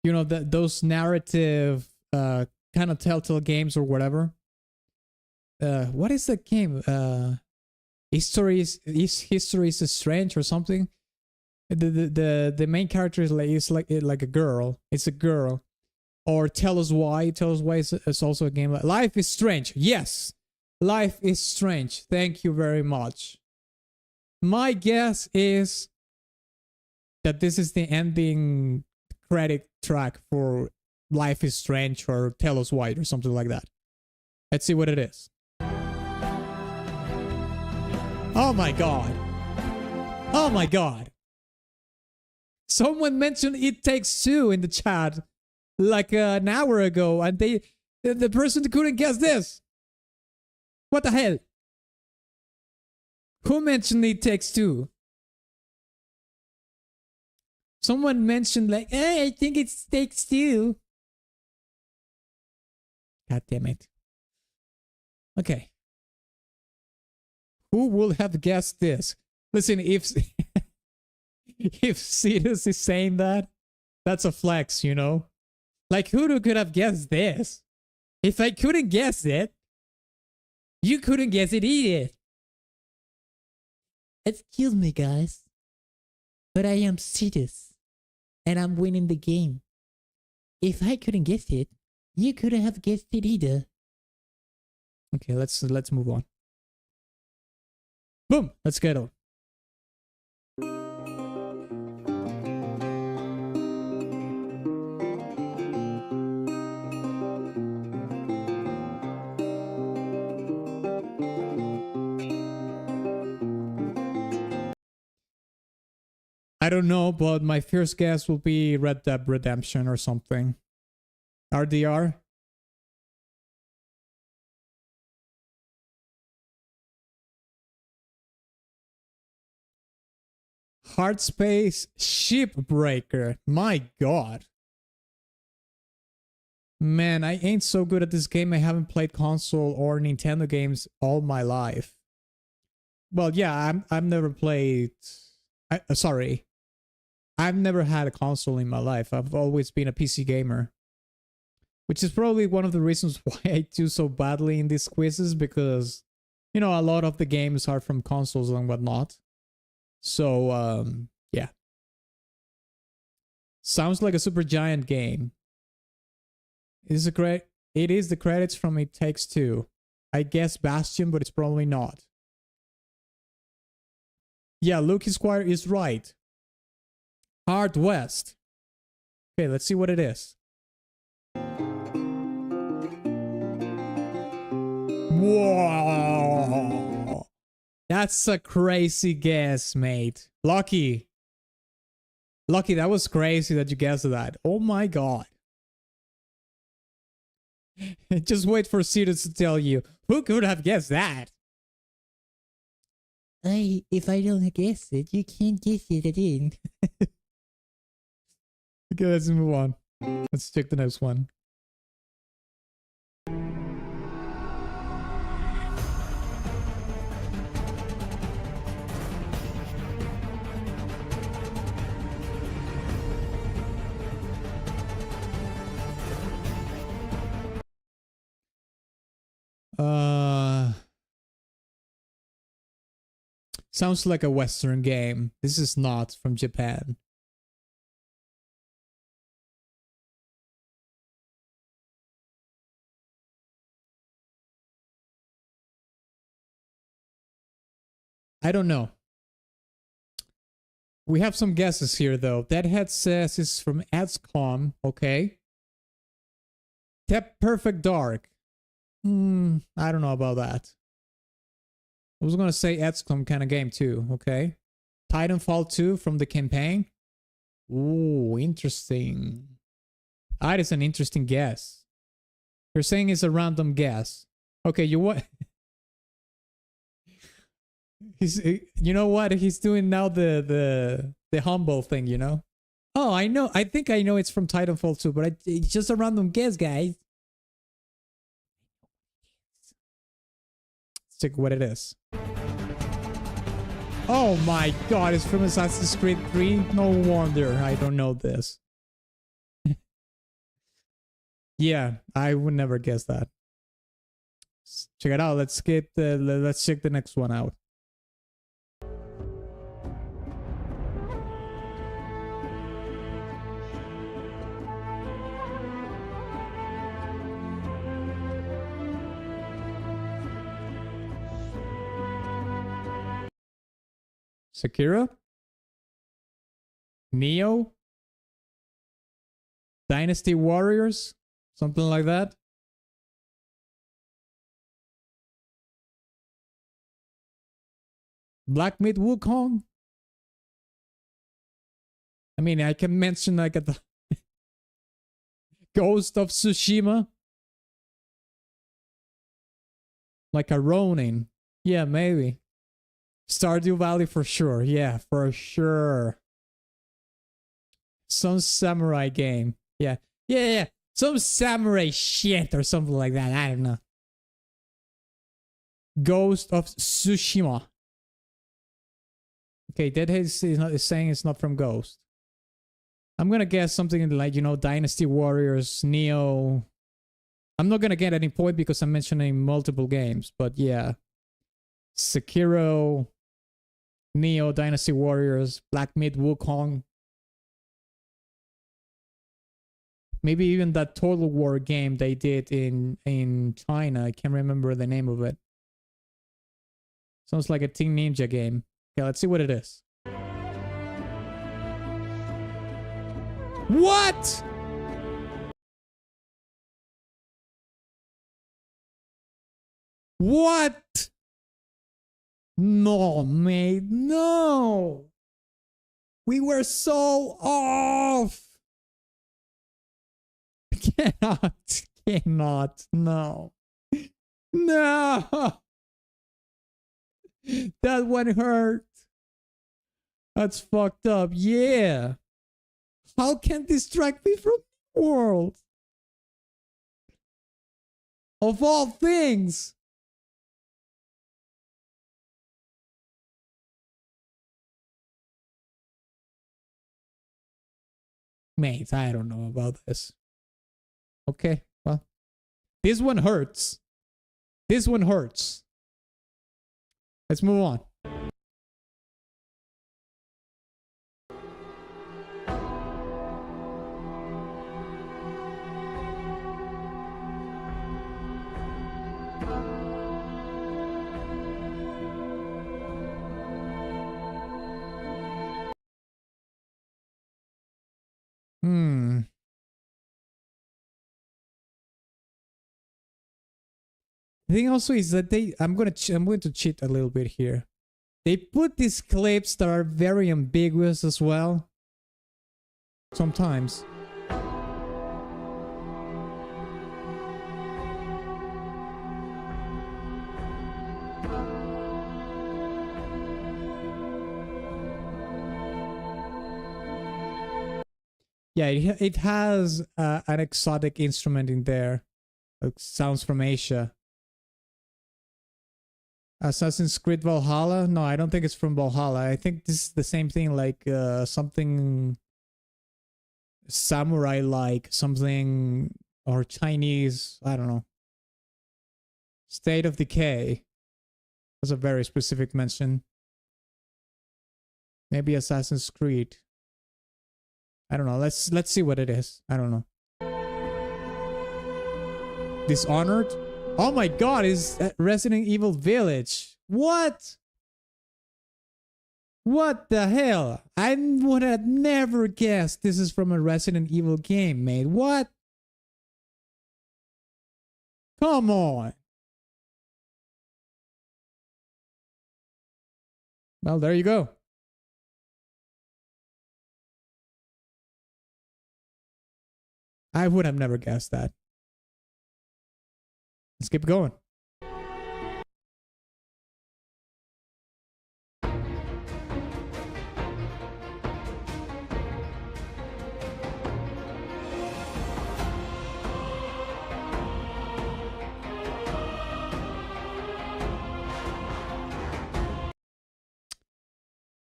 [SPEAKER 1] You know, those narrative kind of telltale games or whatever. What is that game? History is strange or something. The main character is like a girl. It's a girl. Or Tell Us Why. Tell Us Why is also a game. Like Life is Strange. Yes, Life is Strange. Thank you very much. My guess is that this is the ending credit track for Life is Strange or Tell Us Why or something like that. Let's see what it is. Oh my god. Oh my god. Someone mentioned It Takes Two in the chat like an hour ago, and the person couldn't guess this. What the hell? Who mentioned It Takes Two? Someone mentioned like, hey, I think it Takes Two. God damn it. Okay. Who would have guessed this? Listen, if Cetus is saying that, that's a flex, you know? Like, who could have guessed this? If I couldn't guess it, you couldn't guess it either. Excuse me, guys, but I am Cetus, and I'm winning the game. If I couldn't guess it, you couldn't have guessed it either. Okay, let's move on. Boom! Let's get on. I don't know, but my first guess will be Red Dead Redemption or something. RDR? Hard Space Shipbreaker. My god. Man, I ain't so good at this game. I haven't played console or Nintendo games all my life. Well, yeah, I've never played... sorry. I've never had a console in my life. I've always been a PC gamer. which is probably one of the reasons why I do so badly in these quizzes, because, you know, a lot of the games are from consoles and whatnot. So, yeah. Sounds like a super giant game. It is the credits from It Takes Two. I guess Bastion, but it's probably not. Yeah, Luke Esquire is right. Hard West. Okay, let's see what it is. Whoa! That's a crazy guess, mate. Lucky. Lucky, that was crazy that you guessed that. Oh my god. Just wait for Cetus to tell you. Who could have guessed that? If I don't guess it, you can't guess it again. Okay, let's move on. Let's check the next one. Sounds like a Western game. This is not from Japan. I don't know. We have some guesses here, though. Deadhead says it's from XCOM. Okay. Perfect Dark. I don't know about that. I was gonna say XCOM kind of game too. Okay. Titanfall 2 from the campaign. Ooh, interesting. That is an interesting guess. You're saying it's a random guess. Okay, you what? You know what? He's doing now the humble thing, you know? Oh, I know. I think I know it's from Titanfall 2, but it's just a random guess, guys. Let's check what it is. Oh my god, it's from Assassin's Creed 3? No wonder I don't know this. Yeah, I would never guess that. Let's check it out. Let's check the next one out. Sekiro? Neo? Dynasty Warriors? Something like that? Black Myth Wukong? I mean, I can mention like the Ghost of Tsushima. Like a Ronin. Yeah, maybe. Stardew Valley for sure. Yeah, for sure. Some samurai game. Yeah. Yeah. Some samurai shit or something like that. I don't know. Ghost of Tsushima. Okay, Deadhead is saying it's not from Ghost. I'm gonna guess something like, you know, Dynasty Warriors, Neo. I'm not gonna get any point because I'm mentioning multiple games, but yeah. Sekiro, Neo, Dynasty Warriors, Black Myth Wukong. Maybe even that Total War game they did in China. I can't remember the name of it. Sounds like a Team Ninja game. Okay, let's see what it is. What? What? No, mate, no. We were so off. Cannot, no. No. That one hurt. That's fucked up. Yeah. How can this distract me from the world? Of all things. Mate, I don't know about this. Okay, This one hurts. This one hurts. Let's move on. The thing also is that I'm going to cheat a little bit here. They put these clips that are very ambiguous as well. Sometimes. Yeah, it has an exotic instrument in there. It sounds from Asia. Assassin's Creed Valhalla? No, I don't think it's from Valhalla. I think this is the same thing, like something samurai-like, something, or Chinese, I don't know. State of Decay. That's a very specific mention. Maybe Assassin's Creed. I don't know. Let's see what it is. I don't know. Dishonored? Oh my god, is Resident Evil Village. What? What the hell? I would have never guessed this is from a Resident Evil game, mate. What? Come on. Well, there you go. I would have never guessed that. Let's keep going.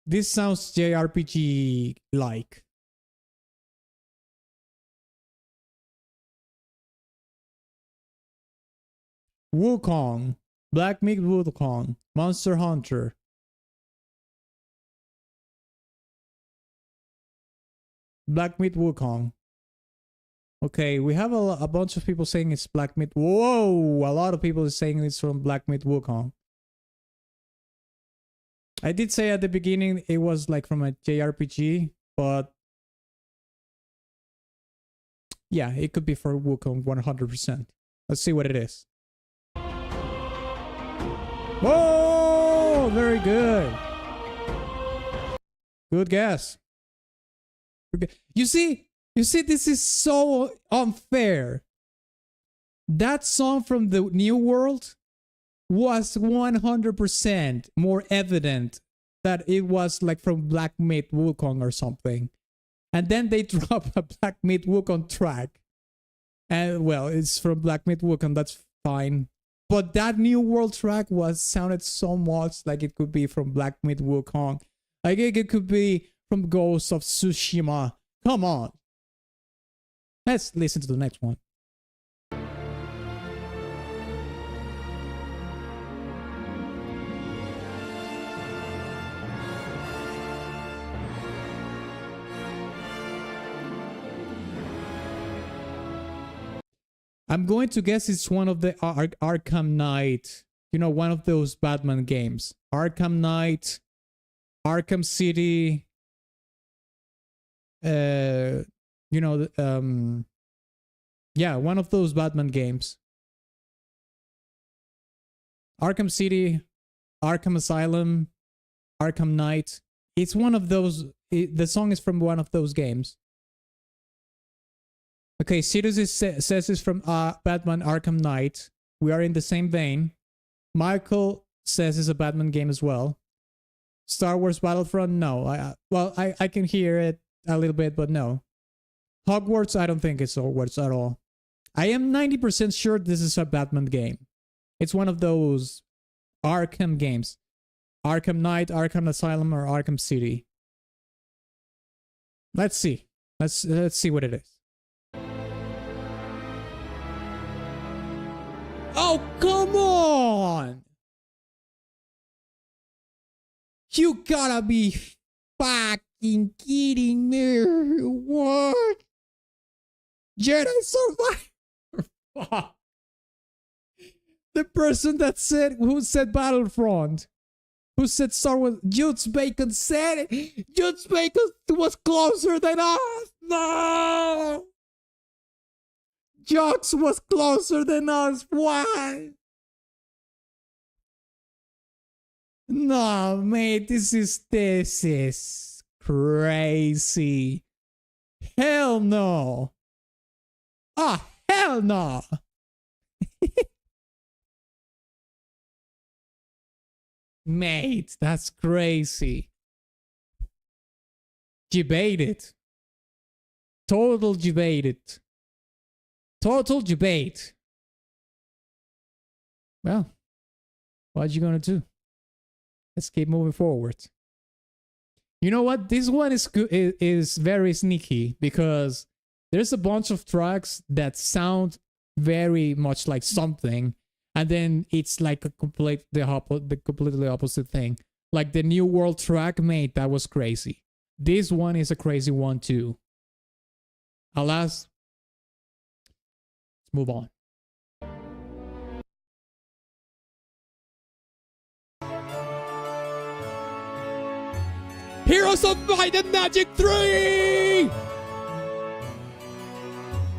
[SPEAKER 1] This sounds JRPG-like. Wukong, Black Meat Wukong, Monster Hunter. Black Meat Wukong. Okay, we have a bunch of people saying it's Black Meat. Whoa, a lot of people are saying it's from Black Meat Wukong. I did say at the beginning it was like from a JRPG, but yeah, it could be for Wukong 100%. Let's see what it is. Whoa! Very good. Good guess. You see, this is so unfair. That song from the New World was 100% more evident that it was like from Black Meat Wukong or something. And then they drop a Black Meat Wukong track. And well, it's from Black Meat Wukong, that's fine. But that New World track sounded so much like it could be from Black Meat Wukong. Like it could be from Ghost of Tsushima. Come on. Let's listen to the next one. I'm going to guess it's one of the Arkham Knight, you know, one of those Batman games. Arkham Knight, Arkham City, you know, yeah, one of those Batman games. Arkham City, Arkham Asylum, Arkham Knight. It's one of those, the song is from one of those games. Okay, Sirius says it's from Batman Arkham Knight. We are in the same vein. Michael says it's a Batman game as well. Star Wars Battlefront, no. I can hear it a little bit, but no. Hogwarts, I don't think it's Hogwarts at all. I am 90% sure this is a Batman game. It's one of those Arkham games. Arkham Knight, Arkham Asylum, or Arkham City. Let's see. Let's see what it is. Oh, come on! You gotta be fucking kidding me. What? Jedi Survivor. The person that said, who said Battlefront, who said Star Wars, Jude's Bacon said it. Jude's Bacon was closer than us. No! Jux was closer than us. Why? No, mate, this is crazy. Hell no. Ah, hell no. Mate, that's crazy. Debated. Total debated. Total debate. Well, what you gonna do? Let's keep moving forward. You know what? This one is very sneaky because there's a bunch of tracks that sound very much like something, and then it's like a completely opposite thing. Like the New World track, mate, that was crazy. This one is a crazy one too. Alas, let's move on. Heroes of Might and Magic 3!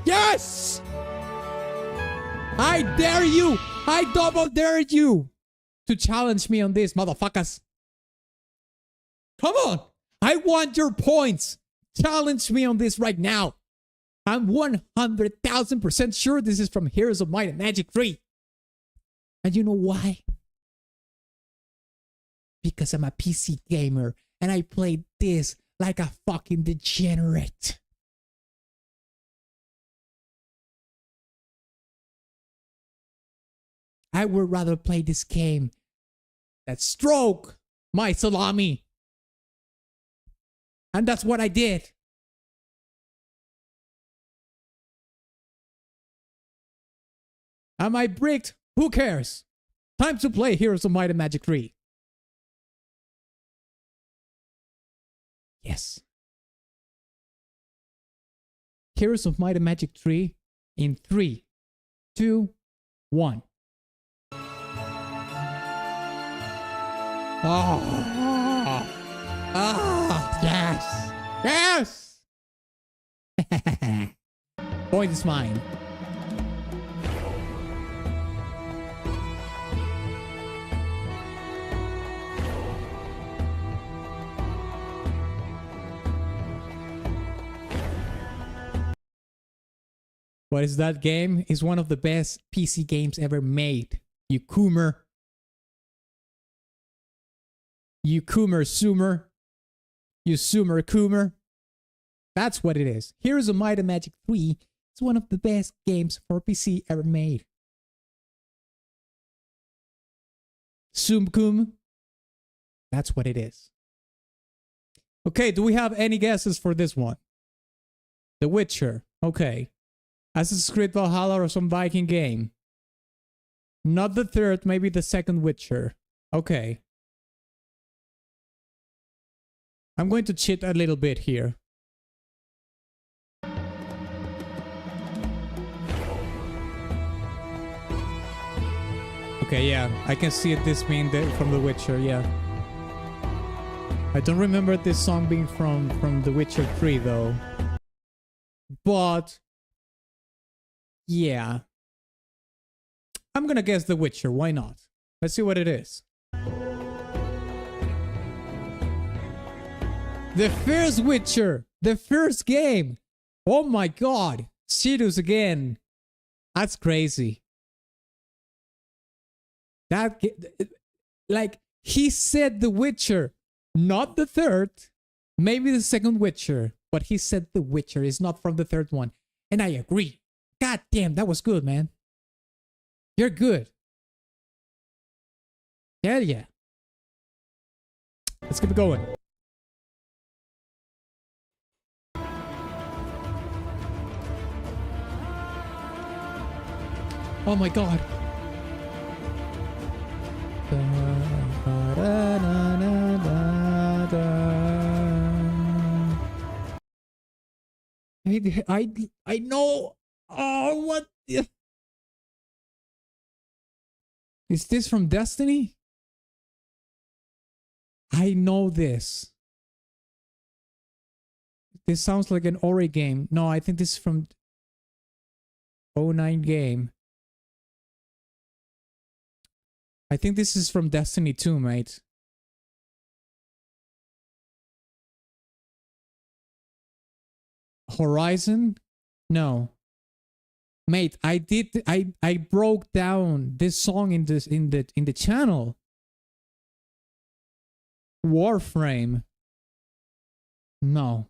[SPEAKER 1] Yes! I dare you! I double dare you to challenge me on this, motherfuckers. Come on! I want your points. Challenge me on this right now. I'm 100,000% sure this is from Heroes of Might and Magic 3. And you know why? Because I'm a PC gamer and I played this like a fucking degenerate. I would rather play this game than stroke my salami. And that's what I did. Am I bricked? Who cares? Time to play Heroes of Might and Magic 3. Yes. Heroes of Might and Magic 3 in 3, 2, 1. Oh. Ah, yes. Yes. Point is mine. What is that game? It's one of the best PC games ever made. You coomer. You coomer sumer. You sumer coomer. That's what it is. Heroes of Might and Magic 3 is one of the best games for PC ever made. Sumkum. That's what it is. Okay, do we have any guesses for this one? The Witcher. Okay. Assassin's Creed Valhalla or some Viking game. Not the third, maybe the second Witcher. Okay. I'm going to cheat a little bit here. Okay, yeah. I can see it this being from The Witcher, yeah. I don't remember this song being from The Witcher 3 though. But yeah. I'm gonna guess The Witcher, why not? Let's see what it is. The first Witcher! The first game! Oh my god! Serious again! That's crazy. That... Like, he said The Witcher, not the third. Maybe the second Witcher. But he said The Witcher is not from the third one. And I agree. God damn, that was good, man. You're good. Hell yeah. Let's keep it going. Oh my god. I know. Oh, what? Is this from Destiny? I know this. This sounds like an Ori game. No, I think this is from '09 game. I think this is from Destiny 2, mate. Horizon? No. Mate, I broke down this song in the channel. Warframe. No.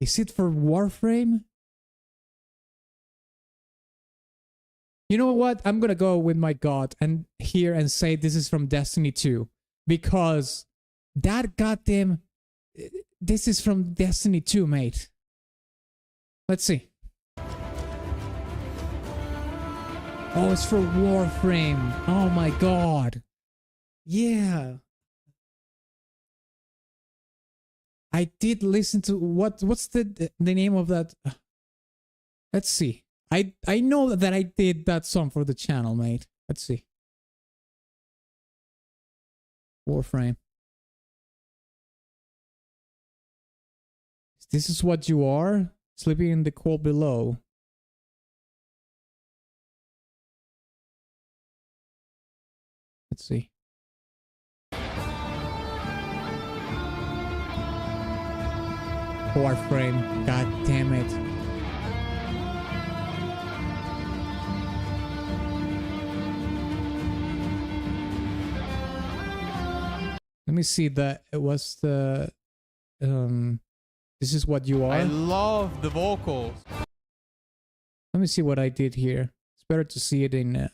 [SPEAKER 1] Is it for Warframe? You know what? I'm gonna go with my gut and here and say this is from Destiny 2. Because that goddamn... This is from Destiny 2, mate. Let's see. Oh, it's for Warframe. Oh my god. Yeah. I did listen to what's the name of that? Let's see. I know that I did that song for the channel, mate. Let's see. Warframe. This is what you are? Sleeping in the cold below. Let's see. Warframe. God damn it. Let me see that it was the this is what you are.
[SPEAKER 2] I love the vocals.
[SPEAKER 1] Let me see what I did here. It's better to see it in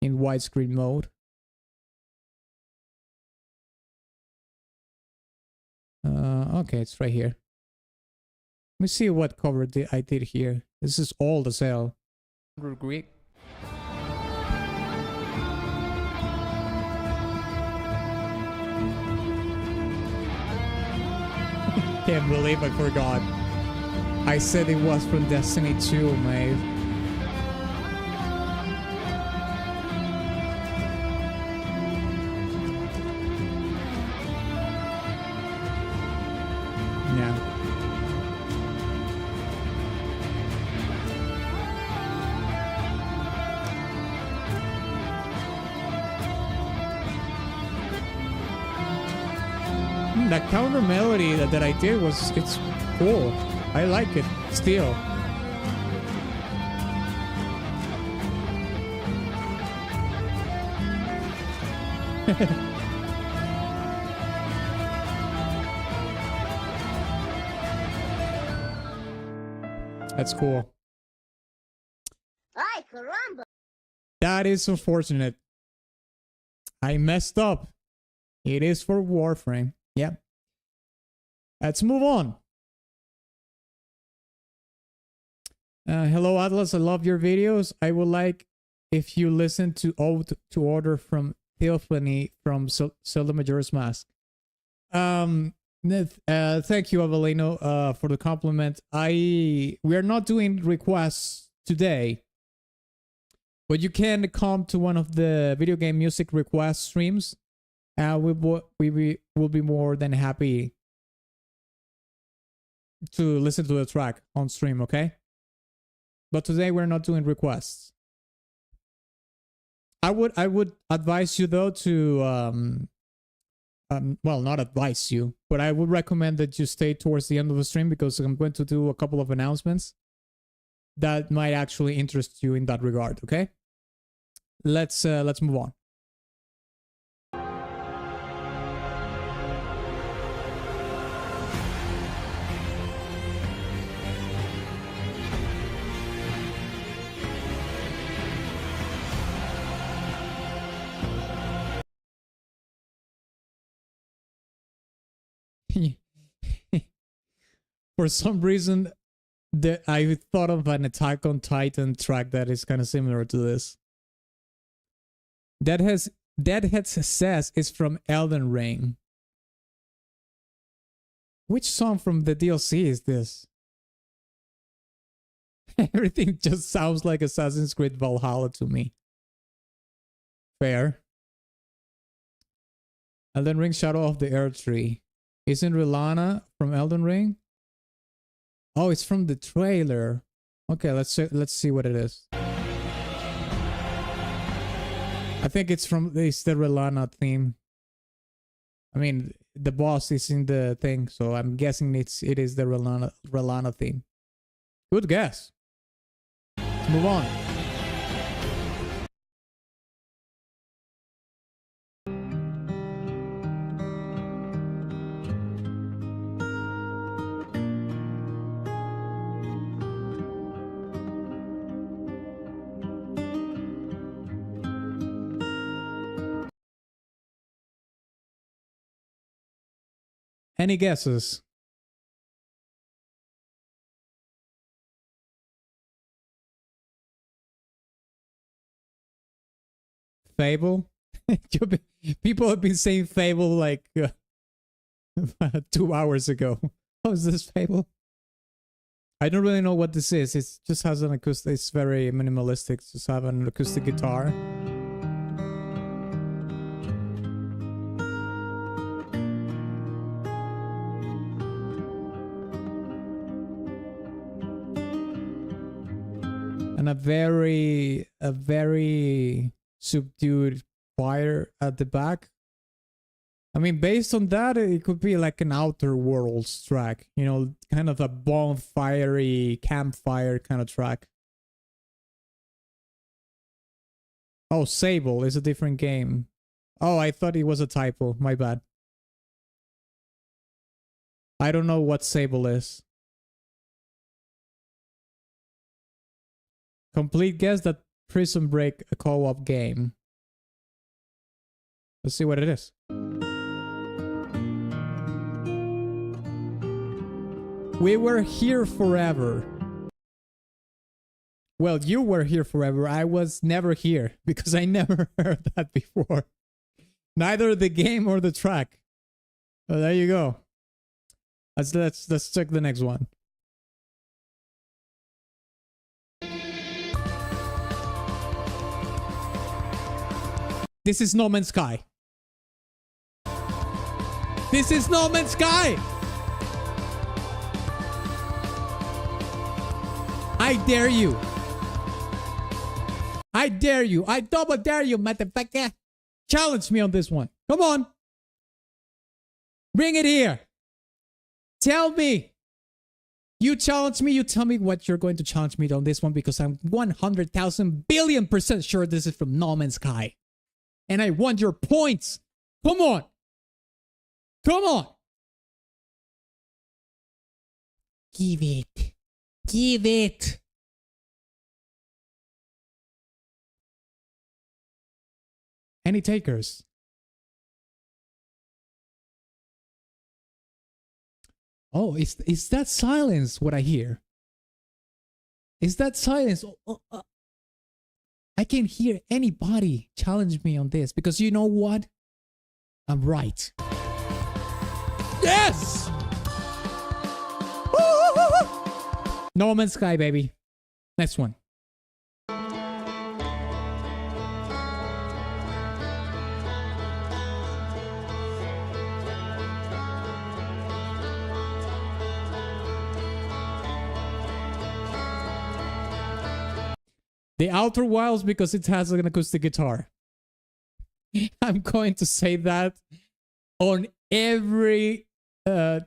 [SPEAKER 1] widescreen mode. Okay, it's right here. Let me see what cover I did here. This is all the sale.
[SPEAKER 2] Greek.
[SPEAKER 1] Can't believe I forgot. I said it was from Destiny 2, mate. Yeah. That counter melody that I did it's cool. I like it still. That's cool.
[SPEAKER 3] Ay, caramba.
[SPEAKER 1] That is unfortunate. I messed up. It is for Warframe. Yeah. Let's move on. Hello, Atlas. I love your videos. I would like if you listen to Ode to Order from Theophany from Zelda Majora's Mask. Thank you, Avelino, for the compliment. We are not doing requests today, but you can come to one of the video game music request streams. We will be more than happy to listen to the track on stream, okay? But today we're not doing requests. I would advise you though to well, not advise you, but I would recommend that you stay towards the end of the stream because I'm going to do a couple of announcements that might actually interest you in that regard, okay? Let's move on. For some reason, I thought of an Attack on Titan track that is kind of similar to this. Deadhead says is from Elden Ring. Which song from the DLC is this? Everything just sounds like Assassin's Creed Valhalla to me. Fair. Elden Ring Shadow of the Earth Tree. Isn't Rilana from Elden Ring? Oh, it's from the trailer. Okay, let's see what it is. I think it's the Rilana theme. I mean, the boss is in the thing, so I'm guessing it is the Rilana theme. Good guess. Let's move on. Any guesses? Fable? People have been saying Fable like 2 hours ago. Oh, is this Fable? I don't really know what this is. It just has an acoustic. It's very minimalistic. Just have an acoustic guitar. And a very subdued choir at the back. I mean, based on that, it could be like an Outer Worlds track. You know, kind of a bonfire-y, campfire kind of track. Oh, Sable is a different game. Oh, I thought it was a typo. My bad. I don't know what Sable is. Complete guess that Prison Break, a co-op game. Let's see what it is. We were here forever. Well, you were here forever. I was never here because I never heard that before. Neither the game or the track. Well, there you go. Let's check the next one. This is No Man's Sky. This is No Man's Sky! I dare you. I dare you. I double dare you, motherfucker. Challenge me on this one. Come on. Bring it here. Tell me. You challenge me. You tell me what you're going to challenge me on this one because I'm 100,000 billion% sure this is from No Man's Sky. And I want your points. Come on. Come on. Give it. Give it. Any takers? Oh, is that silence what I hear? Is that silence? I can't hear anybody challenge me on this because you know what? I'm right. Yes! No Man's Sky, baby. Next one. The Outer Wilds because it has an acoustic guitar. I'm going to say that on every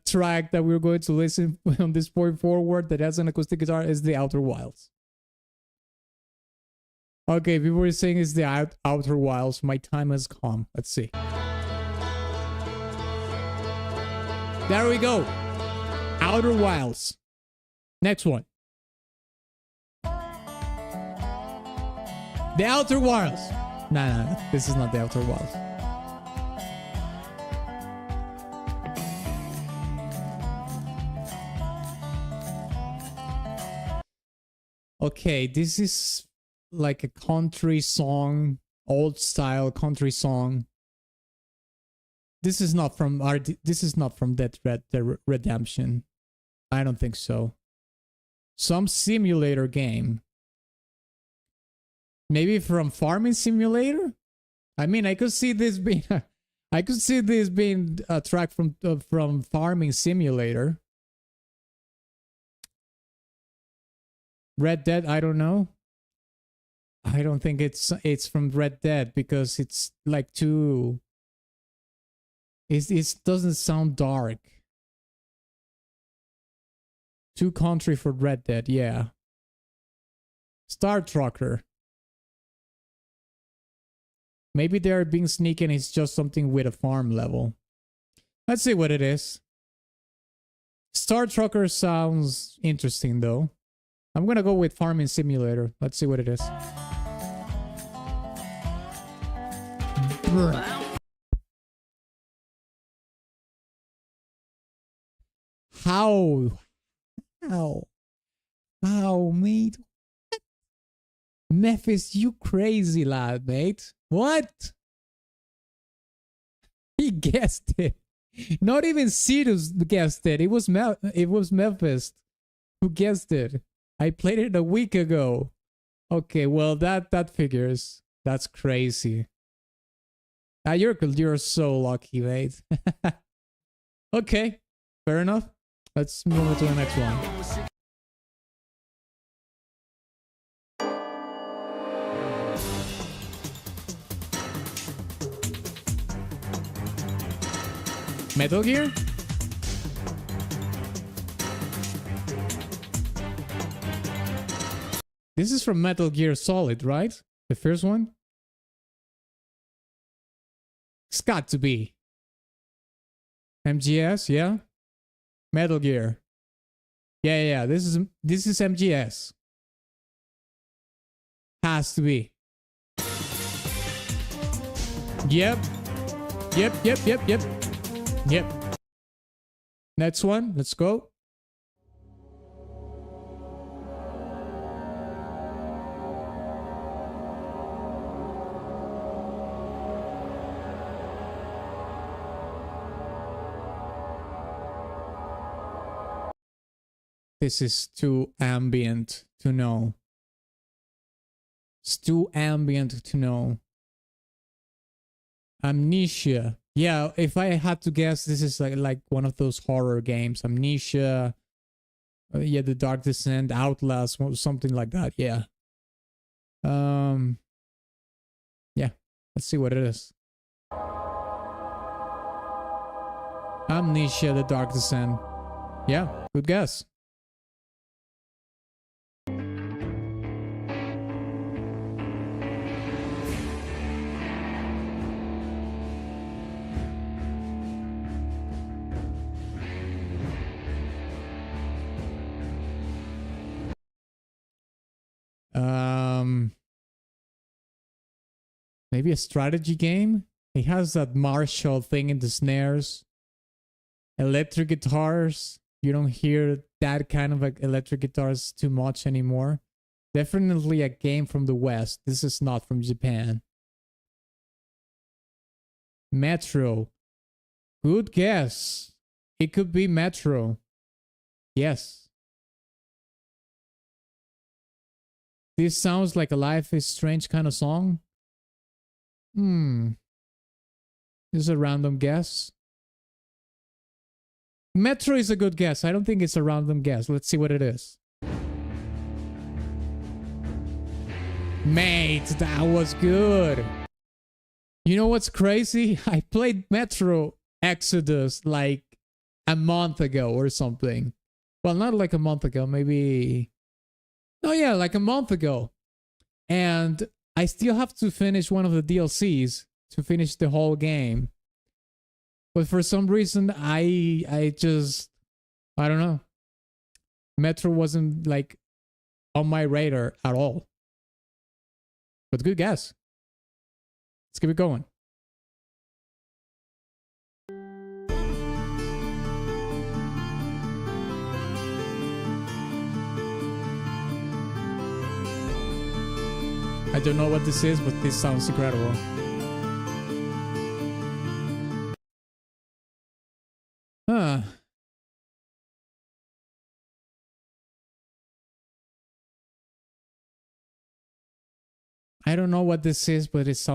[SPEAKER 1] track that we're going to listen from this point forward that has an acoustic guitar is the Outer Wilds. Okay, people were saying it's the Outer Wilds. My time has come. Let's see. There we go. Outer Wilds. Next one. The Outer Wilds. No. This is not the Outer Wilds. Okay, this is like a country song, old style country song. This is not from this is not from Dead Redemption. I don't think so. Some simulator game. Maybe from Farming Simulator? I mean, I could see this being a track from Farming Simulator. Red Dead, I don't know. I don't think it's from Red Dead because it's like too. It doesn't sound dark. Too country for Red Dead, yeah. Star Trucker. Maybe they're being sneaky and it's just something with a farm level. Let's see what it is. Star Trucker sounds interesting though. I'm gonna go with Farming Simulator. Let's see what it is. How, mate? Memphis, you crazy lad, mate. What? He guessed it. Not even Cetus guessed it. It was Memphis who guessed it. I played it a week ago. Okay, well that figures. That's crazy. You're so lucky, mate. Okay, fair enough. Let's move on to the next one. Metal Gear? This is from Metal Gear Solid, right? The first one? It's got to be. MGS, yeah? Metal Gear. Yeah. This is MGS. Has to be. Yep. Next one, let's go. This is too ambient to know. It's too ambient to know. Amnesia. Yeah, if I had to guess, this is like one of those horror games. Amnesia. Yeah, The Dark Descent, Outlast, something like that. Yeah. Yeah. Let's see what it is. Amnesia, The Dark Descent. Yeah, good guess. Maybe a strategy game? It has that Marshall thing in the snares. Electric guitars. You don't hear that kind of like electric guitars too much anymore. Definitely a game from the West. This is not from Japan. Metro. Good guess. It could be Metro. Yes. This sounds like a Life is Strange kind of song. This is a random guess. Metro is a good guess. I don't think it's a random guess. Let's see what it is. Mate, that was good. You know what's crazy? I played Metro Exodus like a month ago or something. Well, not like a month ago, maybe... Oh yeah, like a month ago. And I still have to finish one of the DLCs to finish the whole game. But for some reason, I don't know. Metro wasn't like on my radar at all. But good guess. Let's keep it going. I don't know what this is, but this sounds incredible. Huh. I don't know what this is, but it sounds